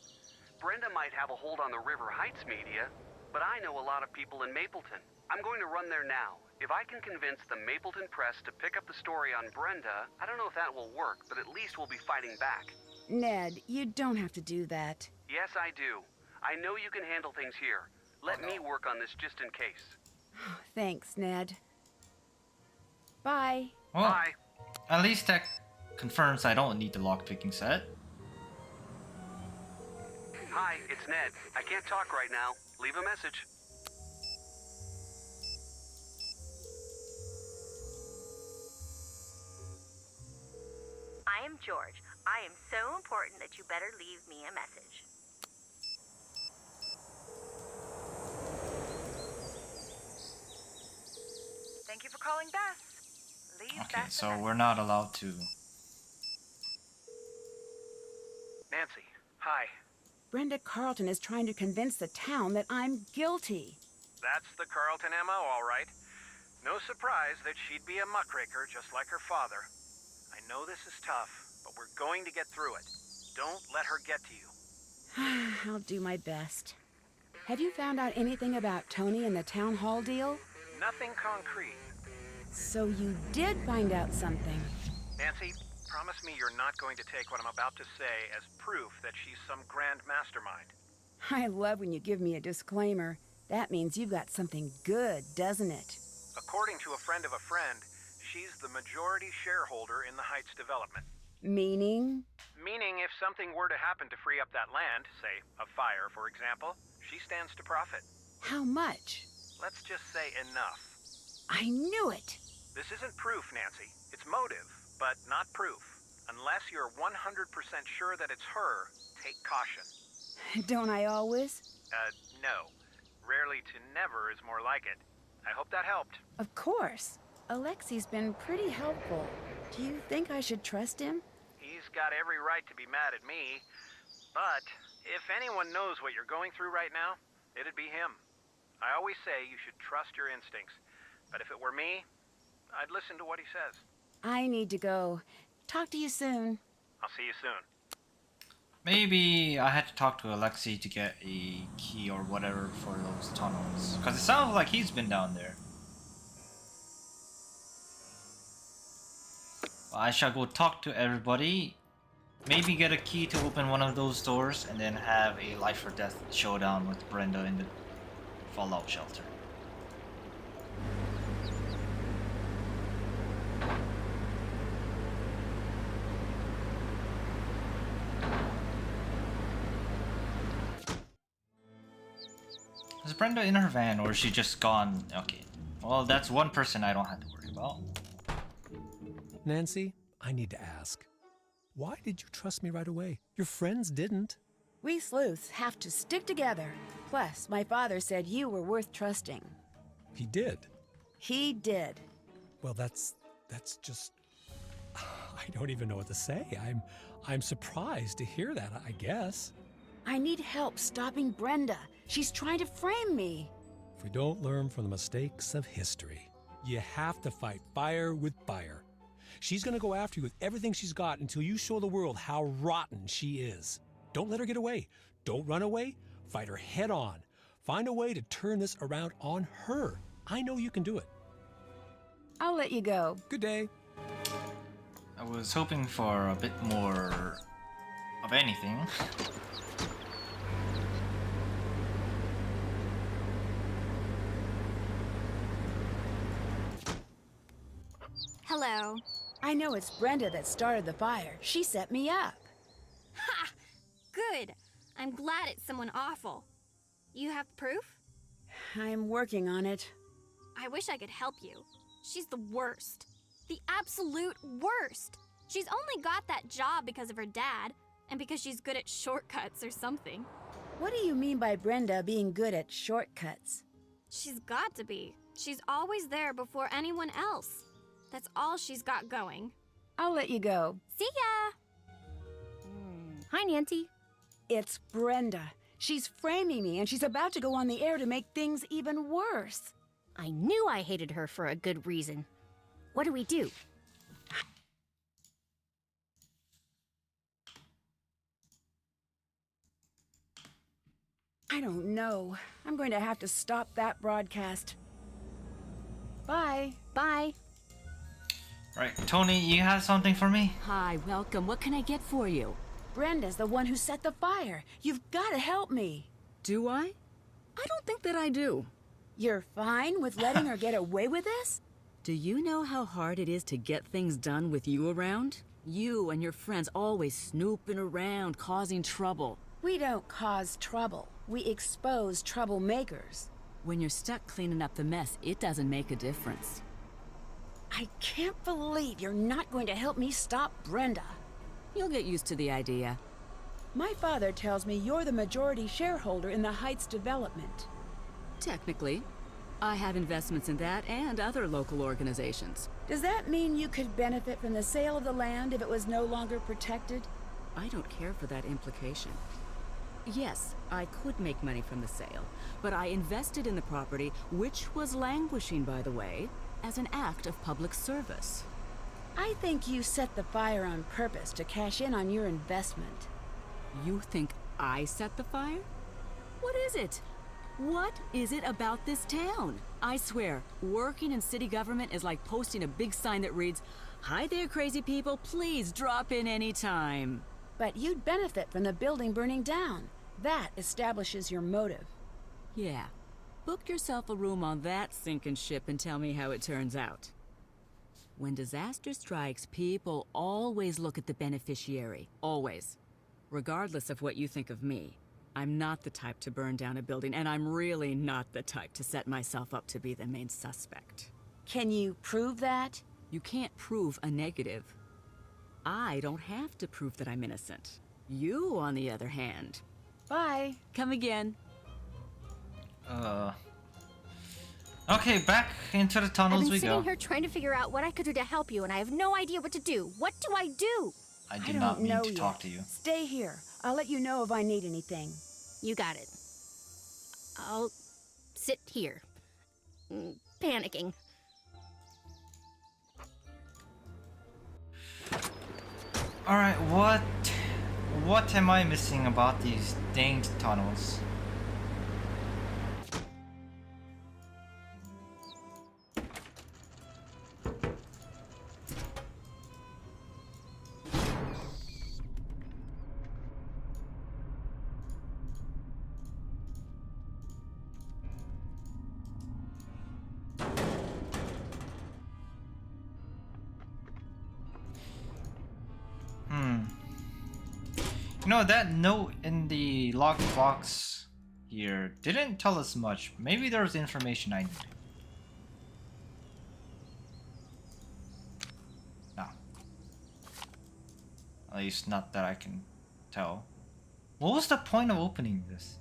Brenda might have a hold on the River Heights media, but I know a lot of people in Mapleton. I'm going to run there now. If I can convince the Mapleton Press to pick up the story on Brenda, I don't know if that will work, but at least we'll be fighting back. Ned, you don't have to do that. Yes, I do. I know you can handle things here. Let me work on this just in case. Thanks, Ned. Bye. Well, Bye. at least that confirms I don't need the lockpicking set. Hi, it's Ned. I can't talk right now. Leave a message. I am George. I am so important that you better leave me a message. Thank you for calling Beth. Leave Okay, Beth a so message. we're not allowed to. Nancy, hi. Brenda Carlton is trying to convince the town that I'm guilty. That's the Carlton MO, all right. No surprise that she'd be a muckraker just like her father. I know this is tough, but we're going to get through it. Don't let her get to you. I'll do my best. Have you found out anything about Tony and the town hall deal? Nothing concrete. So you did find out something. Nancy, promise me you're not going to take what I'm about to say as proof that she's some grand mastermind. I love when you give me a disclaimer. That means you've got something good, doesn't it? According to a friend of a friend, she's the majority shareholder in the Heights development. Meaning? Meaning if something were to happen to free up that land, say a fire for example, she stands to profit. How much? Let's just say enough. I knew it! This isn't proof, Nancy. It's motive, but not proof. Unless you're 100% sure that it's her, take caution. Don't I always? No. Rarely to never is more like it. I hope that helped. Of course. Alexi's been pretty helpful. Do you think I should trust him? He's got every right to be mad at me. But if anyone knows what you're going through right now, it'd be him. I always say you should trust your instincts. But if it were me, I'd listen to what he says. I need to go. Talk to you soon. I'll see you soon. Maybe I had to talk to Alexei to get a key or whatever for those tunnels. Because it sounds like he's been down there. I shall go talk to everybody. Maybe get a key to open one of those doors and then have a life or death showdown with Brenda in the fallout shelter. Is Brenda in her van or is she just gone? Okay. Well, that's one person I don't have to worry about. Nancy, I need to ask. Why did you trust me right away? Your friends didn't. We sleuths have to stick together. Plus, my father said you were worth trusting. He did. He did. Well, that's just... I don't even know what to say. I'm surprised to hear that, I guess. I need help stopping Brenda. She's trying to frame me. If we don't learn from the mistakes of history, you have to fight fire with fire. She's gonna go after you with everything she's got until you show the world how rotten she is. Don't let her get away. Don't run away. Fight her head on. Find a way to turn this around on her. I know you can do it. I'll let you go. Good day. I was hoping for a bit more of anything. Hello. I know it's Brenda that started the fire. She set me up. Ha! Good. I'm glad it's someone awful. You have proof? I'm working on it. I wish I could help you. She's the worst. The absolute worst. She's only got that job because of her dad, and because she's good at shortcuts or something. What do you mean by Brenda being good at shortcuts? She's got to be. She's always there before anyone else. That's all she's got going. I'll let you go. See ya! Hi, Nancy. It's Brenda. She's framing me, and she's about to go on the air to make things even worse. I knew I hated her for a good reason. What do we do? I don't know. I'm going to have to stop that broadcast. Bye. Bye. Right, Tony, you have something for me? Hi, welcome. What can I get for you? Brenda's the one who set the fire. You've got to help me. Do I? I don't think that I do. You're fine with letting her get away with this? Do you know how hard it is to get things done with you around? You and your friends always snooping around, causing trouble. We don't cause trouble. We expose troublemakers. When you're stuck cleaning up the mess, it doesn't make a difference. I can't believe you're not going to help me stop Brenda. You'll get used to the idea. My father tells me you're the majority shareholder in the Heights development. Technically. I have investments in that and other local organizations. Does that mean you could benefit from the sale of the land if it was no longer protected? I don't care for that implication. Yes, I could make money from the sale, but I invested in the property, which was languishing, by the way, as an act of public service. I think you set the fire on purpose to cash in on your investment. You think I set the fire? What is it? What is it about this town? I swear, working in city government is like posting a big sign that reads, "Hi there, crazy people, please drop in any time." But you'd benefit from the building burning down. That establishes your motive. Yeah. Book yourself a room on that sinking ship and tell me how it turns out. When disaster strikes, people always look at the beneficiary. Always. Regardless of what you think of me. I'm not the type to burn down a building, and I'm really not the type to set myself up to be the main suspect. Can you prove that? You can't prove a negative. I don't have to prove that I'm innocent. You, on the other hand. Bye. Come again. Okay, back into the tunnels we go. I've been sitting here trying to figure out what I could do to help you, and I have no idea what to do. What do I do? I did not mean to talk to you. Stay here. I'll let you know if I need anything. You got it. I'll sit here. Panicking. Alright, what am I missing about these danged tunnels? You know, that note in the lockbox here didn't tell us much. Maybe there's information I need. No. At least not that I can tell. What was the point of opening this?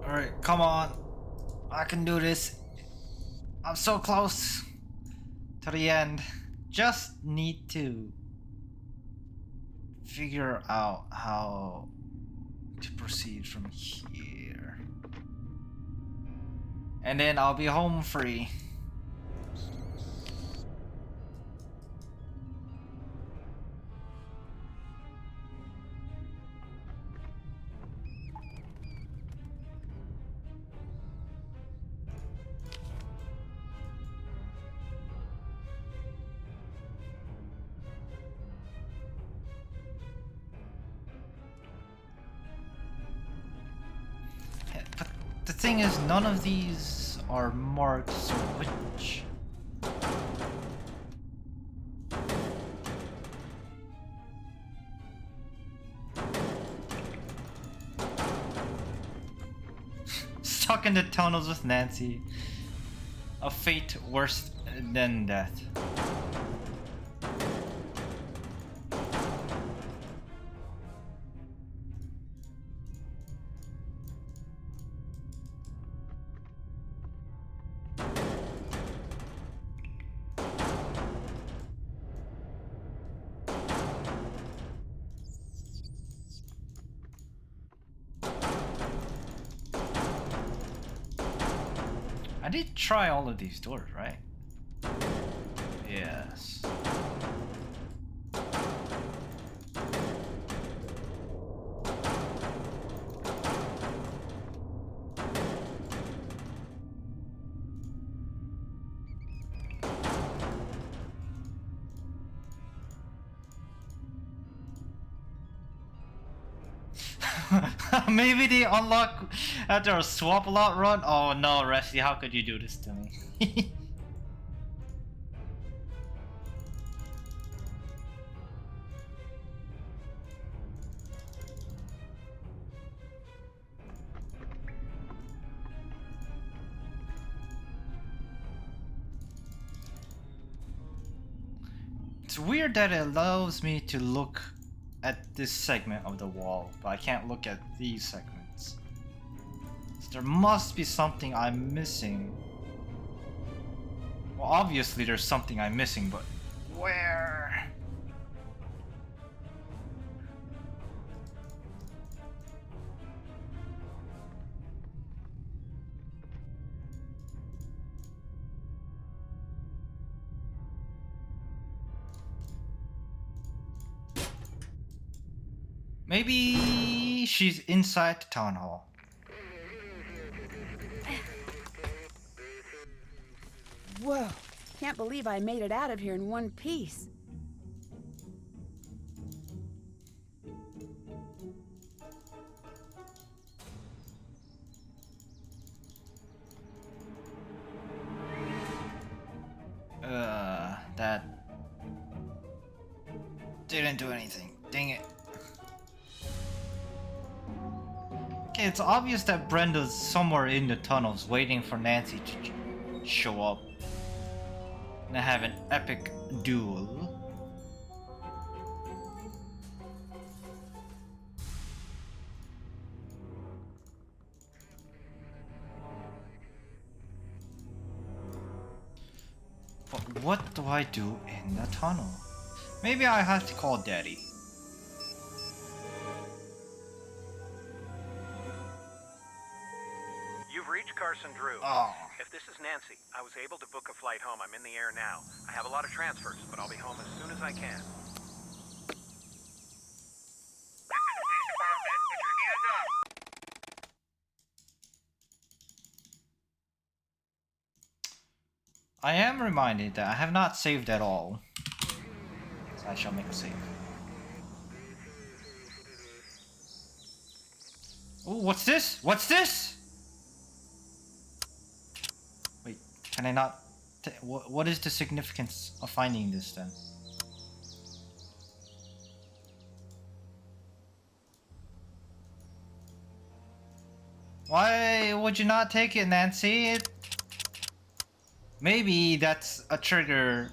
Alright, come on. I can do this. I'm so close to the end. Just need to figure out how to proceed from here. And then I'll be home free. thing is, none of these are marked switch. Stuck in the tunnels with Nancy. A fate worse than death. I did try all of these doors, right? Yes. Maybe they unlock after a swap a lot run? Oh no, Resty, how could you do this to me? It's weird that it allows me to look at this segment of the wall, but I can't look at these segments. So there must be something I'm missing. Well, obviously there's something I'm missing, but where? Maybe she's inside the town hall. Whoa, can't believe I made it out of here in one piece. That didn't do anything. Dang it. Okay, it's obvious that Brenda's somewhere in the tunnels waiting for Nancy to show up and have an epic duel. But what do I do in the tunnel? Maybe I have to call Daddy. You've reached Carson Drew. Oh. If this is Nancy, I was able to book a flight home. I'm in the air now. I have a lot of transfers, but I'll be home as soon as I can. I am reminded that I have not saved at all. So I shall make a save. Oh, what's this? What's this? Wait, can I not? What is the significance of finding this then? Why would you not take it, Nancy? Maybe that's a trigger.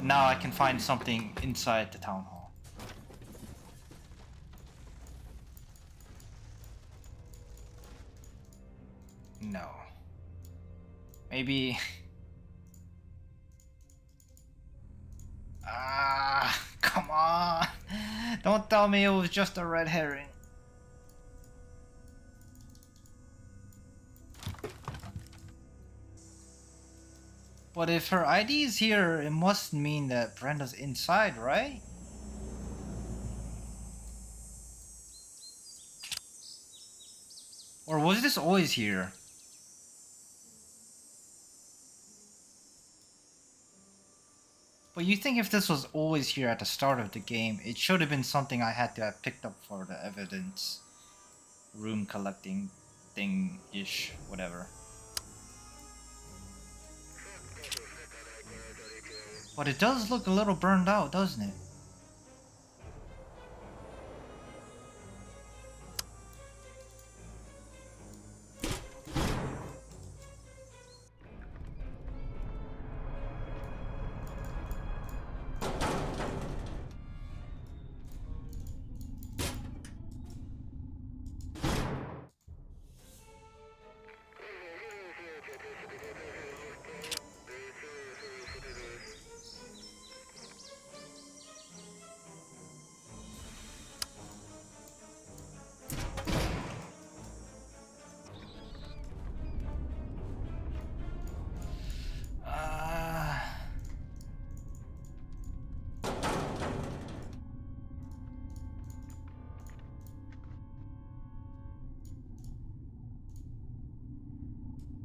Now I can find something inside the town hall. No. Maybe... Ah, come on. Don't tell me it was just a red herring. But if her ID is here, it must mean that Brenda's inside, right? Or was this always here? But you think if this was always here at the start of the game, it should have been something I had to have picked up for the evidence room collecting thing-ish, whatever. But it does look a little burned out, doesn't it?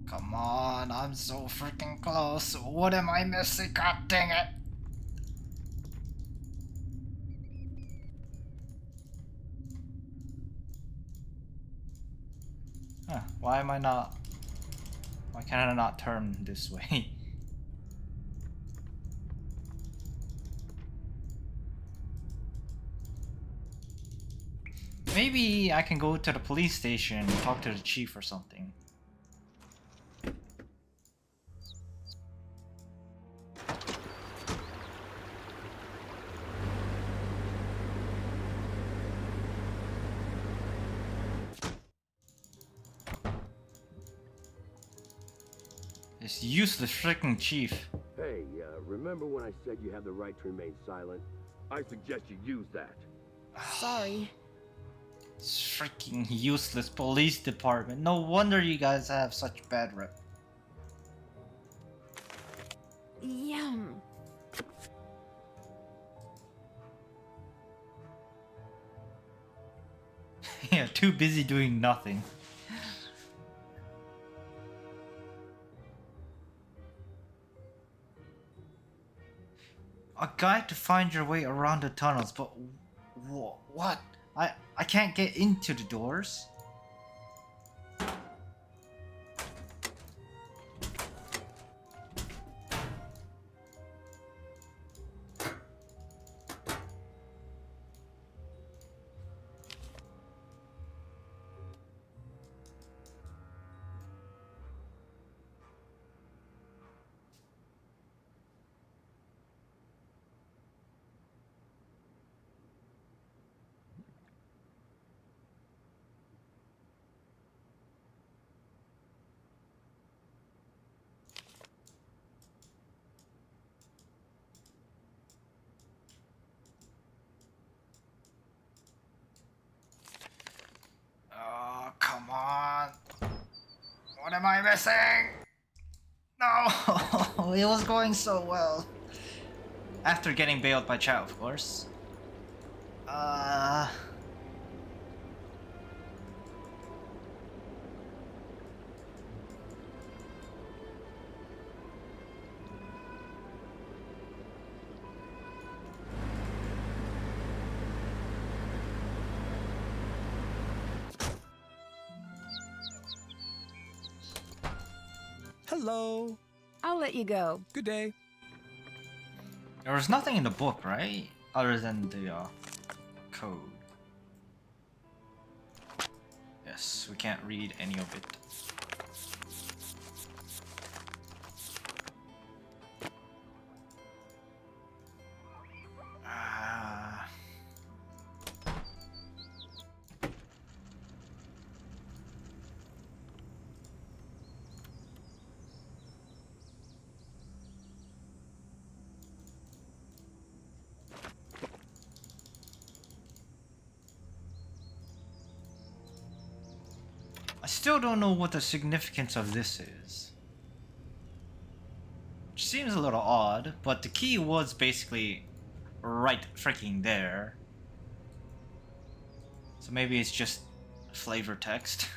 Come on, I'm so freaking close. What am I missing? God dang it! Huh, why am I not... Why can I not turn this way? Maybe I can go to the police station and talk to the chief or something. This useless freaking chief. Hey, remember when I said you have the right to remain silent? I suggest you use that. Sorry. This freaking useless police department. No wonder you guys have such bad rep. Yum. Yeah, too busy doing nothing. A guide to find your way around the tunnels, but what? I can't get into the doors. Oh, come on. What am I missing? No, it was going so well. After getting bailed by Chow, of course. Hello. I'll let you go. Good day. There was nothing in the book, right? Other than the code. Yes, we can't read any of it. I still don't know what the significance of this is. Which seems a little odd, but the key was basically right freaking there. So maybe it's just flavor text.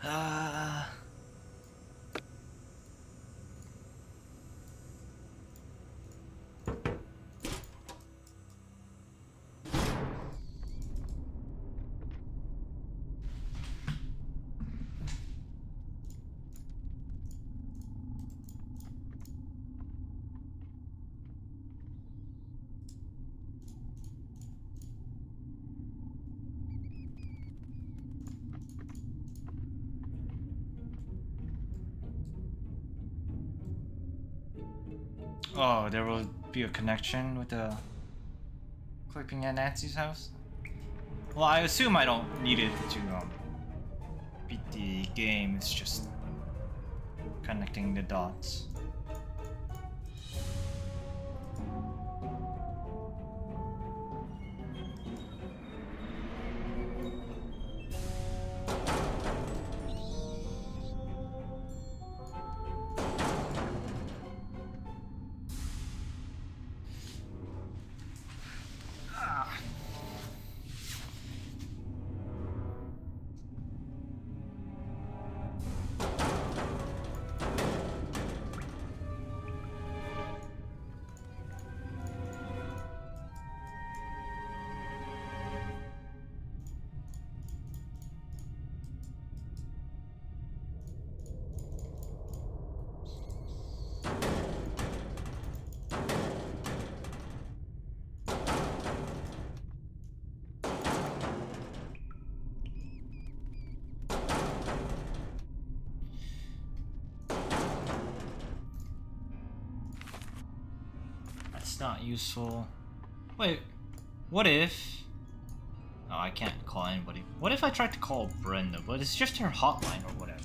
Uh, oh, there will be a connection with the clipping at Nancy's house? Well, I assume I don't need it to beat the game, it's just connecting the dots. That's not useful. Wait, what if... Oh, I can't call anybody. What if I tried to call Brenda, but it's just her hotline or whatever?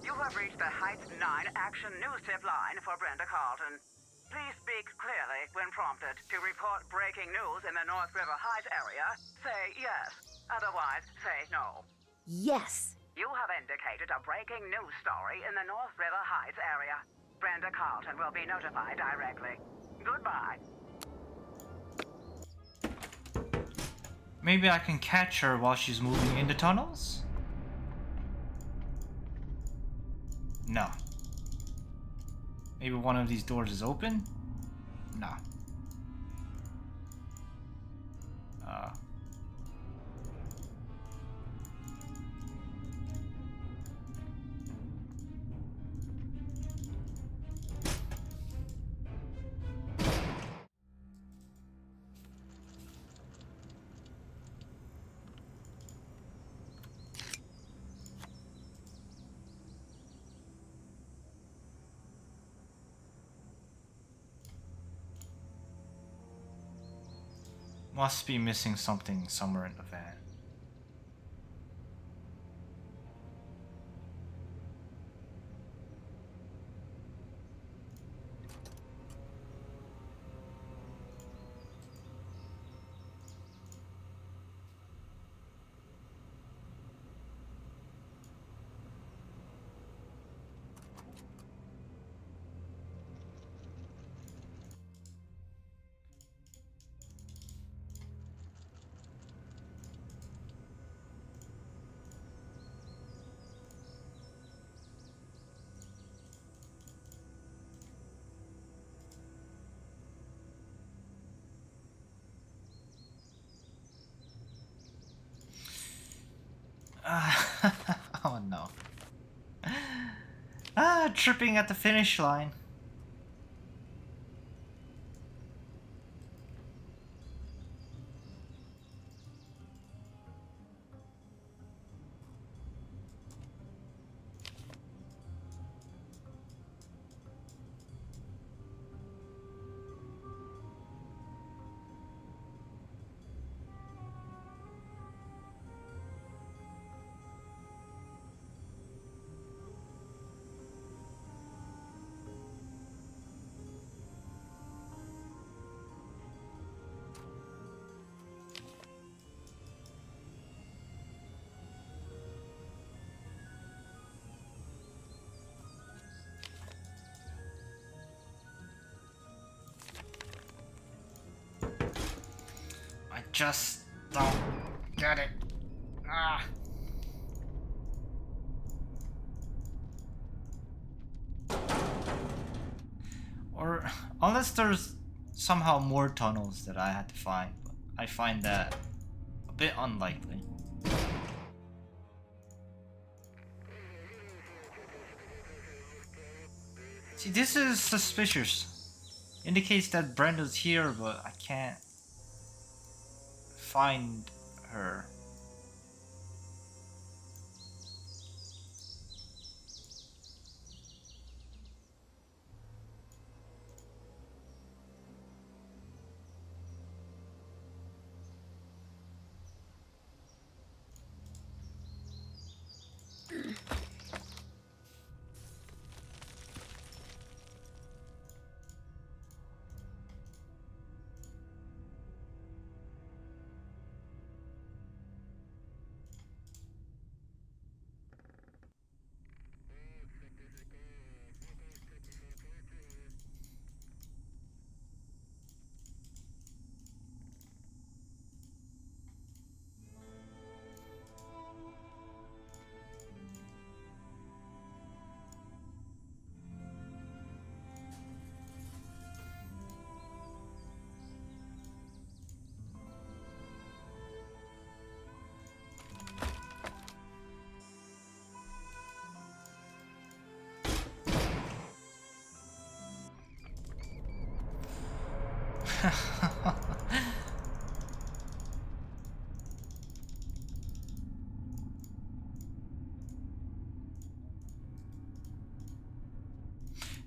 You have reached the Heights 9 Action News Tip line for Brenda Carlton. Please speak clearly when prompted. To report breaking news in the North River Heights area, say yes. Otherwise, say no. Yes. You have indicated a breaking news story in the North River Heights area. Brenda Carlton will be notified directly. Goodbye. Maybe I can catch her while she's moving in the tunnels? No. Maybe one of these doors is open? No. Must be missing something somewhere in the van. Oh no. Tripping at the finish line. just don't get it. Ah. Or unless there's somehow more tunnels that I had to find, but I find that a bit unlikely. See, this is suspicious. Indicates that Brenda's here, but I can't find her.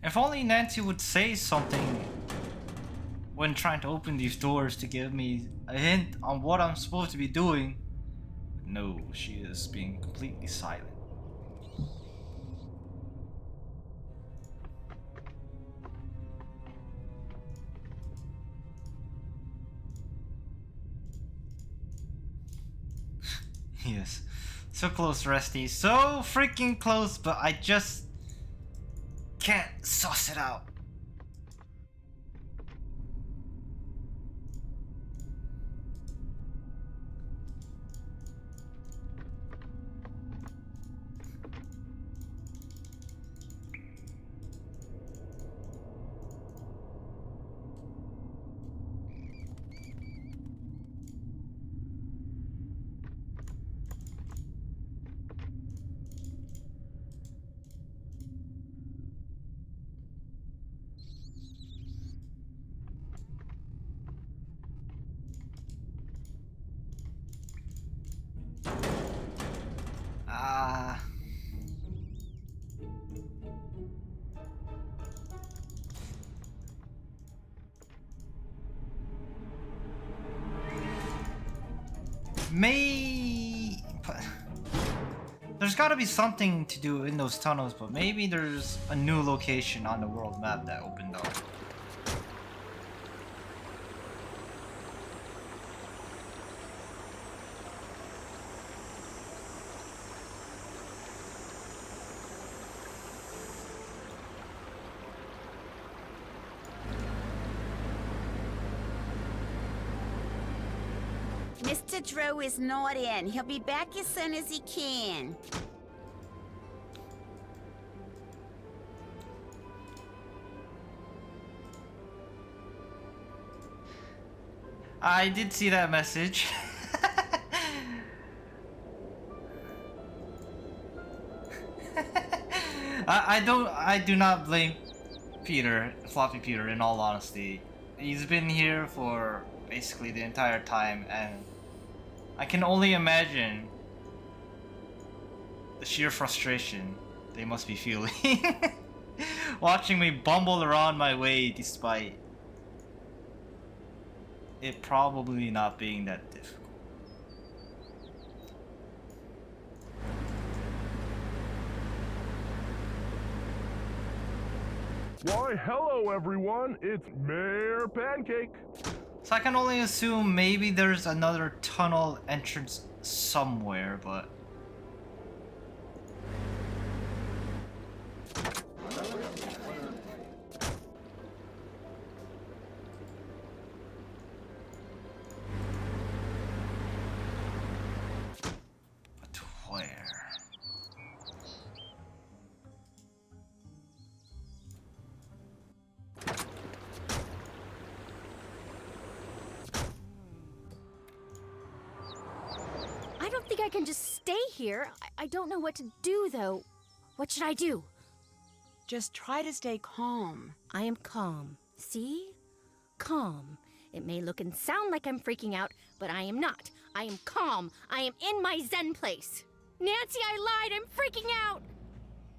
If only Nancy would say something when trying to open these doors to give me a hint on what I'm supposed to be doing. No, she is being completely silent. Yes. So close, Rusty. So freaking close, but I just can't suss it out. There's gotta be something to do in those tunnels, but maybe there's a new location on the world map that opened up. Mr. Drew is not in. He'll be back as soon as he can. I did see that message. I do not blame Floppy Peter, in all honesty. He's been here for basically the entire time, and I can only imagine the sheer frustration they must be feeling watching me bumble around my way despite it probably not being that difficult. Why, hello everyone, it's Mayor Pancake. So I can only assume maybe there's another tunnel entrance somewhere, but don't think I can just stay here. I don't know what to do, though. What should I do? Just try to stay calm. I am calm. See? Calm. It may look and sound like I'm freaking out, but I am not. I am calm. I am in my Zen place. Nancy, I lied. I'm freaking out.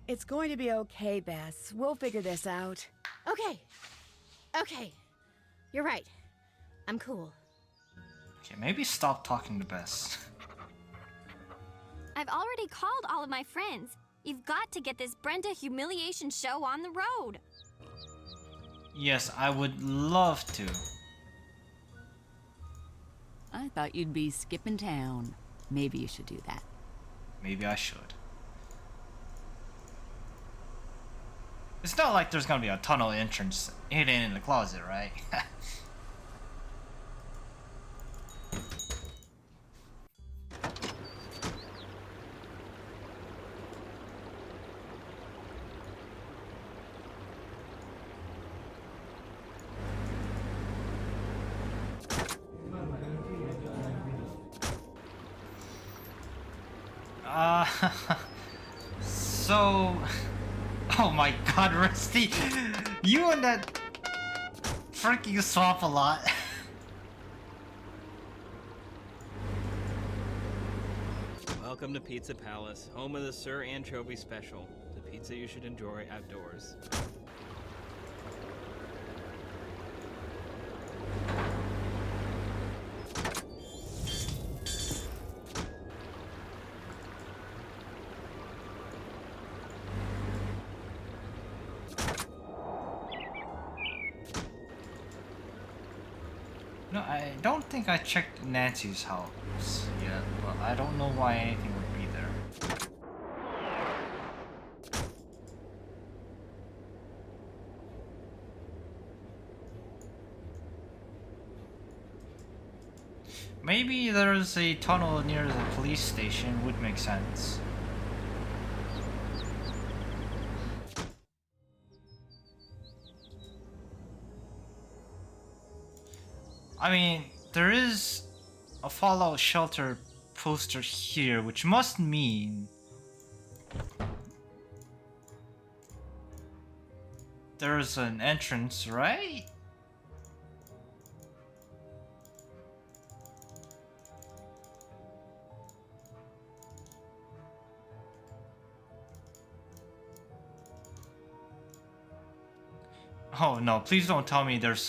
It's going to be okay, Bess. We'll figure this out. Okay. Okay. You're right. I'm cool. Okay, maybe stop talking to Bess. I've already called all of my friends. You've got to get this Brenda humiliation show on the road. Yes, I would love to. I thought you'd be skipping town. Maybe you should do that. Maybe I should. It's not like there's gonna be a tunnel entrance hidden in the closet, right? So... Oh my god, Rusty! You and that freaking swap a lot. Welcome to Pizza Palace, home of the Sir Anchovy Special, the pizza you should enjoy outdoors. No, I don't think I checked Nancy's house yet, but I don't know why anything would be there. Maybe there's a tunnel near the police station, would make sense. I mean, there is a Fallout Shelter poster here, which must mean there's an entrance, right? Oh no, please don't tell me there's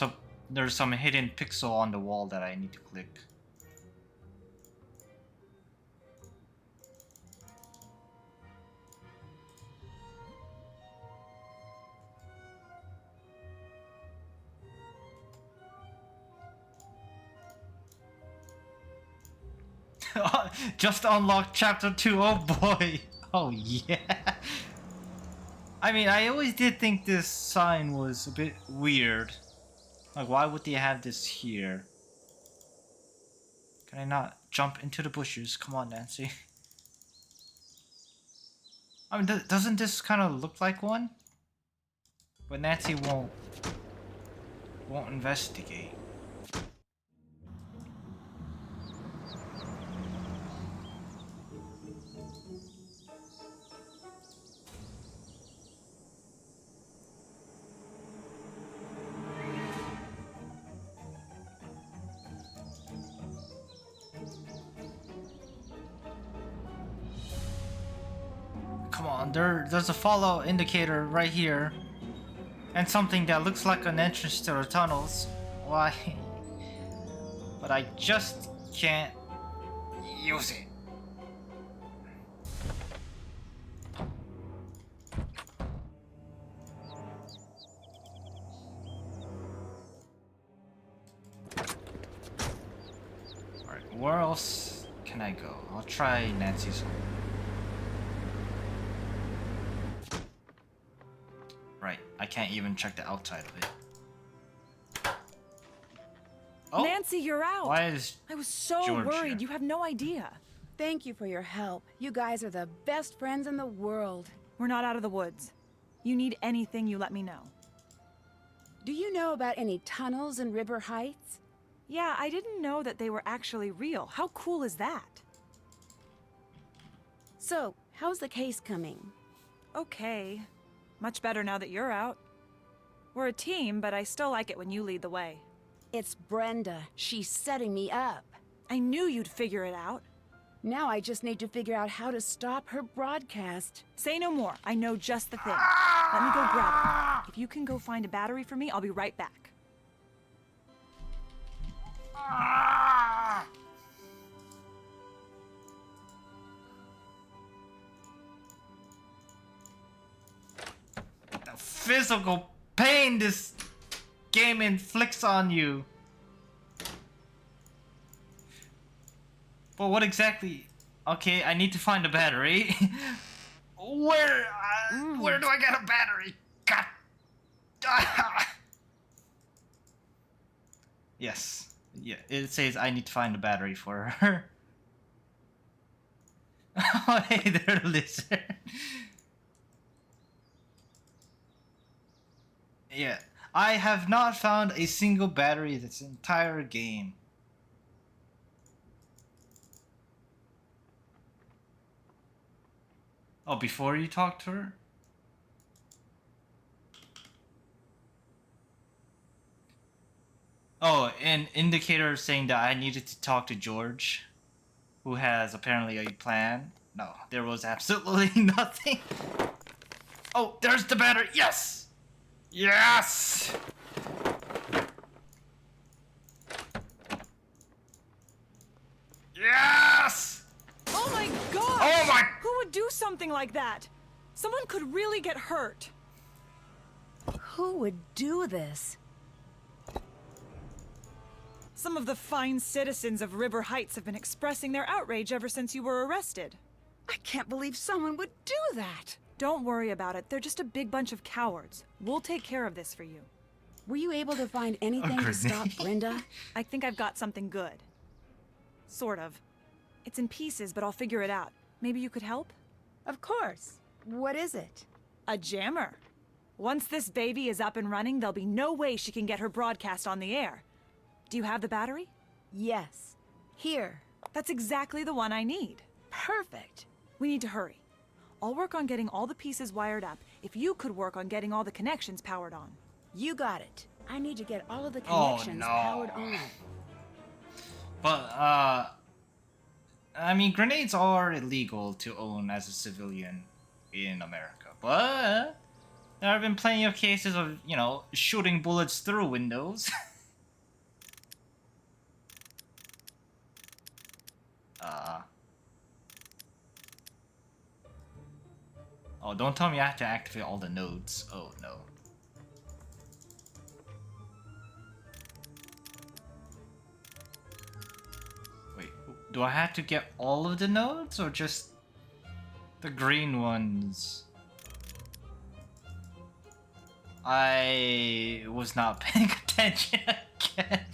some hidden pixel on the wall that I need to click. Just unlocked chapter 2, oh boy! Oh yeah! I mean, I always did think this sign was a bit weird. Like, why would they have this here? Can I not jump into the bushes? Come on, Nancy. I mean, doesn't this kind of look like one? But Nancy won't investigate. Come on, there's a Fallout indicator right here. And something that looks like an entrance to the tunnels. Why? But I just can't use it. Alright, where else can I go? I'll try Nancy's home. Right, I can't even check the outside of it. Oh, Nancy, you're out. Why is I was so George worried. here? You have no idea. Thank you for your help. You guys are the best friends in the world. We're not out of the woods. You need anything, you let me know. Do you know about any tunnels in River Heights? Yeah, I didn't know that they were actually real. How cool is that? So, how's the case coming? Okay. Much better now that you're out. We're a team, but I still like it when you lead the way. It's Brenda. She's setting me up. I knew you'd figure it out. Now I just need to figure out how to stop her broadcast. Say no more. I know just the thing. Let me go grab it. If you can go find a battery for me, I'll be right back. The physical pain this game inflicts on you. But what exactly? Okay, I need to find a battery. Where do I get a battery? God. Yes. Yeah, it says I need to find a battery for her. Oh, hey there, lizard. Yeah, I have not found a single battery this entire game. Oh, before you talk to her? Oh, an indicator saying that I needed to talk to George, who has apparently a plan. No, there was absolutely nothing. Oh, there's the battery. Yes! Yes! Yes! Oh my god! Oh my... Who would do something like that? Someone could really get hurt. Who would do this? Some of the fine citizens of River Heights have been expressing their outrage ever since you were arrested. I can't believe someone would do that. Don't worry about it. They're just a big bunch of cowards. We'll take care of this for you. Were you able to find anything to stop Brenda? I think I've got something good. Sort of. It's in pieces, but I'll figure it out. Maybe you could help? Of course. What is it? A jammer. Once this baby is up and running, there'll be no way she can get her broadcast on the air. Do you have the battery? Yes. Here. That's exactly the one I need. Perfect. We need to hurry. I'll work on getting all the pieces wired up if you could work on getting all the connections powered on. You got it. I need to get all of the connections powered on. But, I mean, grenades are illegal to own as a civilian in America. But there have been plenty of cases of, you know, shooting bullets through windows. Oh, don't tell me I have to activate all the nodes. Oh, no. Wait, do I have to get all of the nodes or just the green ones? I was not paying attention again.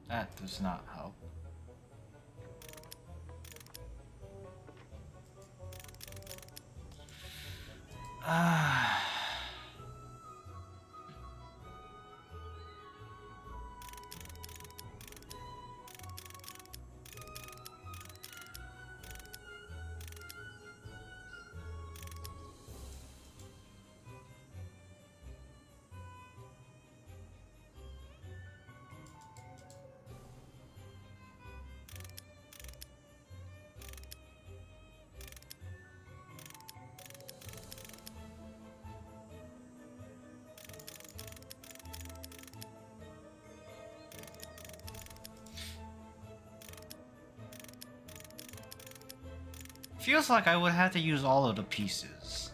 That does not help. Feels like I would have to use all of the pieces.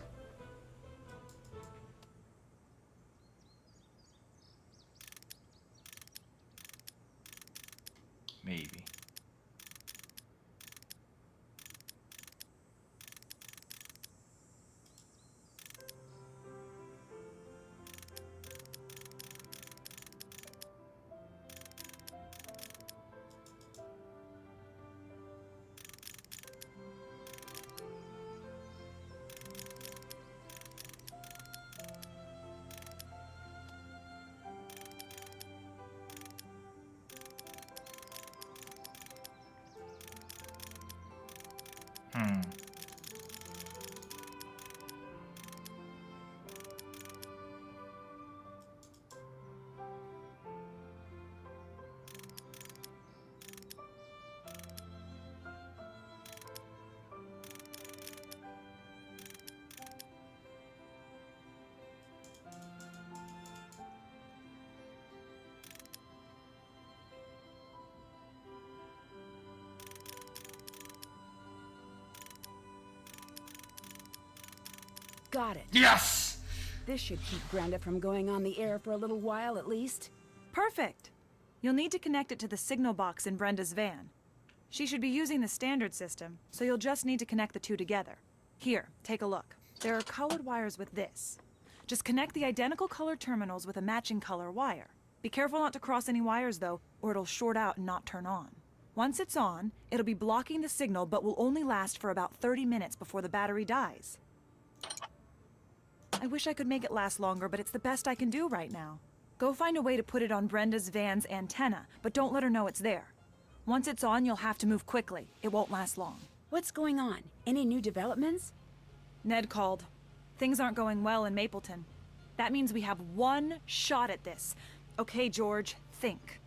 Maybe. Hmm. Got it. Yes! This should keep Brenda from going on the air for a little while at least. Perfect. You'll need to connect it to the signal box in Brenda's van. She should be using the standard system, so you'll just need to connect the two together. Here, take a look. There are colored wires with this. Just connect the identical color terminals with a matching color wire. Be careful not to cross any wires though, or it'll short out and not turn on. Once it's on, it'll be blocking the signal but will only last for about 30 minutes before the battery dies. I wish I could make it last longer, but it's the best I can do right now. Go find a way to put it on Brenda's van's antenna, but don't let her know it's there. Once it's on, you'll have to move quickly. It won't last long. What's going on? Any new developments? Ned called. Things aren't going well in Mapleton. That means we have one shot at this. Okay, George, think.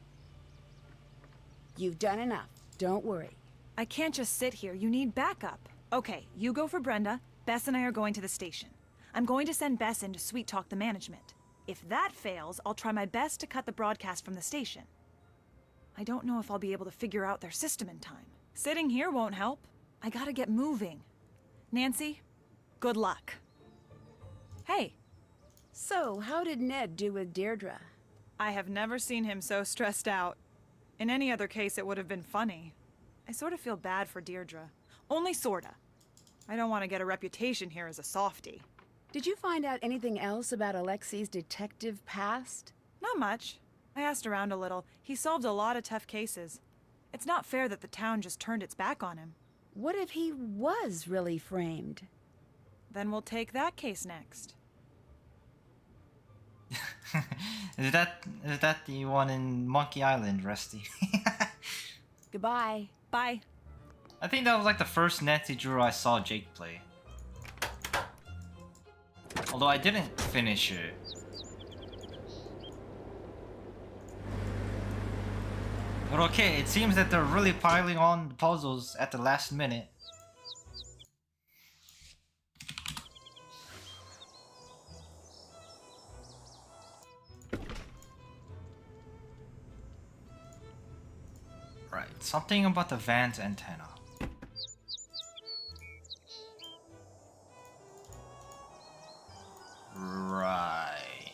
You've done enough. Don't worry. I can't just sit here. You need backup. Okay, you go for Brenda. Bess and I are going to the station. I'm going to send Bess in to sweet talk the management. If that fails, I'll try my best to cut the broadcast from the station. I don't know if I'll be able to figure out their system in time. Sitting here won't help. I gotta get moving. Nancy, good luck. Hey. So, how did Ned do with Deirdre? I have never seen him so stressed out. In any other case, it would have been funny. I sort of feel bad for Deirdre. Only sorta. I don't want to get a reputation here as a softie. Did you find out anything else about Alexei's detective past? Not much. I asked around a little. He solved a lot of tough cases. It's not fair that the town just turned its back on him. What if he was really framed? Then we'll take that case next. Is that the one in Monkey Island, Rusty? Goodbye. Bye. I think that was like the first Nancy Drew I saw Jake play. Although I didn't finish it. But okay, it seems that they're really piling on the puzzles at the last minute. Right, something about the van's antenna. Right.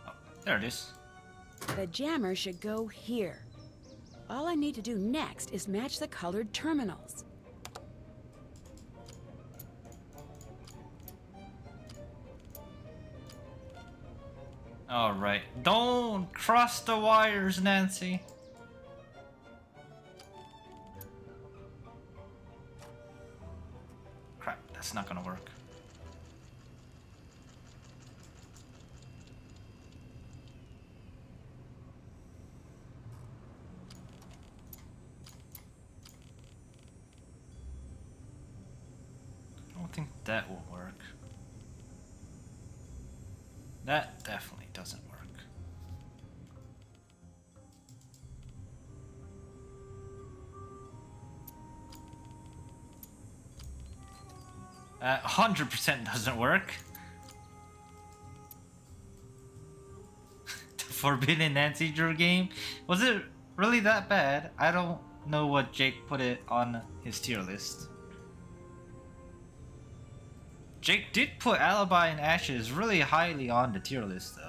Oh, there it is. The jammer should go here. All I need to do next is match the colored terminals. Alright, don't cross the wires, Nancy. Crap, that's not gonna work. I don't think that will work. That definitely doesn't work. 100% doesn't work. The Forbidden Nancy Drew game? Was it really that bad? I don't know what Jake put it on his tier list. Jake did put Alibi and Ashes really highly on the tier list though.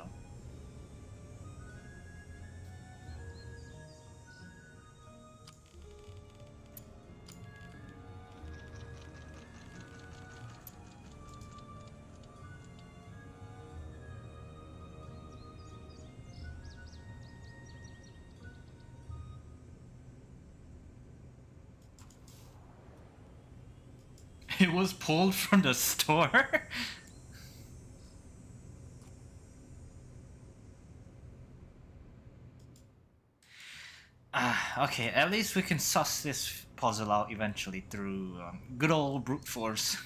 It was pulled from the store? Okay, at least we can suss this puzzle out eventually through good old brute force.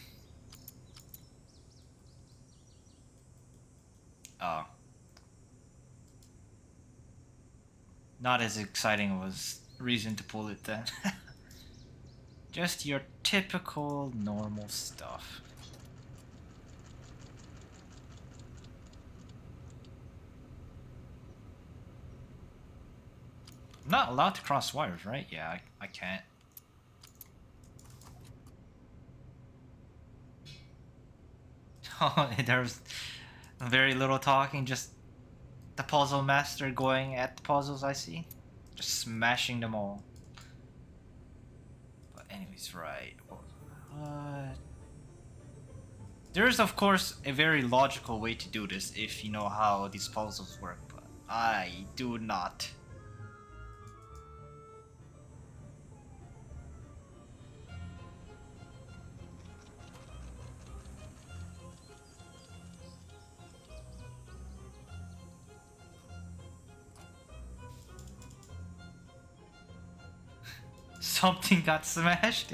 Oh. Not as exciting was reason to pull it then. Just your typical normal stuff. I'm not allowed to cross wires, right? Yeah, I can't. Oh, there's very little talking, just the puzzle master going at the puzzles I see. Just smashing them all. But anyways, right. There's of course a very logical way to do this if you know how these puzzles work, but I do not. Something got smashed?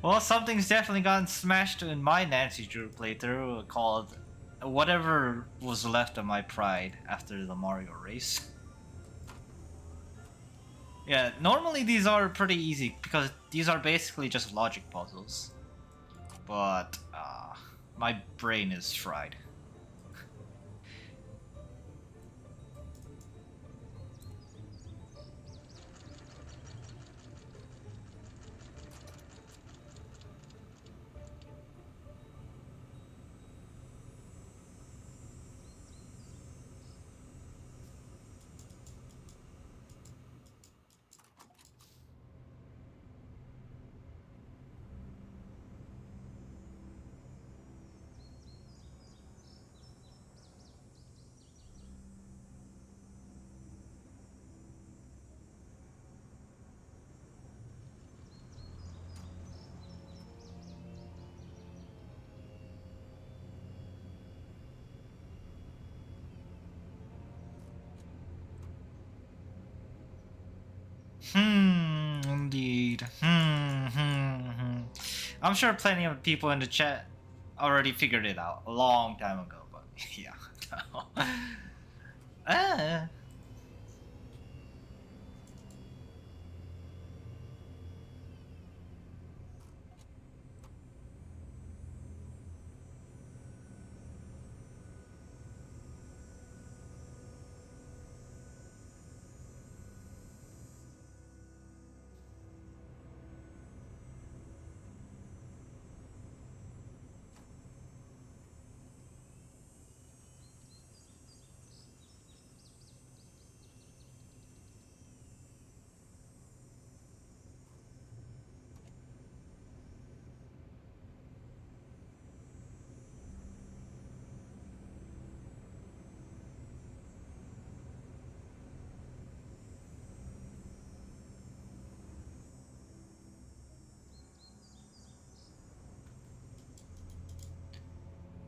Well, something's definitely gotten smashed in my Nancy Drew playthrough called whatever was left of my pride after the Mario race. Yeah, normally these are pretty easy because these are basically just logic puzzles. But my brain is fried. Indeed. I'm sure plenty of people in the chat already figured it out a long time ago, but yeah.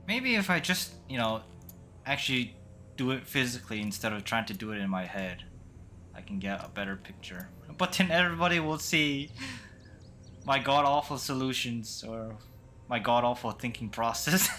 Maybe if I just, actually do it physically instead of trying to do it in my head, I can get a better picture. But then everybody will see my god-awful solutions or my god-awful thinking process.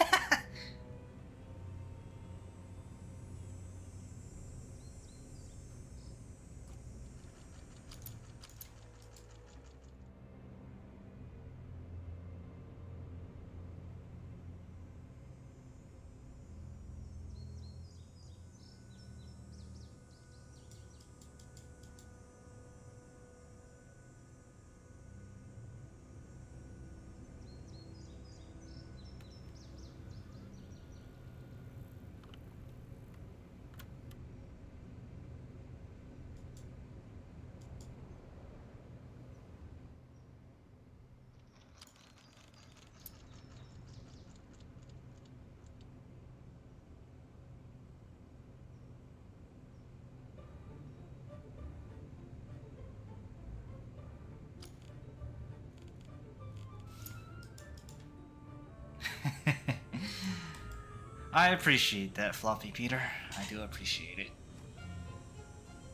I appreciate that, Floppy Peter. I do appreciate it.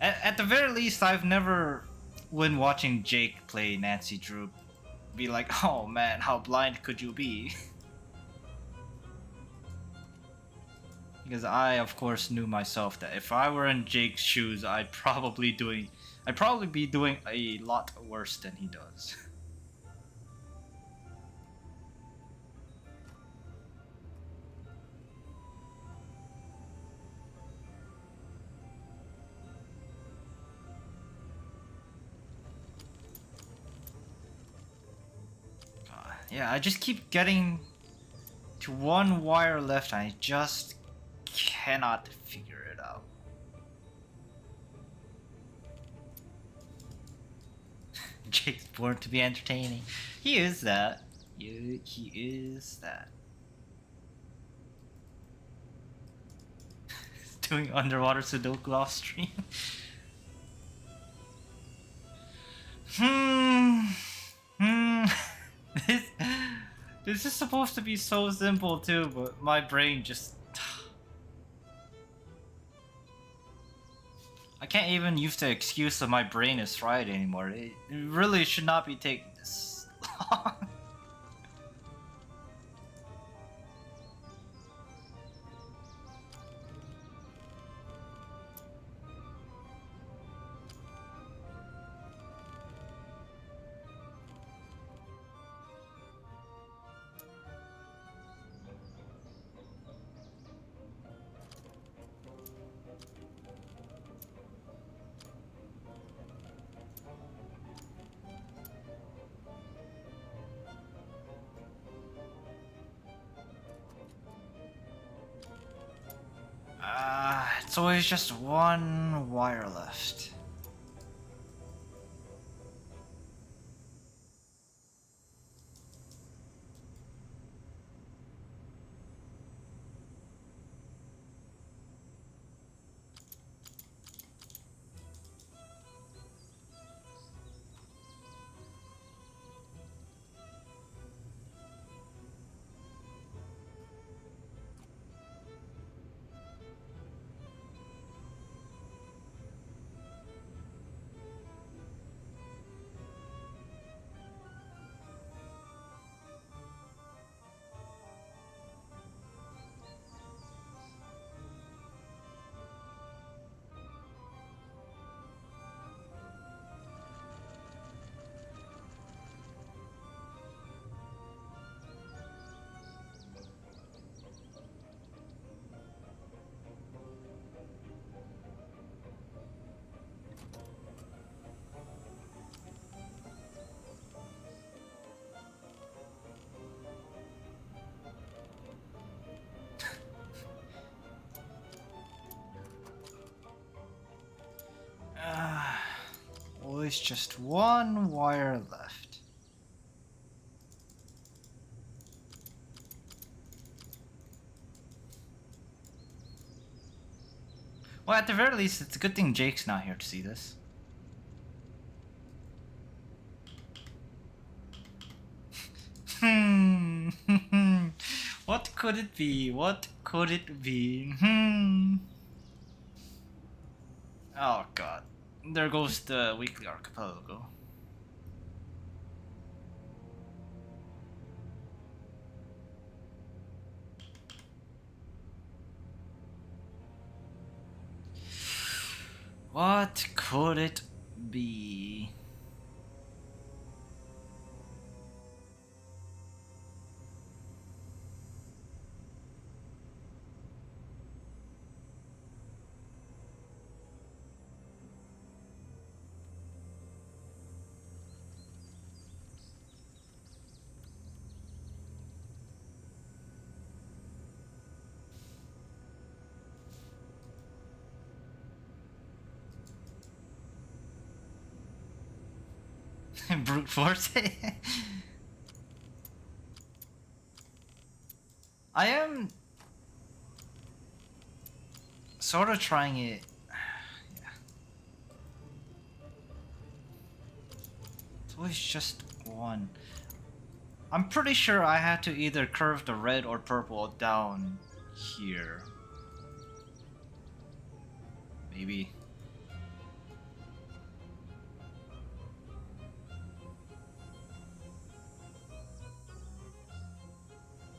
At the very least, I've never, when watching Jake play Nancy Drew, be like, oh man, how blind could you be? Because I, of course, knew myself that if I were in Jake's shoes, I'd probably be doing a lot worse than he does. Yeah, I just keep getting to one wire left. I just cannot figure it out. Jake's born to be entertaining. He is that. He is that. Doing underwater Sudoku off stream. This, this is supposed to be so simple too, but my brain just... I can't even use the excuse that my brain is fried anymore. It really should not be taking this long. It's always just one wire left. Always just one wire left. Well, at the very least, it's a good thing Jake's not here to see this. What could it be? What could it be? Oh god. There goes the weekly archipelago. What could it be? Brute force. I am sort of trying it. Yeah. It's always just one. I'm pretty sure I had to either curve the red or purple down here. Maybe.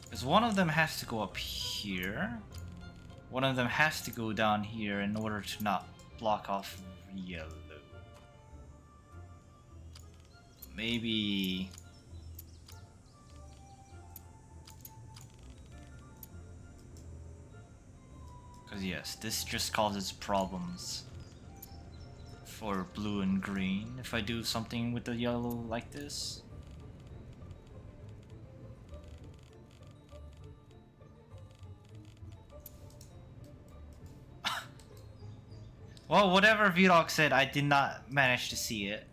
Because one of them has to go up here. One of them has to go down here in order to not block off yellow. Maybe... Because yes, this just causes problems for blue and green if I do something with the yellow like this. Well, whatever Vlog said, I did not manage to see it.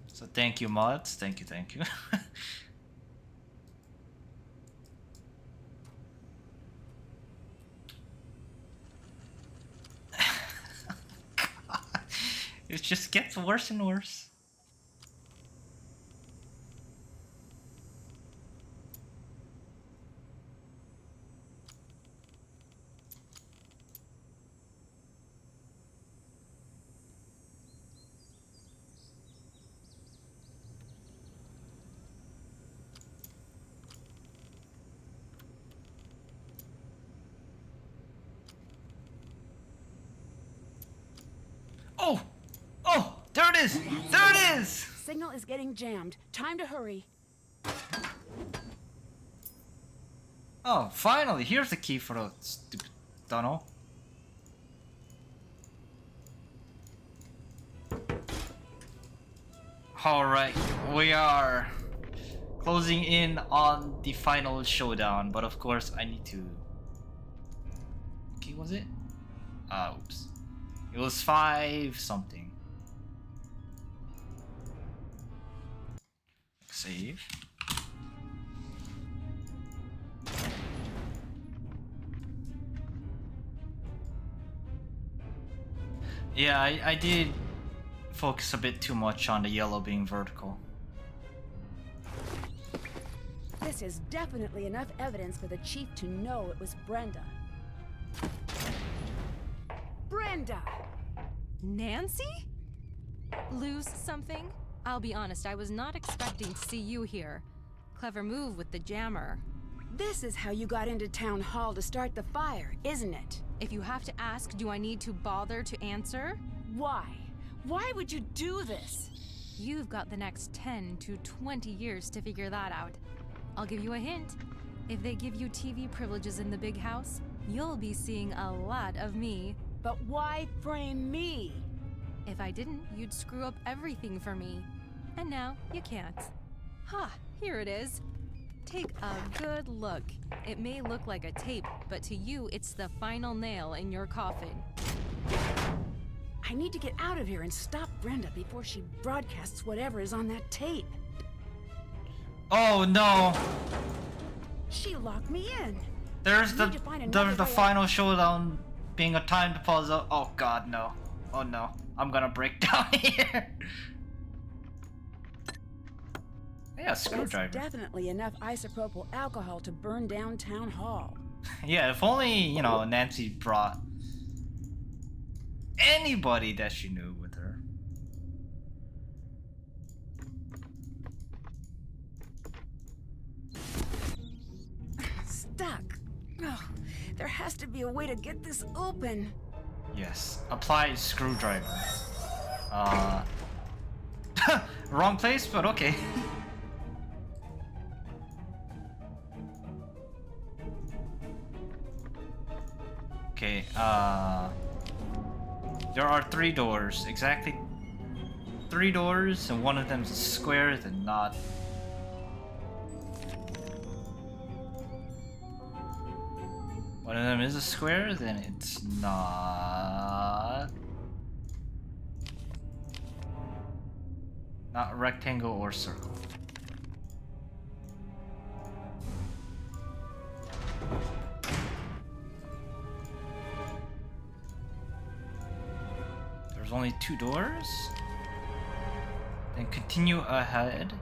So thank you, mods. Thank you, thank you. God. It just gets worse and worse. Oh! Oh! There it is! There it is! Signal is getting jammed. Time to hurry. Oh, finally! Here's the key for the stupid tunnel. Alright, we are closing in on the final showdown, but of course I need to... Okay, was it? Oops. It was 5 something. Save. Yeah, I did focus a bit too much on the yellow being vertical. This is definitely enough evidence for the chief to know it was Brenda. Brenda! Nancy? Lose something? I'll be honest, I was not expecting to see you here. Clever move with the jammer. This is how you got into town hall to start the fire, isn't it? If you have to ask, do I need to bother to answer? Why? Why would you do this? You've got the next 10 to 20 years to figure that out. I'll give you a hint. If they give you TV privileges in the big house, you'll be seeing a lot of me. But why frame me? If I didn't, you'd screw up everything for me. And now, you can't. Ha! Here it is. Take a good look. It may look like a tape, but to you, it's the final nail in your coffin. I need to get out of here and stop Brenda before she broadcasts whatever is on that tape. Oh no! She locked me in. There's the final showdown being a timed puzzle. Oh god, no. Oh no. I'm gonna break down here. Yeah, screwdriver. That's definitely enough isopropyl alcohol to burn down town hall. Yeah, if only, you know, Nancy brought anybody that she knew with her. Stuck. Oh, there has to be a way to get this open. Yes. Apply screwdriver. Wrong place, but okay. Okay, there are 3 doors, exactly 3 doors, and one of them is a square, then not. One of them is a square, then it's not. Not rectangle or circle. There's only 2 doors? Then continue ahead.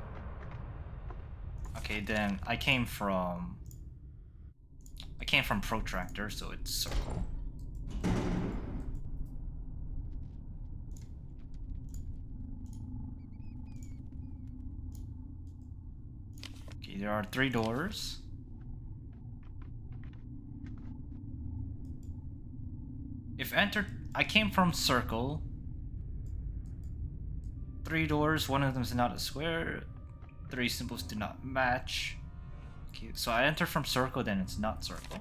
Okay, then I came from protractor, so it's circle. Okay, there are 3 doors. If entered, I came from circle. 3 doors, one of them is not a square. 3 symbols do not match. Okay, so I enter from circle, then it's not circle.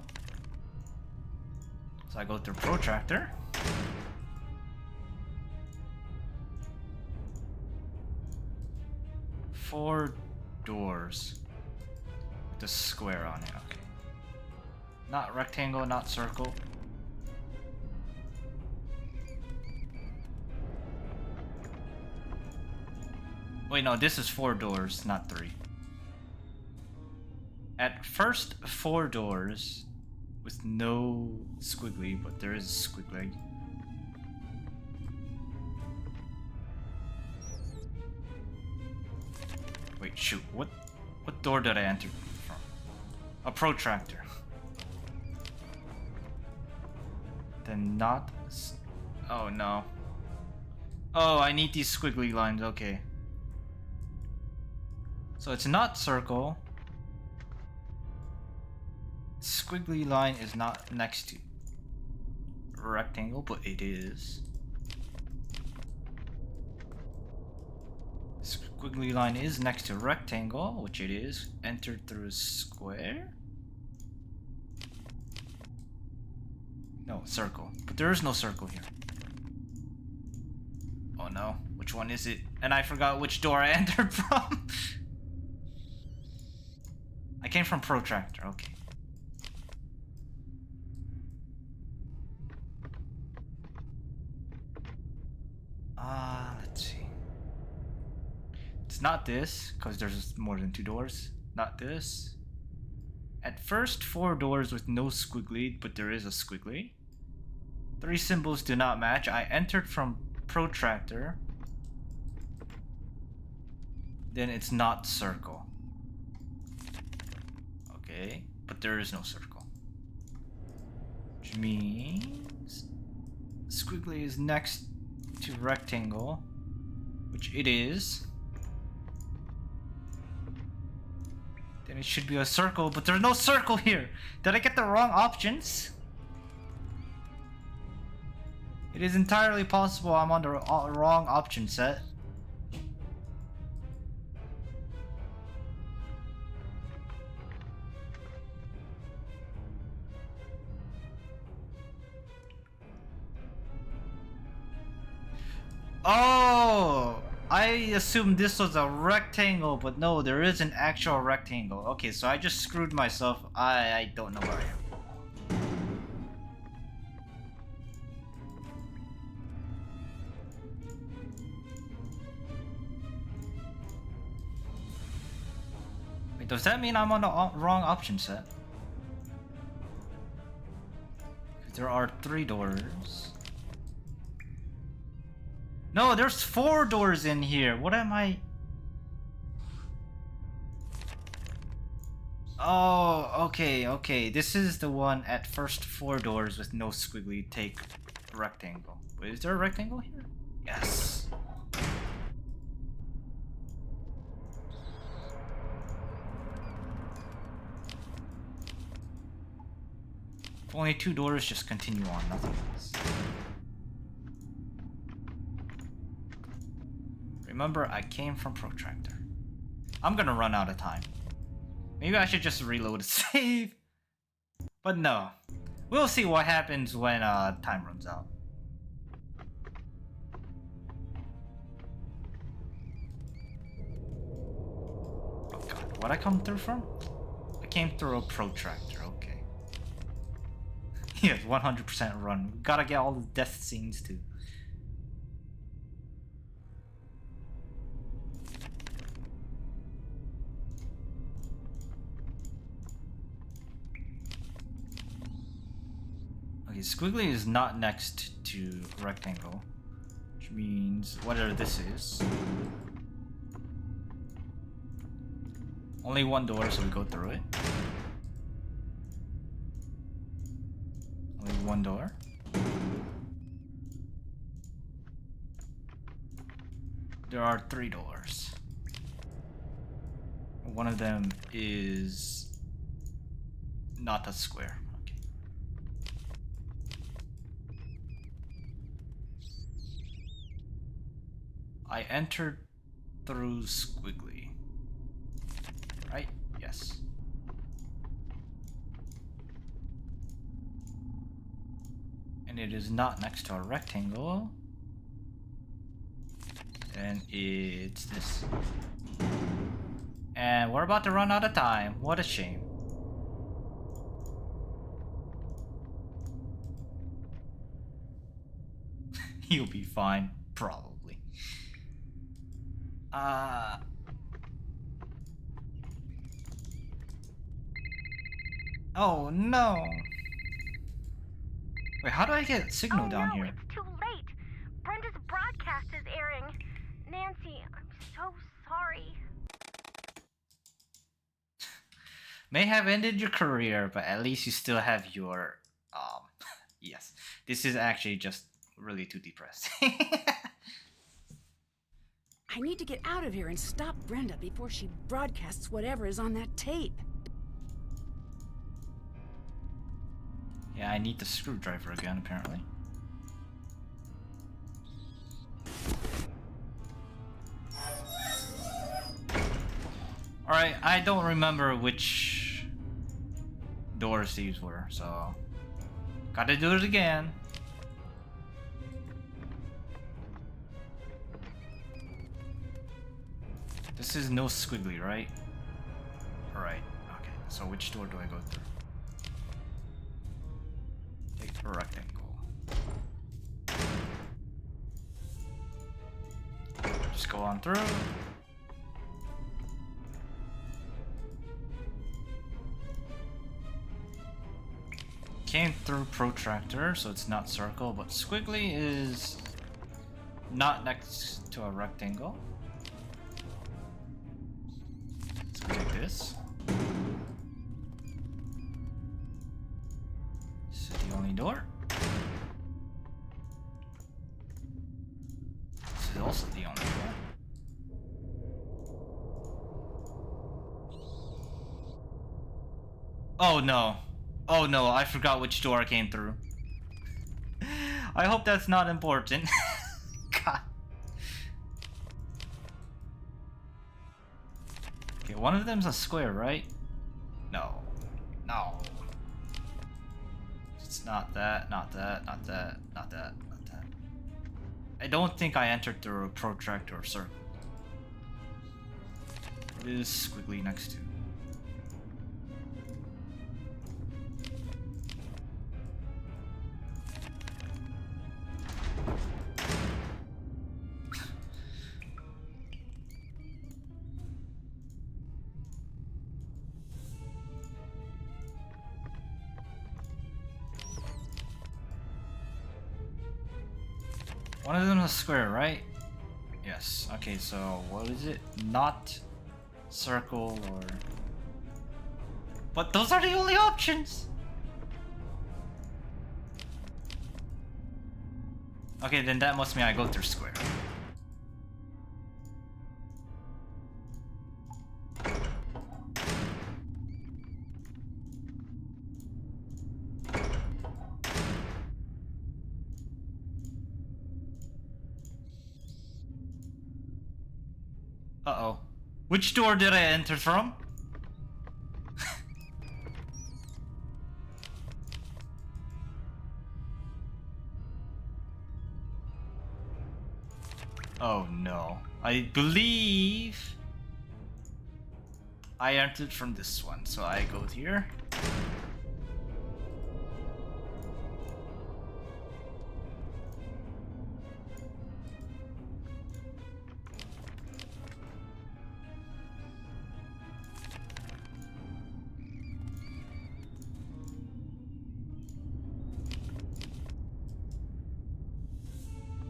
So I go through protractor. Four doors with a square on it. Okay. Not rectangle, not circle. Wait, no, this is 4 doors, not 3. At first, 4 doors with no squiggly, but there is a squiggly. Wait, shoot, what door did I enter from? A protractor. Then not... Oh, no. Oh, I need these squiggly lines, okay. So it's not circle. Squiggly line is not next to rectangle, but it is. Squiggly line is next to rectangle, which it is. Entered through square? No, circle. But there is no circle here. Oh no, which one is it? And I forgot which door I entered from. I came from protractor, okay. Let's see. It's not this, because there's more than 2 doors. Not this. At first, 4 doors with no squiggly, but there is a squiggly. 3 symbols do not match. I entered from protractor. Then it's not circle. Okay, but there is no circle. Which means squiggly is next to rectangle, which it is. Then it should be a circle, but there's no circle here. Did I get the wrong options? It is entirely possible I'm on the wrong option set. Oh! I assumed this was a rectangle, but no, there is an actual rectangle. Okay, so I just screwed myself. I don't know where I am. Wait, does that mean I'm on the wrong option set? There are 3 doors. No, there's 4 doors in here. What am I... Oh, okay. This is the one at first 4 doors with no squiggly. Take rectangle. Wait, is there a rectangle here? Yes. If only 2 doors, just continue on, nothing else. Remember, I came from protractor. I'm gonna run out of time. Maybe I should just reload a save. But no. We'll see what happens when time runs out. Oh god, what'd I come through from? I came through a protractor, okay. Yes, 100% run. We gotta get all the death scenes too. Okay, squiggly is not next to rectangle, which means whatever this is. Only one door, so we go through it. Only one door. There are 3 doors. One of them is not a square. Okay. I entered through squiggly. Right? Yes. And it is not next to a rectangle. And it's this. And we're about to run out of time. What a shame. You'll be fine, probably. Oh no. Wait, how do I get signal down here? It's too late. Brenda's broadcast is airing. Nancy, I'm so sorry. May have ended your career, but at least you still have your yes. This is actually just really too depressing. I need to get out of here and stop Brenda before she broadcasts whatever is on that tape. Yeah, I need the screwdriver again, apparently. Alright, I don't remember which doors these were, so gotta do it again. This is no squiggly, right? Alright, okay, so which door do I go through? Take a rectangle. Just go on through. Came through protractor, so it's not circle, but squiggly is not next to a rectangle. Let's take this. This is the only door. This is also the only door. Oh no. Oh no, I forgot which door I came through. I hope that's not important. God. Okay, one of them's a square, right? No. No. It's not that, not that, not that, not that, not that. I don't think I entered through a protractor or circle. What is squiggly next to? One of them is a square, right? Yes. Okay, so what is it? Not circle or... But those are the only options! Okay, then that must mean I go through square. Uh-oh. Which door did I enter from? Oh no. I believe I entered from this one, so I go here.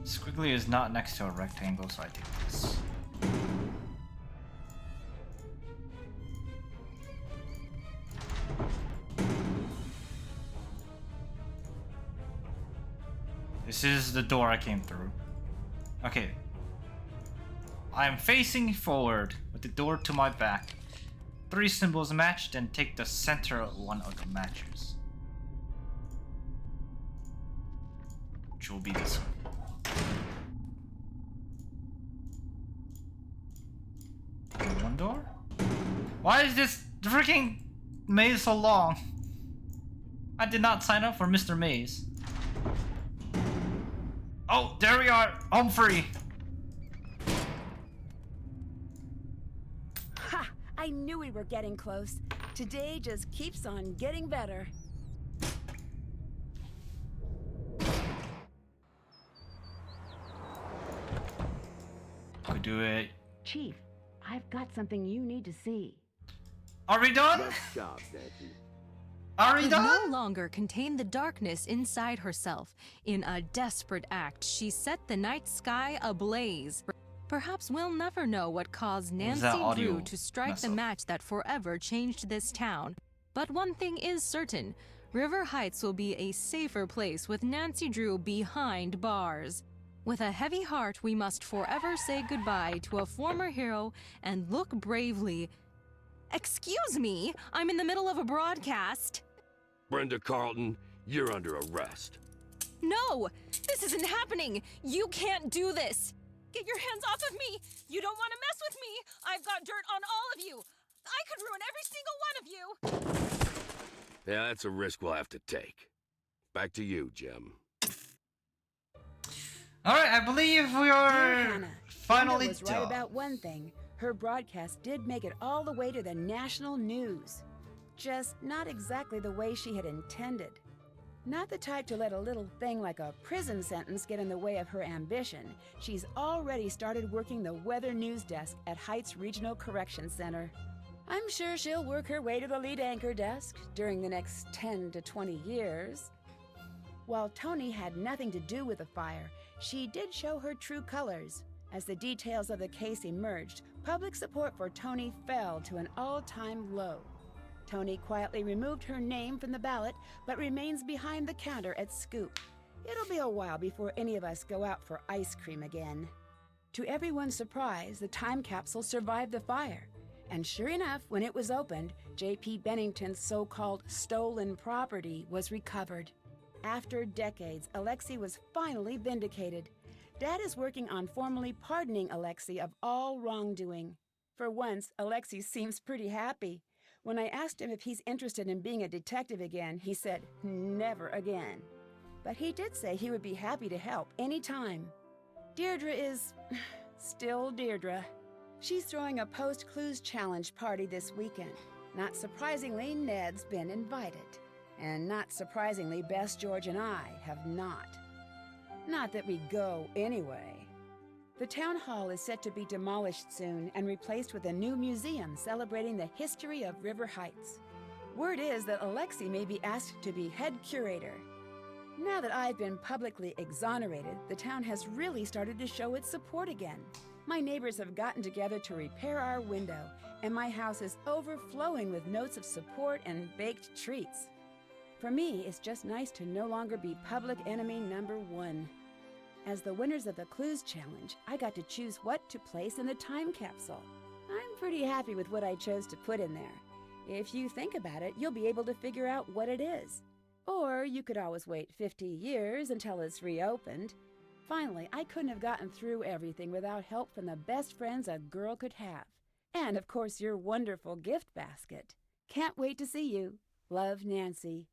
Squiggly is not next to a rectangle, so I take this. This is the door I came through. Okay. I'm facing forward with the door to my back. 3 symbols match, then take the center one of the matches. Which will be this one. One door? Why is this freaking maze so long? I did not sign up for Mr. Maze. Oh, there we are! Home free! Ha! I knew we were getting close. Today just keeps on getting better. Could do it. Chief, I've got something you need to see. Are we done? Nice job, Nancy. Are we Could done? no longer contain the darkness inside herself. In a desperate act, she set the night sky ablaze. Perhaps we'll never know what caused Nancy Drew to strike the match that forever changed this town. But one thing is certain. River Heights will be a safer place with Nancy Drew behind bars. With a heavy heart, we must forever say goodbye to a former hero and look bravely. Excuse me, I'm in the middle of a broadcast. Brenda Carlton, you're under arrest. No, this isn't happening. You can't do this. Get your hands off of me. You don't want to mess with me. I've got dirt on all of you. I could ruin every single one of you. Yeah, that's a risk we'll have to take. Back to you, Jim. Alright, I believe we are finally was right about one thing. Her broadcast did make it all the way to the national news. Just not exactly the way she had intended. Not the type to let a little thing like a prison sentence get in the way of her ambition. She's already started working the weather news desk at Heights Regional Correction Center. I'm sure she'll work her way to the lead anchor desk during the next 10 to 20 years. While Tony had nothing to do with the fire, she did show her true colors. As the details of the case emerged, public support for Tony fell to an all-time low. Tony quietly removed her name from the ballot, but remains behind the counter at Scoop. It'll be a while before any of us go out for ice cream again. To everyone's surprise, the time capsule survived the fire. And sure enough, when it was opened, J.P. Bennington's so-called stolen property was recovered. After decades, Alexei was finally vindicated. Dad is working on formally pardoning Alexei of all wrongdoing. For once, Alexei seems pretty happy. When I asked him if he's interested in being a detective again, he said, never again. But he did say he would be happy to help anytime. Deirdre is still Deirdre. She's throwing a post-clues challenge party this weekend. Not surprisingly, Ned's been invited. And not surprisingly, Bess, George, and I have not. Not that we go anyway. The town hall is set to be demolished soon and replaced with a new museum celebrating the history of River Heights. Word is that Alexei may be asked to be head curator. Now that I've been publicly exonerated, the town has really started to show its support again. My neighbors have gotten together to repair our window, and my house is overflowing with notes of support and baked treats. For me, it's just nice to no longer be public enemy number one. As the winners of the Clues Challenge, I got to choose what to place in the time capsule. I'm pretty happy with what I chose to put in there. If you think about it, you'll be able to figure out what it is. Or you could always wait 50 years until it's reopened. Finally, I couldn't have gotten through everything without help from the best friends a girl could have. And of course, your wonderful gift basket. Can't wait to see you. Love, Nancy.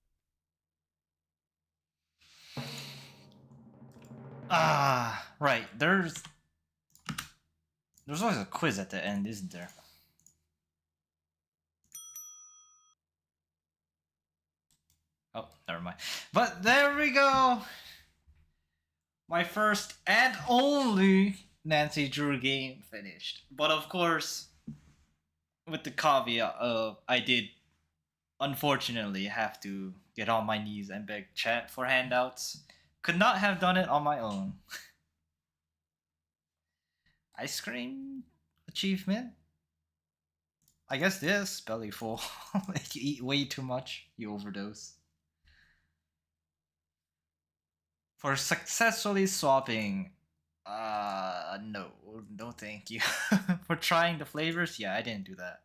Right. There's always a quiz at the end, isn't there? Oh, never mind. But there we go. My first and only Nancy Drew game finished. But of course, with the caveat of I did unfortunately have to get on my knees and beg chat for handouts. Could not have done it on my own. Ice cream achievement? I guess this, belly full. Like you eat way too much, you overdose. For successfully swapping, no, no thank you. For trying the flavors, yeah, I didn't do that.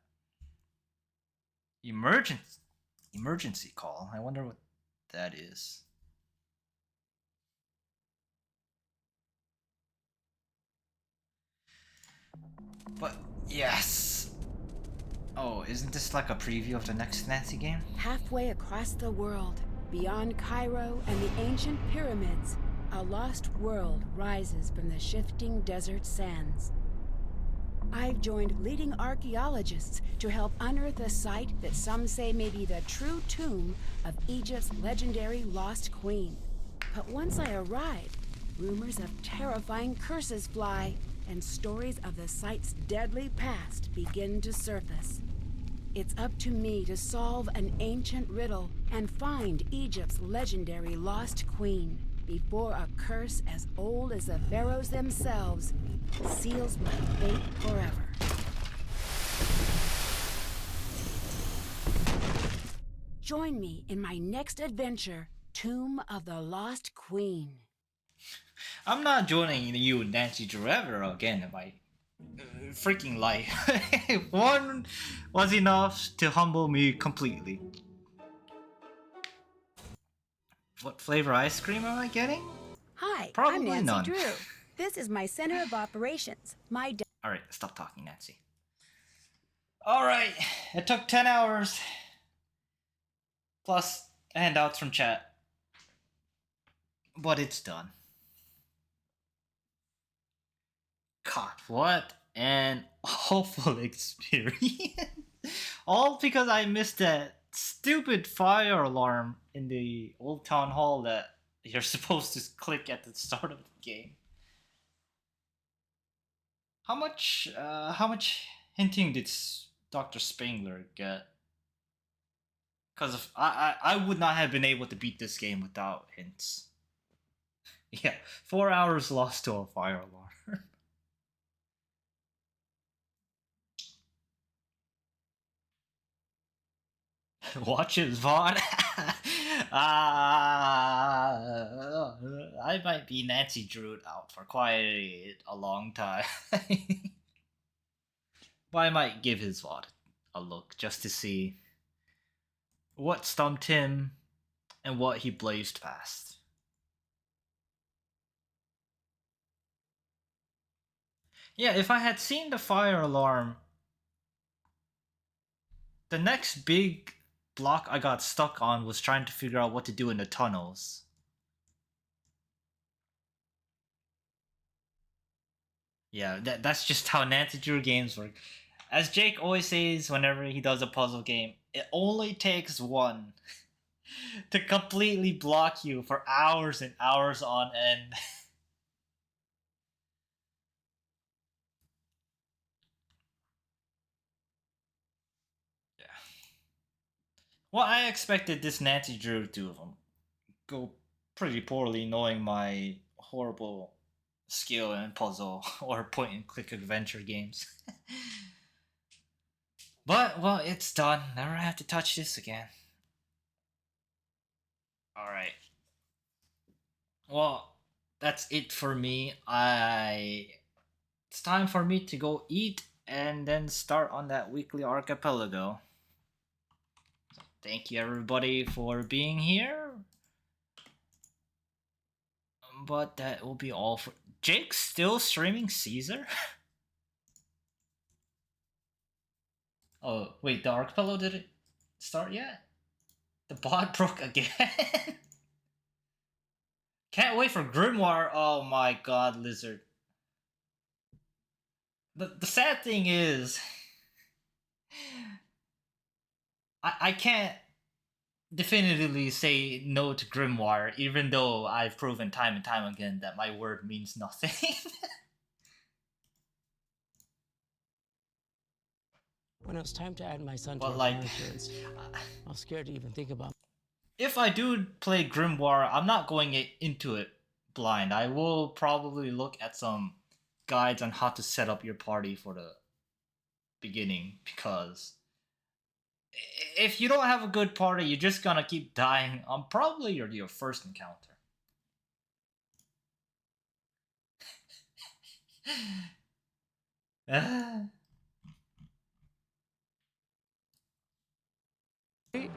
Emergency call. I wonder what that is. But yes. Oh, isn't this like a preview of the next Nancy game? Halfway across the world, beyond Cairo and the ancient pyramids, a lost world rises from the shifting desert sands. I've joined leading archaeologists to help unearth a site that some say may be the true tomb of Egypt's legendary lost queen. But once I arrive, rumors of terrifying curses fly, and stories of the site's deadly past begin to surface. It's up to me to solve an ancient riddle and find Egypt's legendary lost queen before a curse as old as the pharaohs themselves seals my fate forever. Join me in my next adventure, Tomb of the Lost Queen. I'm not joining you, Nancy Drever, again in my freaking life. One was enough to humble me completely. What flavor ice cream am I getting? Hi, Probably I'm Nancy none. Drew. This is my center of operations. Alright, stop talking, Nancy. Alright, it took 10 hours. Plus handouts from chat. But it's done. God, what an awful experience. All because I missed that stupid fire alarm in the old town hall that you're supposed to click at the start of the game. How much hinting did Dr. Spangler get? Because I would not have been able to beat this game without hints. Yeah, 4 hours lost to a fire alarm. Watch his VOD. I might be Nancy Drew out for quite a long time. But I might give his VOD a look just to see what stumped him and what he blazed past. Yeah, if I had seen the fire alarm, the next big block I got stuck on was trying to figure out what to do in the tunnels. Yeah, that's just how Nancy Drew games work. As Jake always says whenever he does a puzzle game, it only takes one to completely block you for hours and hours on end. Yeah. Well, I expected this Nancy Drew to go pretty poorly, knowing my horrible skill in puzzle or point and click adventure games. But, well, it's done. Never have to touch this again. Alright. Well, that's it for me. It's time for me to go eat and then start on that weekly archipelago. So thank you everybody for being here. But that will be all for... Jake's still streaming Caesar? Oh, wait, the archipelago didn't start yet? The bot broke again? Can't wait for Grimoire. Oh my god, Lizard. The sad thing is... I can't definitively say no to Grimoire, even though I've proven time and time again that my word means nothing. When it was time to add my son to But our like, car insurance, I was scared to even think about. If I do play Grimoire, I'm not going into it blind. I will probably look at some guides on how to set up your party for the beginning, because if you don't have a good party, you're just gonna keep dying on probably your first encounter. Ah. Wait,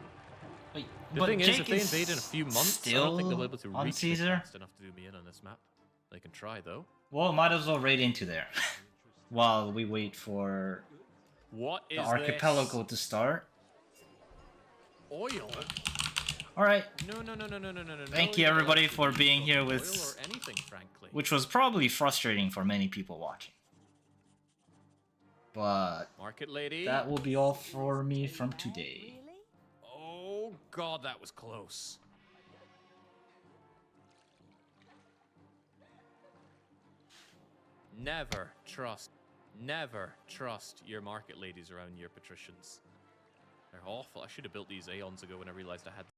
The but thing is, if Jake they invade in a few months, I don't think they'll be able to on reach Caesar. fast enough to do me in on this map. They can try though. Well, might as well raid into there while we wait for What is the archipelago to start. Oil. All right. No. Thank you everybody for being here with, Oil or anything, frankly. which was probably frustrating for many people watching. But Market lady. that will be all for me from today. Oh God, that was close. Never trust your market ladies around your patricians. They're awful. I should have built these aeons ago when I realized I had